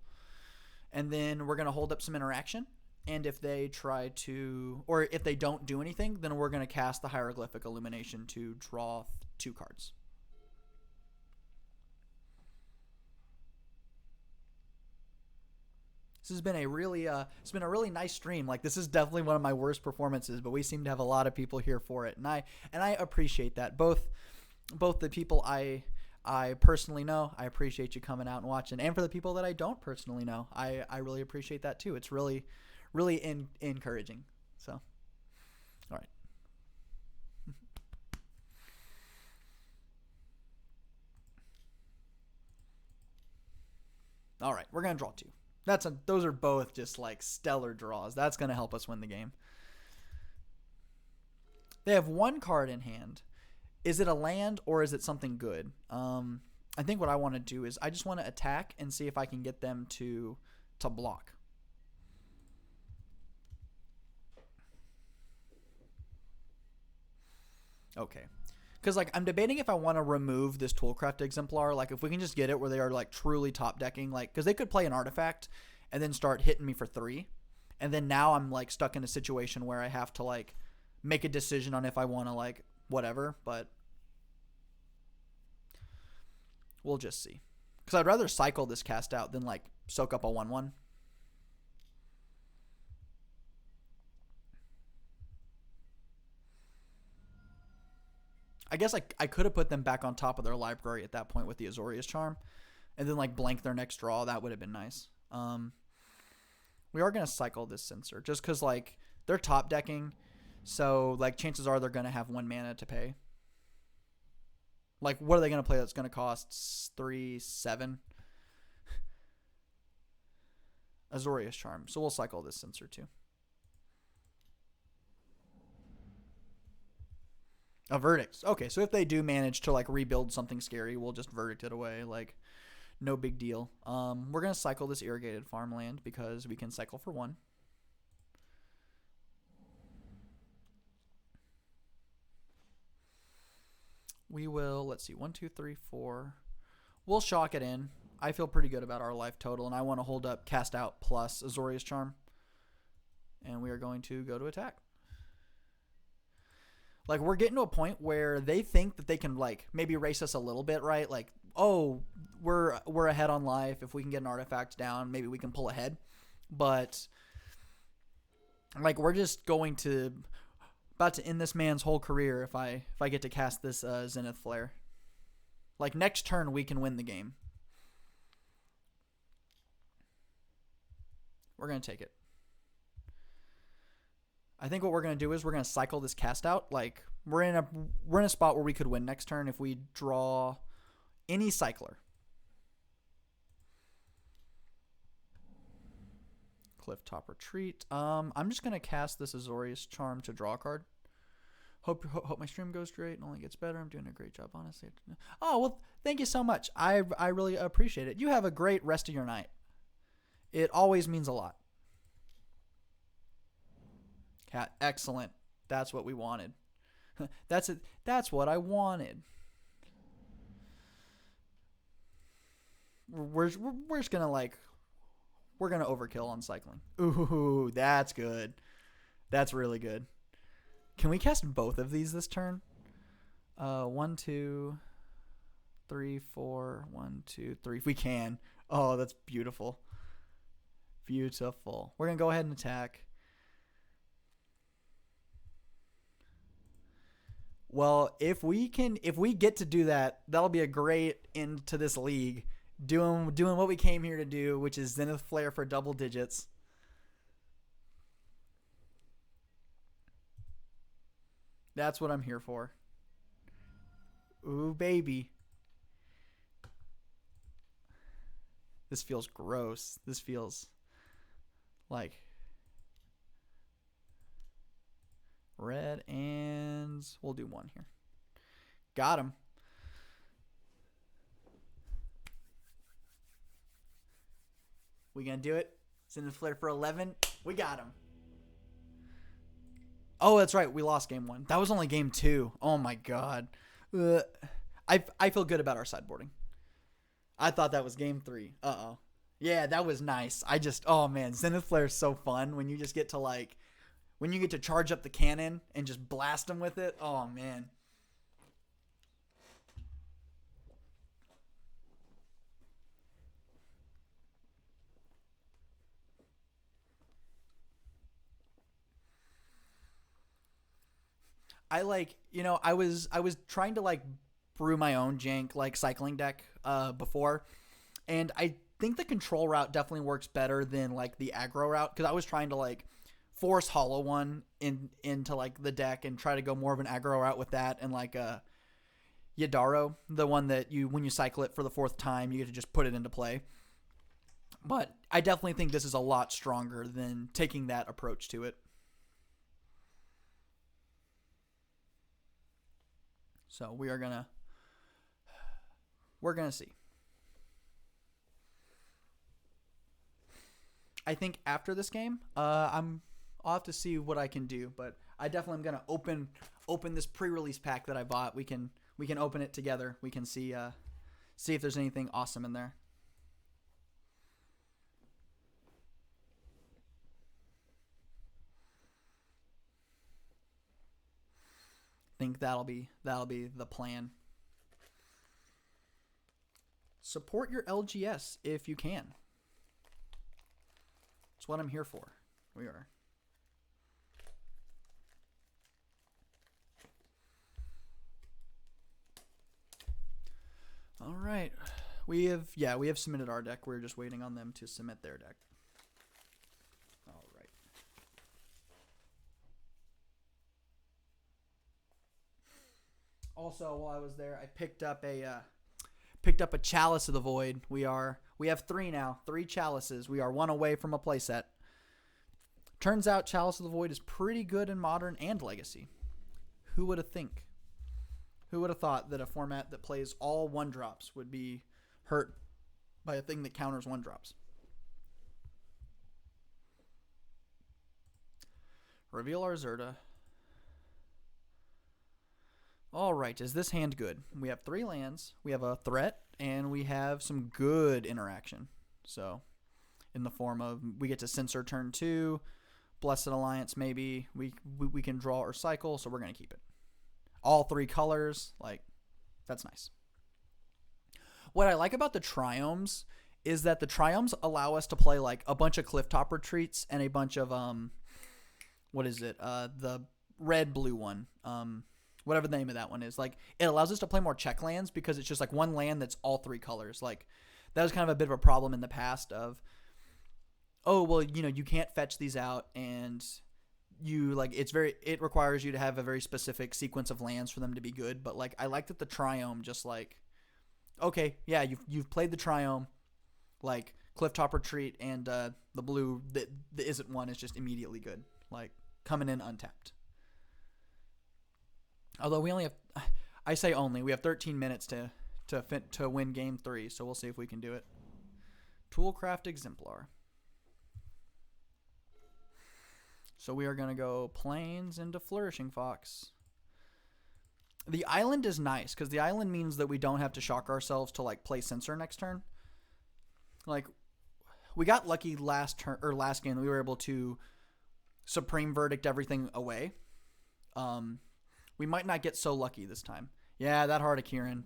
And then we're going to hold up some interaction. And if they try to, or if they don't do anything, then we're going to cast the Hieroglyphic Illumination to draw 2 cards. This has been a really nice stream. Like, this is definitely one of my worst performances, but we seem to have a lot of people here for it, and I appreciate that. Both the people I personally know, I appreciate you coming out and watching, and for the people that I don't personally know, I really appreciate that too. It's really encouraging. So, all right. All right, we're gonna draw 2. Those are both just like stellar draws. That's going to help us win the game. They have 1 card in hand. Is it a land or is it something good? I think what I want to do is I just want to attack and see if I can get them to block. Okay. Because like I'm debating if I want to remove this Toolcraft Exemplar. Like if we can just get it where they are like truly top decking, like because they could play an artifact and then start hitting me for 3, and then now I'm like stuck in a situation where I have to like make a decision on if I want to like whatever. But we'll just see. Because I'd rather cycle this cast out than like soak up a 1/1. I guess I could have put them back on top of their library at that point with the Azorius Charm, and then like blank their next draw. That would have been nice. We are gonna cycle this Censor just because like they're top decking, so like chances are they're gonna have 1 mana to pay. Like, what are they gonna play that's gonna cost 3-7? Azorius Charm. So we'll cycle this Censor too. A Verdict. Okay, so if they do manage to like rebuild something scary, we'll just Verdict it away. Like, no big deal. We're gonna cycle this Irrigated Farmland because we can cycle for 1. We will, let's see, 1, 2, 3, 4. We'll shock it in. I feel pretty good about our life total, and I want to hold up Cast Out plus Azorius Charm. And we are going to go to attack. Like, we're getting to a point where they think that they can, like, maybe race us a little bit, right? Like, oh, we're ahead on life. If we can get an artifact down, maybe we can pull ahead. But, like, we're just going to... about to end this man's whole career if I get to cast this Zenith Flare. Like, next turn, we can win the game. We're going to take it. I think what we're going to do is we're going to cycle this Cast Out. Like, we're in a spot where we could win next turn if we draw any cycler. Clifftop Retreat. I'm just going to cast this Azorius Charm to draw a card. Hope my stream goes great and only gets better. I'm doing a great job, honestly. Oh, well, thank you so much. I really appreciate it. You have a great rest of your night. It always means a lot. Cat, excellent. That's what we wanted. That's it. That's what I wanted. We're just gonna like, we're gonna overkill on cycling. Ooh, that's good. That's really good. Can we cast both of these this turn? 1, 2, 3, 4. 1, 2, 3. We can. Oh, that's beautiful. Beautiful. We're gonna go ahead and attack. Well, if we get to do that, that'll be a great end to this league. Doing what we came here to do, which is Zenith Flare for double digits. That's what I'm here for. Ooh, baby. This feels gross. This feels like red, and we'll do 1 here. Got him. We gonna do it? Zenith Flare for 11. We got him. Oh, that's right. We lost game 1. That was only game 2. Oh my god. I feel good about our sideboarding. I thought that was game 3. Uh-oh. Yeah, that was nice. Oh man, Zenith Flare is so fun when you just get to like, when you get to charge up the cannon and just blast them with it. Oh man. I like, I was trying to like brew my own jank like cycling deck before, and I think the control route definitely works better than like the aggro route, because I was trying to like force Hollow One into like the deck and try to go more of an aggro route with that, and like Yadaro, the one that when you cycle it for the 4th time, you get to just put it into play. But I definitely think this is a lot stronger than taking that approach to it. So we're gonna see. I think after this game, I'll have to see what I can do, but I definitely am gonna open this pre-release pack that I bought. We can open it together. We can see if there's anything awesome in there. I think that'll be the plan. Support your LGS if you can. That's what I'm here for. We are. All right. We have submitted our deck. We're just waiting on them to submit their deck. All right. Also, while I was there, I picked up a Chalice of the Void. We have 3 now, 3 chalices. We are 1 away from a playset. Turns out Chalice of the Void is pretty good in Modern and Legacy. Who would have think? Who would have thought that a format that plays all 1-drops would be hurt by a thing that counters 1-drops? Reveal our Zerta. All right, is this hand good? We have 3 lands, we have a threat, and we have some good interaction. So, in the form of, we get to censor turn 2, Blessed Alliance maybe, we can draw or cycle, so we're going to keep it. All 3 colors, like, that's nice. What I like about the Triomes is that the Triomes allow us to play, like, a bunch of Clifftop Retreats and a bunch of, the red-blue one, whatever the name of that one is. Like, it allows us to play more check lands because it's just like one land that's all 3 colors. Like, that was kind of a bit of a problem in the past of, oh, well, you can't fetch these out, and it requires you to have a very specific sequence of lands for them to be good. But like, I like that the Triome just like, okay, yeah, you've played the Triome, like Clifftop Retreat and the blue that isn't one is just immediately good, like coming in untapped. Although we only have, I say only, we have 13 minutes to win game 3, so we'll see if we can do it. Toolcraft Exemplar. So we are going to go Plains into Flourishing Fox. The island is nice, because the island means that we don't have to shock ourselves to like play Censor next turn. Like, we got lucky last game that we were able to Supreme Verdict everything away. We might not get so lucky this time. Yeah, that Heart of Kirin.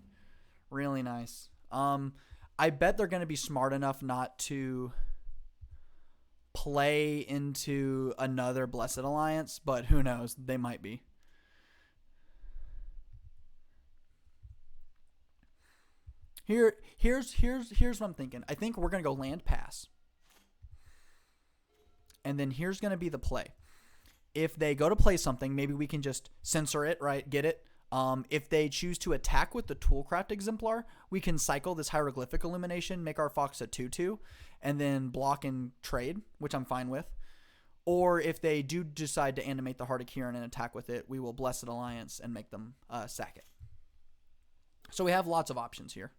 Really nice. I bet they're going to be smart enough not to play into another Blessed Alliance, but who knows? They might be. Here's what I'm thinking. I think we're going to go land pass. And then here's going to be the play. If they go to play something, maybe we can just censor it, right? Get it? If they choose to attack with the Toolcraft Exemplar, we can cycle this Hieroglyphic Illumination, make our Fox a 2/2, and then block and trade, which I'm fine with. Or if they do decide to animate the Heart of Kirin and attack with it, we will Blessed Alliance and make them sack it. So we have lots of options here.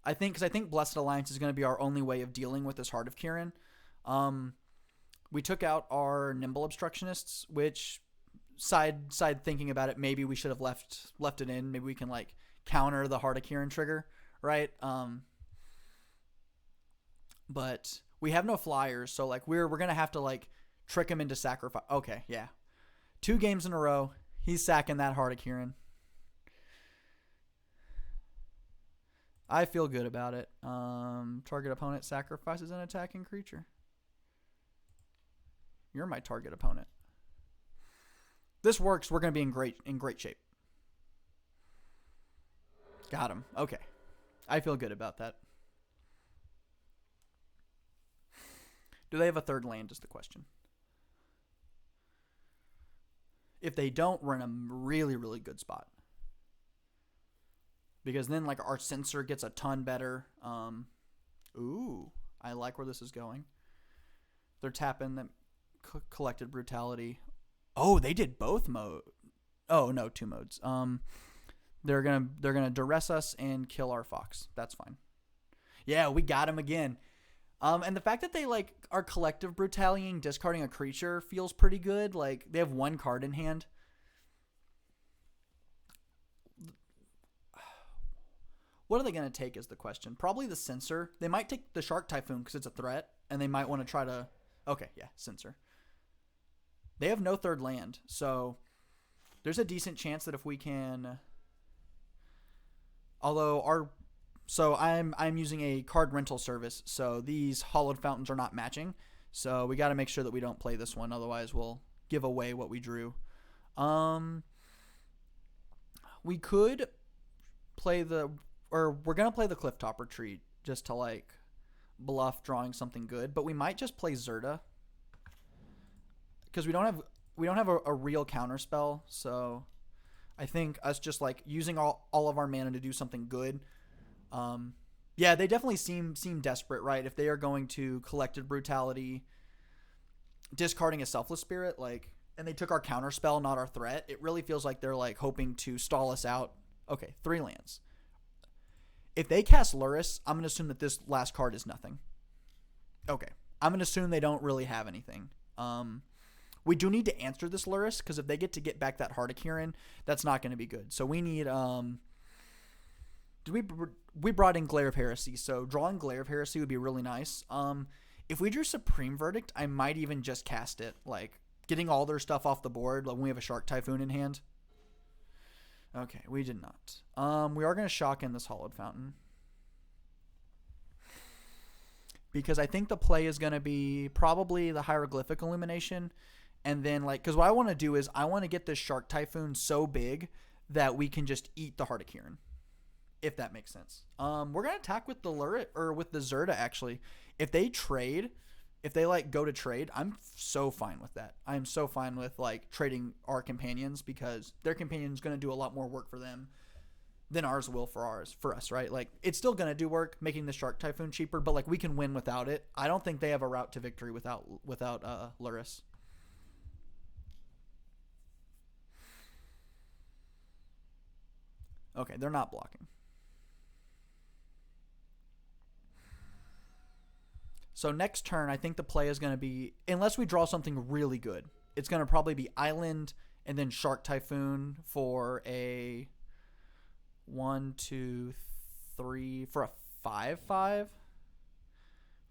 I think Blessed Alliance is going to be our only way of dealing with this Heart of Kirin. We took out our Nimble Obstructionists, which side thinking about it, maybe we should have left it in. Maybe we can like counter the Heart of Kirin trigger, right? But we have no flyers, so like we're gonna have to like trick him into sacrifice. Okay, yeah, 2 games in a row, he's sacking that Heart of Kirin. I feel good about it. Target opponent sacrifices an attacking creature. You're my target opponent. This works. We're going to be in great shape. Got him. Okay. I feel good about that. Do they have a 3rd land is the question. If they don't, we're in a really, really good spot. Because then like our censor gets a ton better. Ooh, I like where this is going. They're tapping the Collected Brutality. Oh, they did both mode. Oh no, 2 modes. They're gonna duress us and kill our Fox. That's fine. Yeah, we got him again. And the fact that they like are Collective Brutalitying, discarding a creature feels pretty good. Like they have 1 card in hand. What are they going to take is the question. Probably the Censor. They might take the Shark Typhoon because it's a threat, and they might want to try to... Okay, yeah, Censor. They have no 3rd land, so there's a decent chance that if we can... Although I'm using a card rental service, so these Hollowed Fountains are not matching, so we got to make sure that we don't play this one, otherwise we'll give away what we drew. We could play the or we're gonna play the Clifftop Retreat just to like bluff drawing something good, but we might just play Zerta because we don't have a real counter spell. So I think us just like using all of our mana to do something good. Yeah, they definitely seem desperate, right? If they are going to Collected Brutality, discarding a Selfless Spirit, like, and they took our counter spell, not our threat, it really feels like they're like hoping to stall us out. Okay, 3 lands. If they cast Lurrus, I'm gonna assume that this last card is nothing. Okay, I'm gonna assume they don't really have anything. We do need to answer this Lurrus because if they get back that Hardikiran, that's not going to be good. So we need we brought in Glare of Heresy, so drawing Glare of Heresy would be really nice. If we drew Supreme Verdict, I might even just cast it, like getting all their stuff off the board. Like when we have a Shark Typhoon in hand. Okay, we did not. We are going to shock in this Hollowed Fountain because I think the play is going to be probably the Hieroglyphic Illumination. And then, like, because what I want to do is I want to get this Shark Typhoon so big that we can just eat the Hardikiran, if that makes sense. We're going to attack with the Lurit, or with the Zerta, actually. If they trade, if they, like, go to trade, I'm so fine with that. I'm so fine with, like, trading our companions because their companion's going to do a lot more work for them than ours will for us, right? Like, it's still going to do work making the Shark Typhoon cheaper, but, like, we can win without it. I don't think they have a route to victory without Lurrus. Okay, they're not blocking. So next turn, I think the play is going to be, unless we draw something really good, it's going to probably be Island and then Shark Typhoon for a 1, 2, 3, for a 5/5,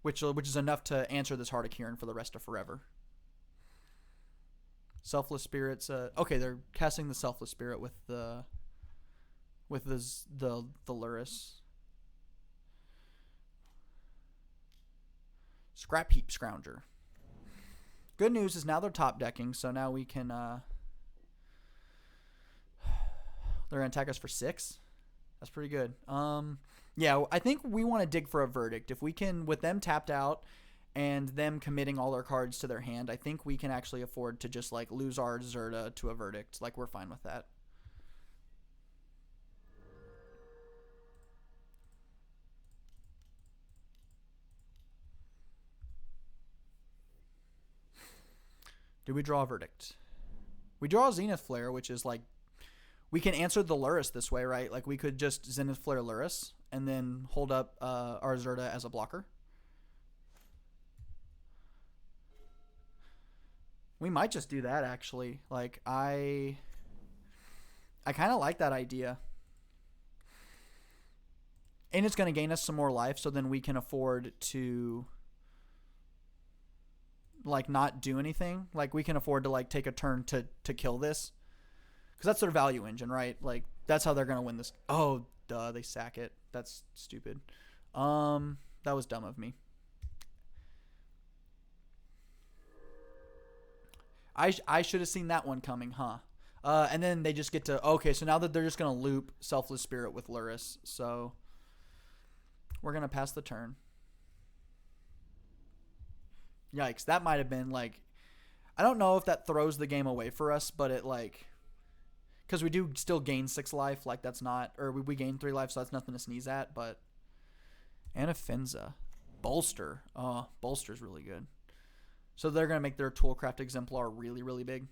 which is enough to answer this Hardikiran for the rest of forever. Selfless Spirits. Okay, they're casting the Selfless Spirit with the Lurrus. Scrap Heap Scrounger. Good news is now they're top decking, so now we can they're gonna attack us for 6. That's pretty good. Yeah, I think we want to dig for a Verdict. If we can, with them tapped out and them committing all their cards to their hand, I think we can actually afford to just like lose our Zerta to a Verdict. Like, we're fine with that. Do we draw a Verdict? We draw a Zenith Flare, which is like, we can answer the Lurrus this way, right? Like, we could just Zenith Flare Lurrus and then hold up our Zerta as a blocker. We might just do that, actually. Like, I kind of like that idea. And it's going to gain us some more life, so then we can afford to like not do anything. Like, we can afford to like take a turn to kill this, because that's their value engine, right? Like, that's how they're gonna win this. Oh, duh, they sack it. That's stupid. That was dumb of me. I should have seen that one coming, huh? And then they just get to, okay, so now that they're just gonna loop Selfless Spirit with Lurrus, so we're gonna pass the turn. Yikes, that might have been like, I don't know if that throws the game away for us, but it like, because we do still gain 6 life, like that's not, or we gain 3 life, so that's nothing to sneeze at. But Anafenza, Bolster, Bolster's really good. So they're gonna make their Toolcraft Exemplar really, really big.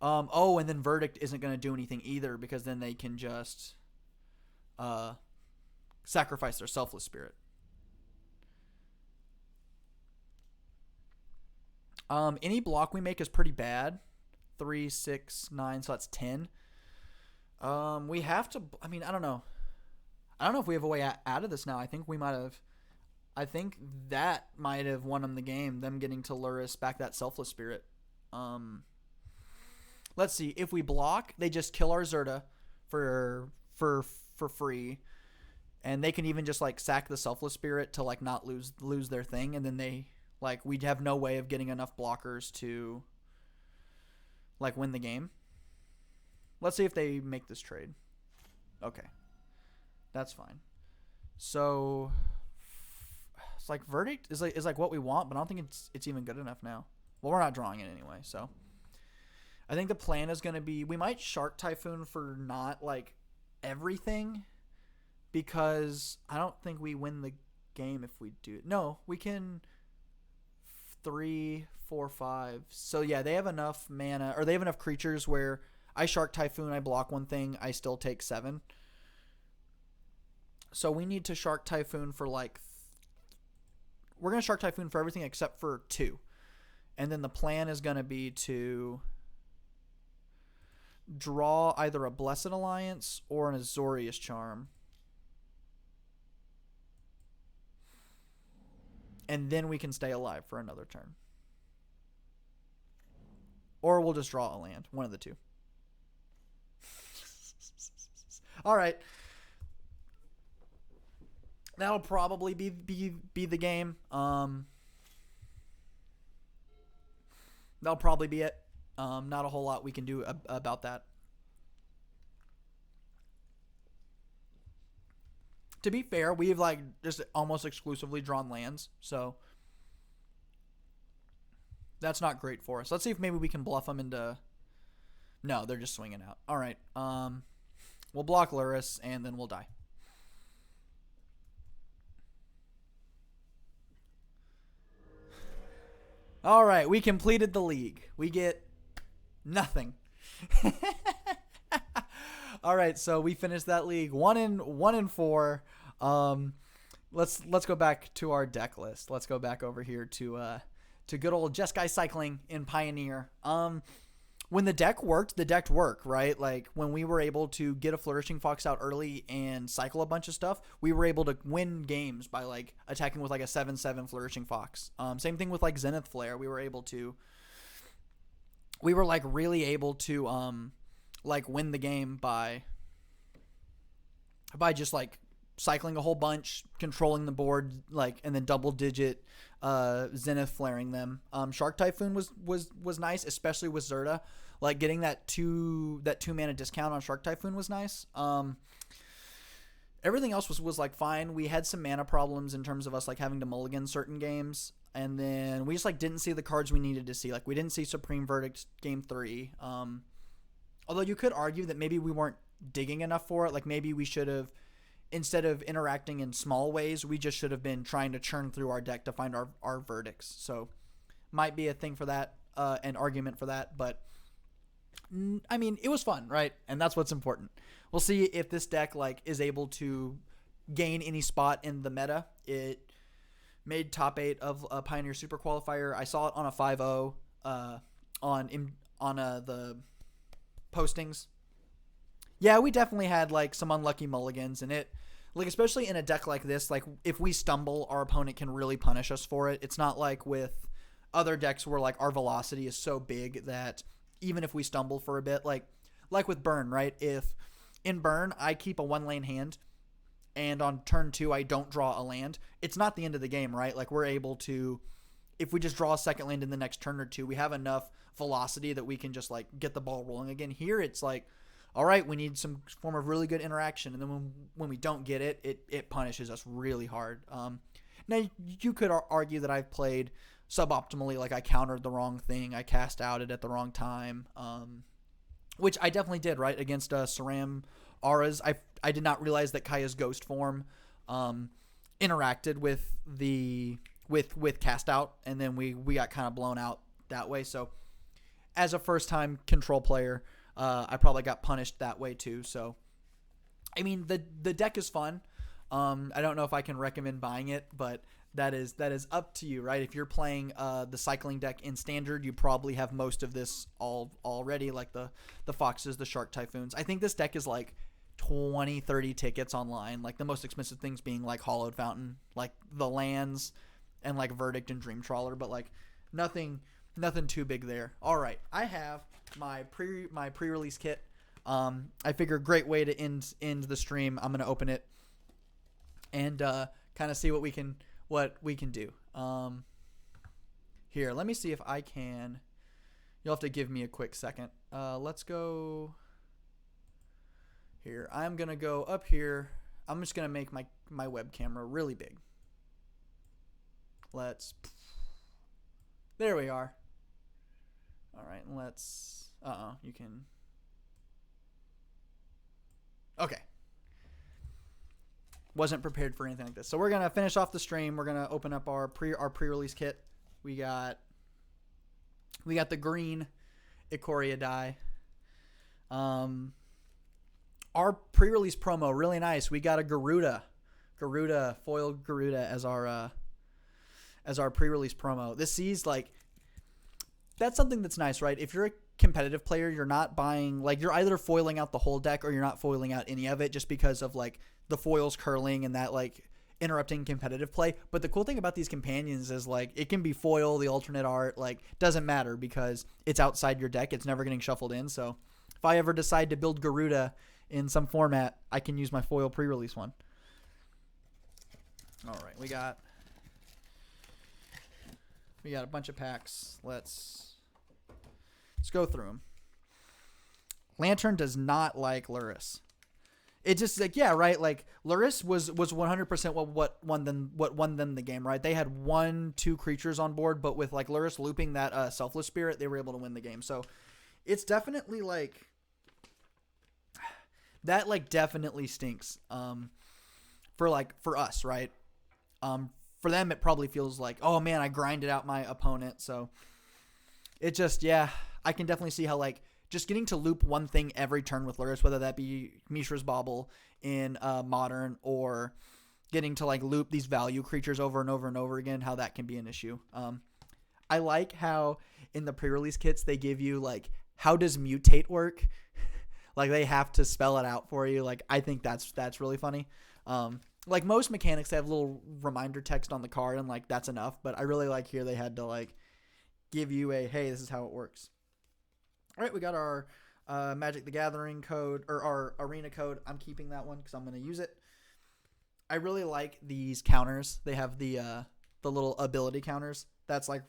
Oh, and then Verdict isn't going to do anything either, because then they can just sacrifice their Selfless Spirit. Any block we make is pretty bad. 3, 6, 9, so that's 10. We have to, I mean, I don't know. I don't know if we have a way out of this now. I think we might have. I think that might have won them the game, them getting to Lurrus back that Selfless Spirit. Let's see. If we block, they just kill our Zerta for free, and they can even just like sack the Selfless Spirit to like not lose their thing, and then they Like, we'd have no way of getting enough blockers to, like, win the game. Let's see if they make this trade. Okay. That's fine. So, it's like verdict is like what we want, but I don't think it's even good enough now. Well, we're not drawing it anyway, so. I think the plan is going to be, we might Shark Typhoon for not, like, everything, because I don't think we win the game if we do. No, we can 3, 4, 5. So, yeah, they have enough mana, or they have enough creatures where I Shark Typhoon, I block one thing, I still take 7. So we need to Shark Typhoon for, like, we're going to Shark Typhoon for everything except for 2. And then the plan is going to be to draw either a Blessed Alliance or an Azorius Charm. And then we can stay alive for another turn. Or we'll just draw a land. One of the two. All right. That'll probably be the game. That'll probably be it. Not a whole lot we can do about that. To be fair, we've like just almost exclusively drawn lands, so that's not great for us. Let's see if maybe we can bluff them into. No, they're just swinging out. All right. We'll block Luris and then we'll die. All right, we completed the league. We get nothing. All right, so we finished that league 1-4. Let's go back to our deck list. Let's go back over here to good old Jeskai Cycling in Pioneer. When the deck worked, right? Like when we were able to get a Flourishing Fox out early and cycle a bunch of stuff, we were able to win games by like attacking with like a 7/7 Flourishing Fox. Same thing with like Zenith Flare. We were like really able to like win the game by just like cycling a whole bunch, controlling the board, like, and then double digit Zenith flaring them. Shark Typhoon was nice, especially with Zerta. Like getting that two mana discount on Shark Typhoon was nice. Everything else was like fine. We had some mana problems in terms of us like having to mulligan certain games, and then we just like didn't see the cards we needed to see. Like we didn't see Supreme Verdict game 3. Although you could argue that maybe we weren't digging enough for it. Like maybe we should have, instead of interacting in small ways, we just should have been trying to churn through our deck to find our verdicts. So might be a thing for that, an argument for that. But I mean, it was fun, right? And that's what's important. We'll see if this deck like is able to gain any spot in the meta. It made top 8 of a Pioneer Super Qualifier. I saw it on a 5-0 on the postings. Yeah, we definitely had like some unlucky mulligans, and it, like, especially in a deck like this, like if we stumble, our opponent can really punish us for it. It's not like with other decks where like our velocity is so big that even if we stumble for a bit, like with Burn, right? If in Burn I keep a 1-lane hand and on turn 2 I don't draw a land, it's not the end of the game, right? Like we're able to, if we just draw a second land in the next turn or two, we have enough velocity that we can just like get the ball rolling again. Here it's like, all right, we need some form of really good interaction, and then when we don't get it, it punishes us really hard. Now you could argue that I've played suboptimally, like I countered the wrong thing, I cast out it at the wrong time, which I definitely did, right, against Saram Auras. I did not realize that Kaya's ghost form interacted with cast out, and then we got kind of blown out that way. So as a first time control player, I probably got punished that way too. So I mean, the deck is fun. I don't know if I can recommend buying it, but that is up to you, right? If you're playing the cycling deck in standard, you probably have most of this already, like the Foxes, the Shark Typhoons. I think this deck is like 20-30 tickets online, like the most expensive things being like Hollowed Fountain, like the lands, and like Verdict and Dream Trawler, but like nothing too big there. All right, I have my pre-release kit. I figure a great way to end the stream. I'm gonna open it and kind of see what we can do. Here, let me see if I can. You'll have to give me a quick second. Let's go here. I'm going to go up here. I'm just going to make my web camera really big. There we are. All right, let's, you can. Okay. Wasn't prepared for anything like this. So we're going to finish off the stream. We're going to open up our pre-release kit. We got the green Ikoria die. Our pre-release promo, really nice. We got a Garuda foil Garuda as our pre-release promo. This sees like, that's something that's nice, right? If you're a competitive player, you're not buying, like, you're either foiling out the whole deck or you're not foiling out any of it just because of like the foils curling and that like interrupting competitive play. But the cool thing about these companions is like it can be foil, the alternate art, like doesn't matter because it's outside your deck. It's never getting shuffled in. So if I ever decide to build Garuda in some format, I can use my foil pre-release one. All right, we got a bunch of packs. Let's go through them. Lantern does not like Luris. It just like, yeah, right. Like Luris was 100% what won them the game, right? They had 1-2 creatures on board, but with like Luris looping that Selfless Spirit, they were able to win the game. So it's definitely like that. Like definitely stinks. For us, right? For them, it probably feels like, oh man, I grinded out my opponent. So it just, yeah, I can definitely see how like just getting to loop one thing every turn with Luris, whether that be Mishra's Bauble in Modern or getting to like loop these value creatures over and over and over again, how that can be an issue. I like how in the pre-release kits they give you like, how does mutate work? Like they have to spell it out for you. Like I think that's really funny. Like most mechanics, they have little reminder text on the card and like that's enough. But I really like here they had to like give you a, hey, this is how it works. All right, we got our Magic the Gathering code, or our arena code. I'm keeping that one because I'm going to use it. I really like these counters. They have the little ability counters. That's like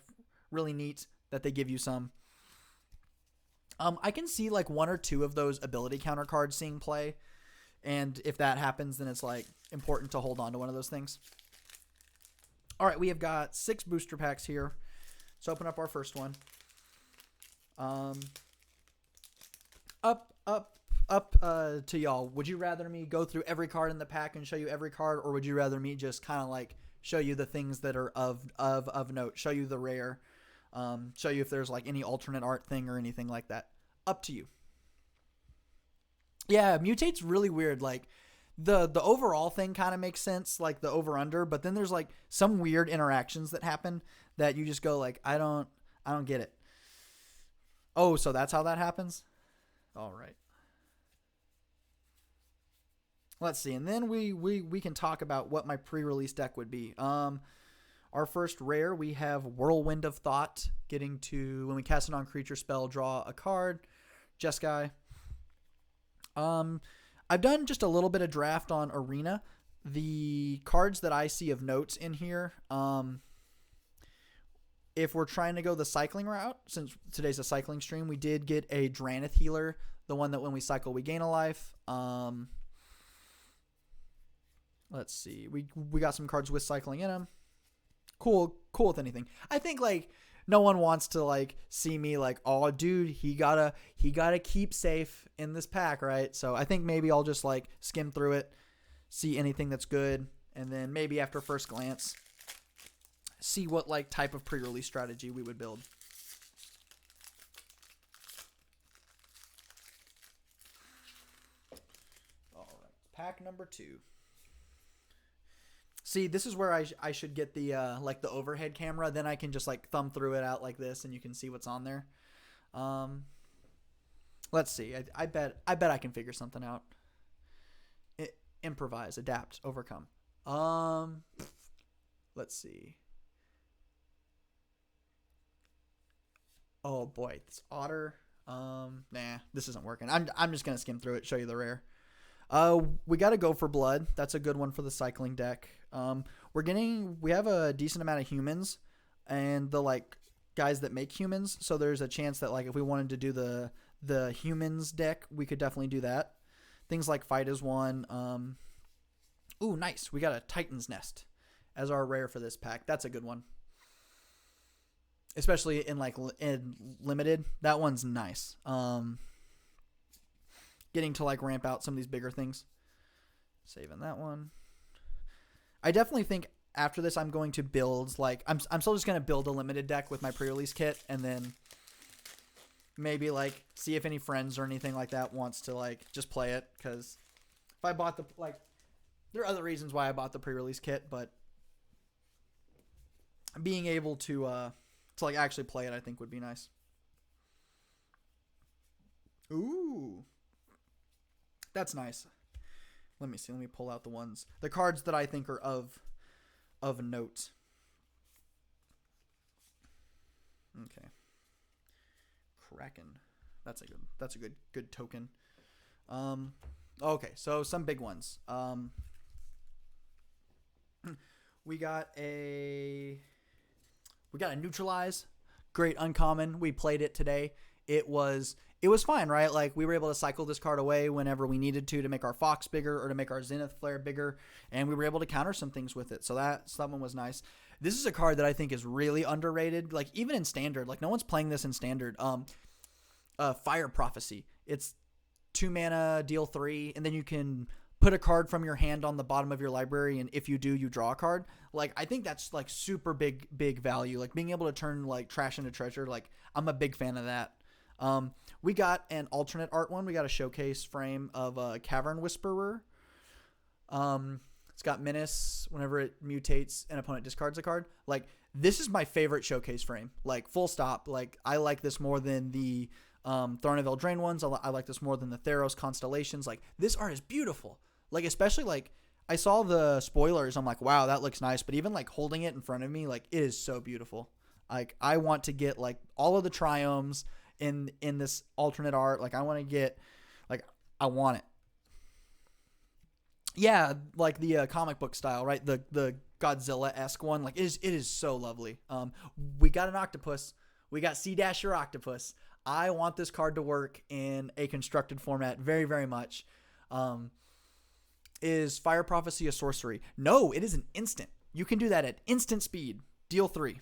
really neat that they give you some. I can see like 1 or 2 of those ability counter cards seeing play. And if that happens, then it's like important to hold on to one of those things. All right, we have got 6 booster packs here. Let's open up our first one. Up to y'all. Would you rather me go through every card in the pack and show you every card, or would you rather me just kind of like show you the things that are of note, show you the rare, show you if there's like any alternate art thing or anything like that? Up to you. Yeah, mutate's really weird. Like the overall thing kind of makes sense, like the over under, but then there's like some weird interactions that happen that you just go like, I don't get it. Oh, so that's how that happens? All right. Let's see. And then we can talk about what my pre-release deck would be. Our first rare, we have Whirlwind of Thought, getting to, when we cast a non-creature spell, draw a card. Jeskai. I've done just a little bit of draft on Arena. The cards that I see of notes in here, if we're trying to go the cycling route, since today's a cycling stream, we did get a Dranith Healer, the one that when we cycle, we gain a life. Let's see. We got some cards with cycling in them. Cool with anything. I think like no one wants to like see me like, oh dude, he gotta keep safe in this pack, right? So I think maybe I'll just like skim through it, see anything that's good, and then maybe after first glance, see what like type of pre-release strategy we would build. All right, pack number 2. See, this is where I should get the like the overhead camera. Then I can just like thumb through it out like this, and you can see what's on there. Let's see. I bet I can figure something out. Improvise, adapt, overcome. Let's see. Oh boy, this otter. Nah, this isn't working. I'm just gonna skim through it, show you the rare. We got to go for blood. That's a good one for the cycling deck. We have a decent amount of humans, and the like guys that make humans, so there's a chance that like if we wanted to do the humans deck, we could definitely do that. Things like Fight is one. Ooh, nice. We got a Titan's Nest as our rare for this pack. That's a good one. Especially in like in limited. That one's nice. Getting to like ramp out some of these bigger things. Saving that one. I definitely think after this I'm going to build like I'm still just going to build a limited deck with my pre-release kit, and then maybe like see if any friends or anything like that wants to like just play it, cuz if I bought the like there are other reasons why I bought the pre-release kit, but being able to like actually play it I think would be nice. Ooh. That's nice. Let me see. Let me pull out the cards that I think are of note. Okay. Kraken. That's a good token. Okay, so some big ones. We got a Neutralize. Great uncommon. We played it today. It was fine, right? Like we were able to cycle this card away whenever we needed to make our Fox bigger or to make our Zenith Flare bigger, and we were able to counter some things with it. So that one was nice. This is a card that I think is really underrated. Like even in standard, like no one's playing this in standard. Fire Prophecy. It's 2 mana, deal 3, and then you can put a card from your hand on the bottom of your library, and if you do, you draw a card. Like I think that's like super big value. Like being able to turn like trash into treasure. Like I'm a big fan of that. We got an alternate art one. We got a showcase frame of a Cavern Whisperer. It's got Menace. Whenever it mutates, an opponent discards a card. Like this is my favorite showcase frame. Like full stop. Like I like this more than the Throne of Eldraine ones. I like this more than the Theros Constellations. Like this art is beautiful. Like especially like I saw the spoilers. I'm like, wow, that looks nice. But even like holding it in front of me, like it is so beautiful. Like I want to get like all of the triomes in this alternate art. Like I want to get like I want it. Yeah, like the comic book style, right? The Godzilla-esque one. Like it is so lovely. We got an octopus. We got Sea Dasher Octopus. I want this card to work in a constructed format very, very much. Is Fire Prophecy a sorcery? No, it is an instant. You can do that at instant speed. Deal 3.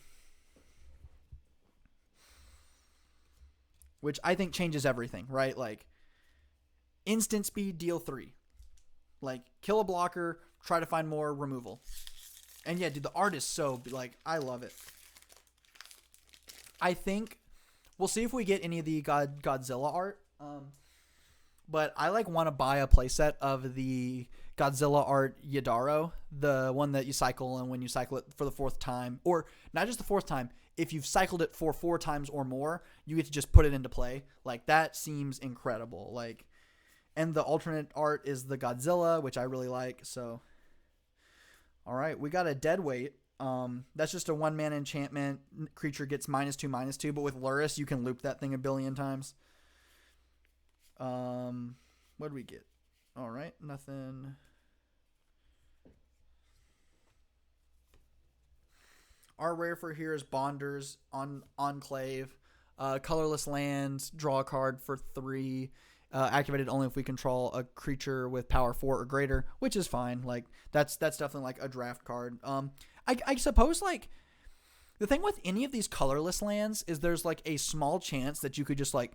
Which I think changes everything, right? Like, instant speed, deal 3. Like, kill a blocker, try to find more removal. And yeah, dude, the art is so, like, I love it. I think, we'll see if we get any of the Godzilla art. But I, like, want to buy a playset of the Godzilla art Yadaro, the one that you cycle, and when you cycle it for the 4th time, or not just the 4th time, if you've cycled it for 4 times or more, you get to just put it into play. Like, that seems incredible. Like, and the alternate art is the Godzilla, which I really like. So, all right, we got a Deadweight. That's just a 1-mana enchantment. Creature gets -2/-2, but with Luris, you can loop that thing a billion times. What did we get? All right, nothing. Our rare for here is Bonders on Enclave. Colorless lands, draw a card for 3. Activated only if we control a creature with power 4 or greater, which is fine. Like that's definitely like a draft card. I suppose like the thing with any of these colorless lands is there's like a small chance that you could just like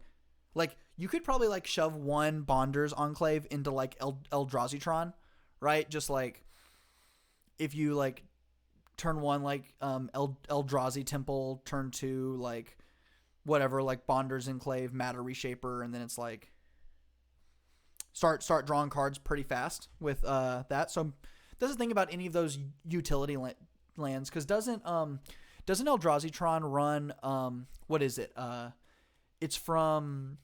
you could probably like shove 1 Bonders Enclave into like Eldrazi-tron, right? Just like if you like turn 1 like Eldrazi Temple, turn 2 like whatever, like Bonders Enclave, Matter Reshaper, and then it's like start drawing cards pretty fast with that. So doesn't think about any of those utility lands, because doesn't Eldrazi-tron run what is it? It's from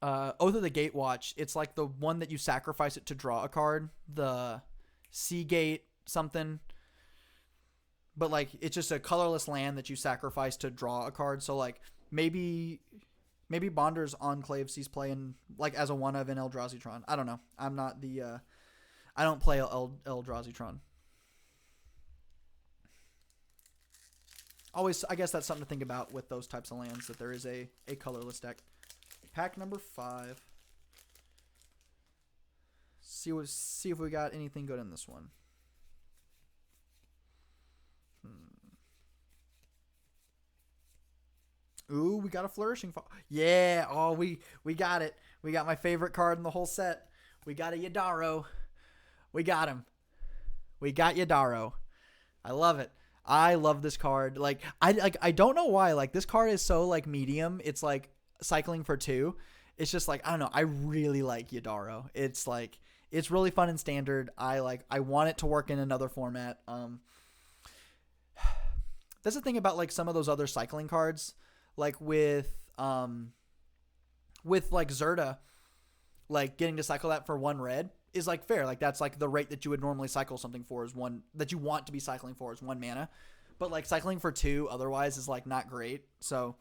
Oath of the Gatewatch. It's like the one that you sacrifice it to draw a card. The Seagate something. But like it's just a colorless land that you sacrifice to draw a card. So like maybe Bonders Enclave sees play in like as a one of in Eldrazi-tron. I don't know. I'm not the I don't play Eldrazi-tron. always, I guess that's something to think about with those types of lands, that there is a colorless deck. Pack number 5. See if we got anything good in this one. Ooh, we got a Flourishing Fox. Yeah. Oh, we got it. We got my favorite card in the whole set. We got a Yadaro. We got him. We got Yadaro. I love it. I love this card. Like I don't know why. Like, this card is so like medium. It's like cycling for 2. It's just like, I don't know. I really like Yadaro. It's like, it's really fun in standard. I want it to work in another format. That's the thing about like some of those other cycling cards, like with like Zerta, like getting to cycle that for 1 red is like fair. Like, that's like the rate that you would normally cycle something for, is 1 that you want to be cycling for is 1 mana. But like cycling for 2 otherwise is like not great. So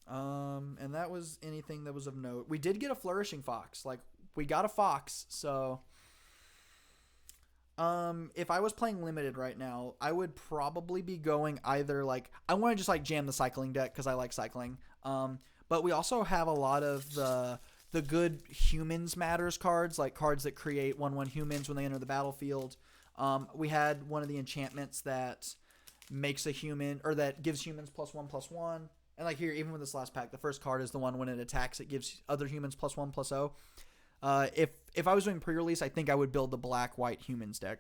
and that was anything that was of note. We did get a Flourishing Fox. Like, we got a fox. So if I was playing limited right now, I would probably be going either like, I want to just like jam the cycling deck because I like cycling. But we also have a lot of the good humans matters cards, like cards that create 1/1 humans when they enter the battlefield. We had one of the enchantments that makes a human, or that gives humans +1/+1. And like here, even with this last pack, the first card is the one when it attacks, it gives other humans +1/+0. If I was doing pre-release, I think I would build the black-white humans deck.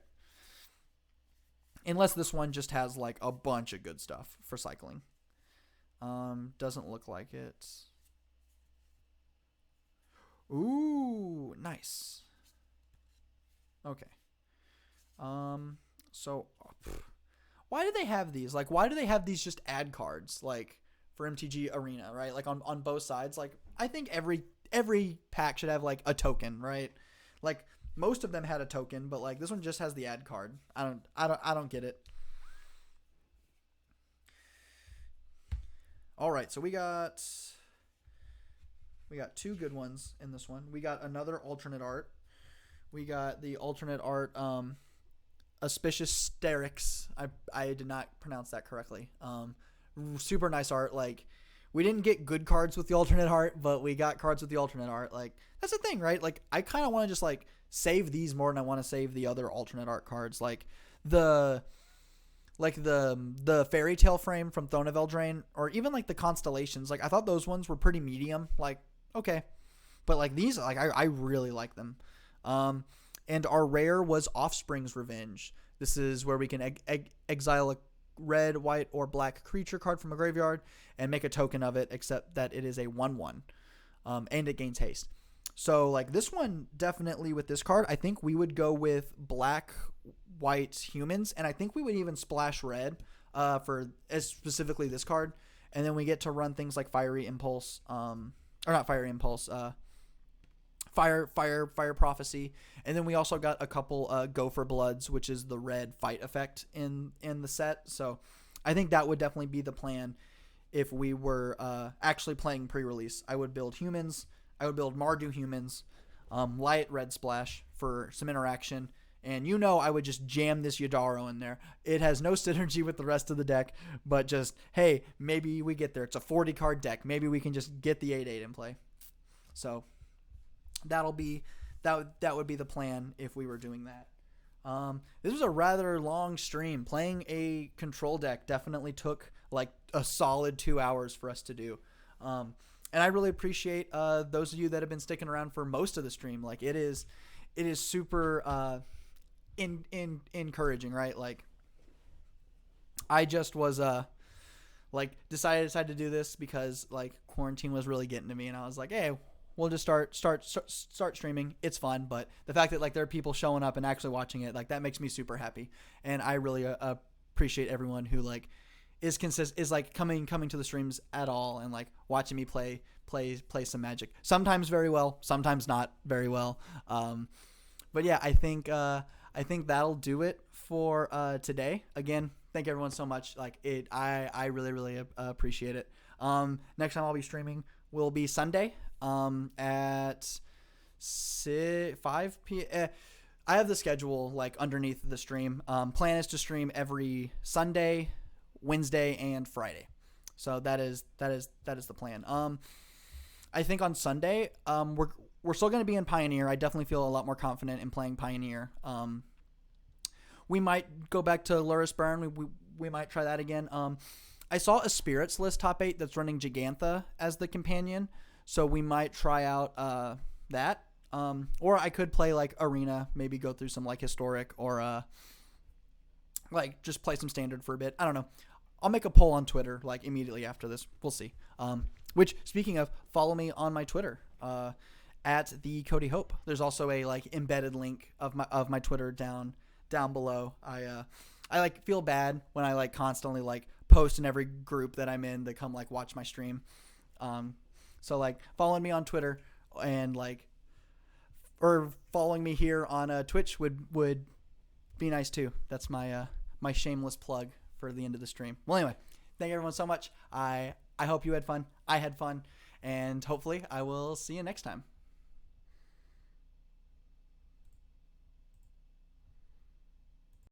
Unless this one just has like a bunch of good stuff for cycling. Doesn't look like it. Ooh, nice. Okay. So why do they have these? Like, why do they have these just ad cards, like, for MTG Arena, right? Like, on both sides. Like, I think every pack should have like a token, right? Like, most of them had a token, but like this one just has the ad card. I don't get it. All right, so we got 2 good ones in this one. We got another alternate art. We got the alternate art Auspicious Sterix. I did not pronounce that correctly. Super nice art. Like, we didn't get good cards with the alternate art, but we got cards with the alternate art. Like, that's the thing, right? Like, I kind of want to just like save these more than I want to save the other alternate art cards. Like the Fairy Tale frame from Throne of Eldraine, or even like the Constellations. Like, I thought those ones were pretty medium. Like, okay, but like these, like I really like them. And our rare was Offspring's Revenge. This is where we can exile a red, white, or black creature card from a graveyard and make a token of it, except that it is a 1/1, and it gains haste. So like this one, definitely with this card, I think we would go with black, white humans, and I think we would even splash red for specifically this card, and then we get to run things like Fiery Impulse, or not Fiery Impulse, Fire Prophecy, and then we also got a couple Gopher Bloods, which is the red fight effect in the set. So I think that would definitely be the plan if we were actually playing pre-release. I would build humans. I would build Mardu humans, light red splash for some interaction, and I would just jam this Yadaro in there. It has no synergy with the rest of the deck, but just, hey, maybe we get there. It's a 40-card deck. Maybe we can just get the 8/8 in play. So that would be the plan if we were doing that. This was a rather long stream. Playing a control deck definitely took like a solid 2 hours for us to do. And I really appreciate those of you that have been sticking around for most of the stream. Like, it is super encouraging, right? Like, I just was decided to do this because like quarantine was really getting to me, and I was like, hey, we'll just start streaming. It's fun, but the fact that like there are people showing up and actually watching it, like, that makes me super happy. And I really appreciate everyone who like is like coming to the streams at all and like watching me play some Magic. Sometimes very well, sometimes not very well. But yeah, I think that'll do it for today. Again, thank everyone so much. Like, I really appreciate it. Next time I'll be streaming will be Sunday at 5 p.m. I have the schedule like underneath the stream. Plan is to stream every Sunday, Wednesday, and Friday. So that is the plan. I think on Sunday, we're still going to be in Pioneer. I definitely feel a lot more confident in playing Pioneer. We might go back to Luris Burn. We might try that again. I saw a Spirits list top 8 that's running Gigantha as the companion, so we might try out that. Or I could play like Arena, maybe go through some like Historic, or like just play some Standard for a bit. I don't know. I'll make a poll on Twitter like immediately after this. We'll see. Which, speaking of, follow me on my Twitter at the Cody Hope. There's also a like embedded link of my Twitter down below. I like feel bad when I like constantly like post in every group that I'm in that come like watch my stream. So like following me on Twitter and like or following me here on Twitch would be nice too. That's my my shameless plug for the end of the stream. Well, anyway, thank everyone so much. I hope you had fun. I had fun, and hopefully I will see you next time.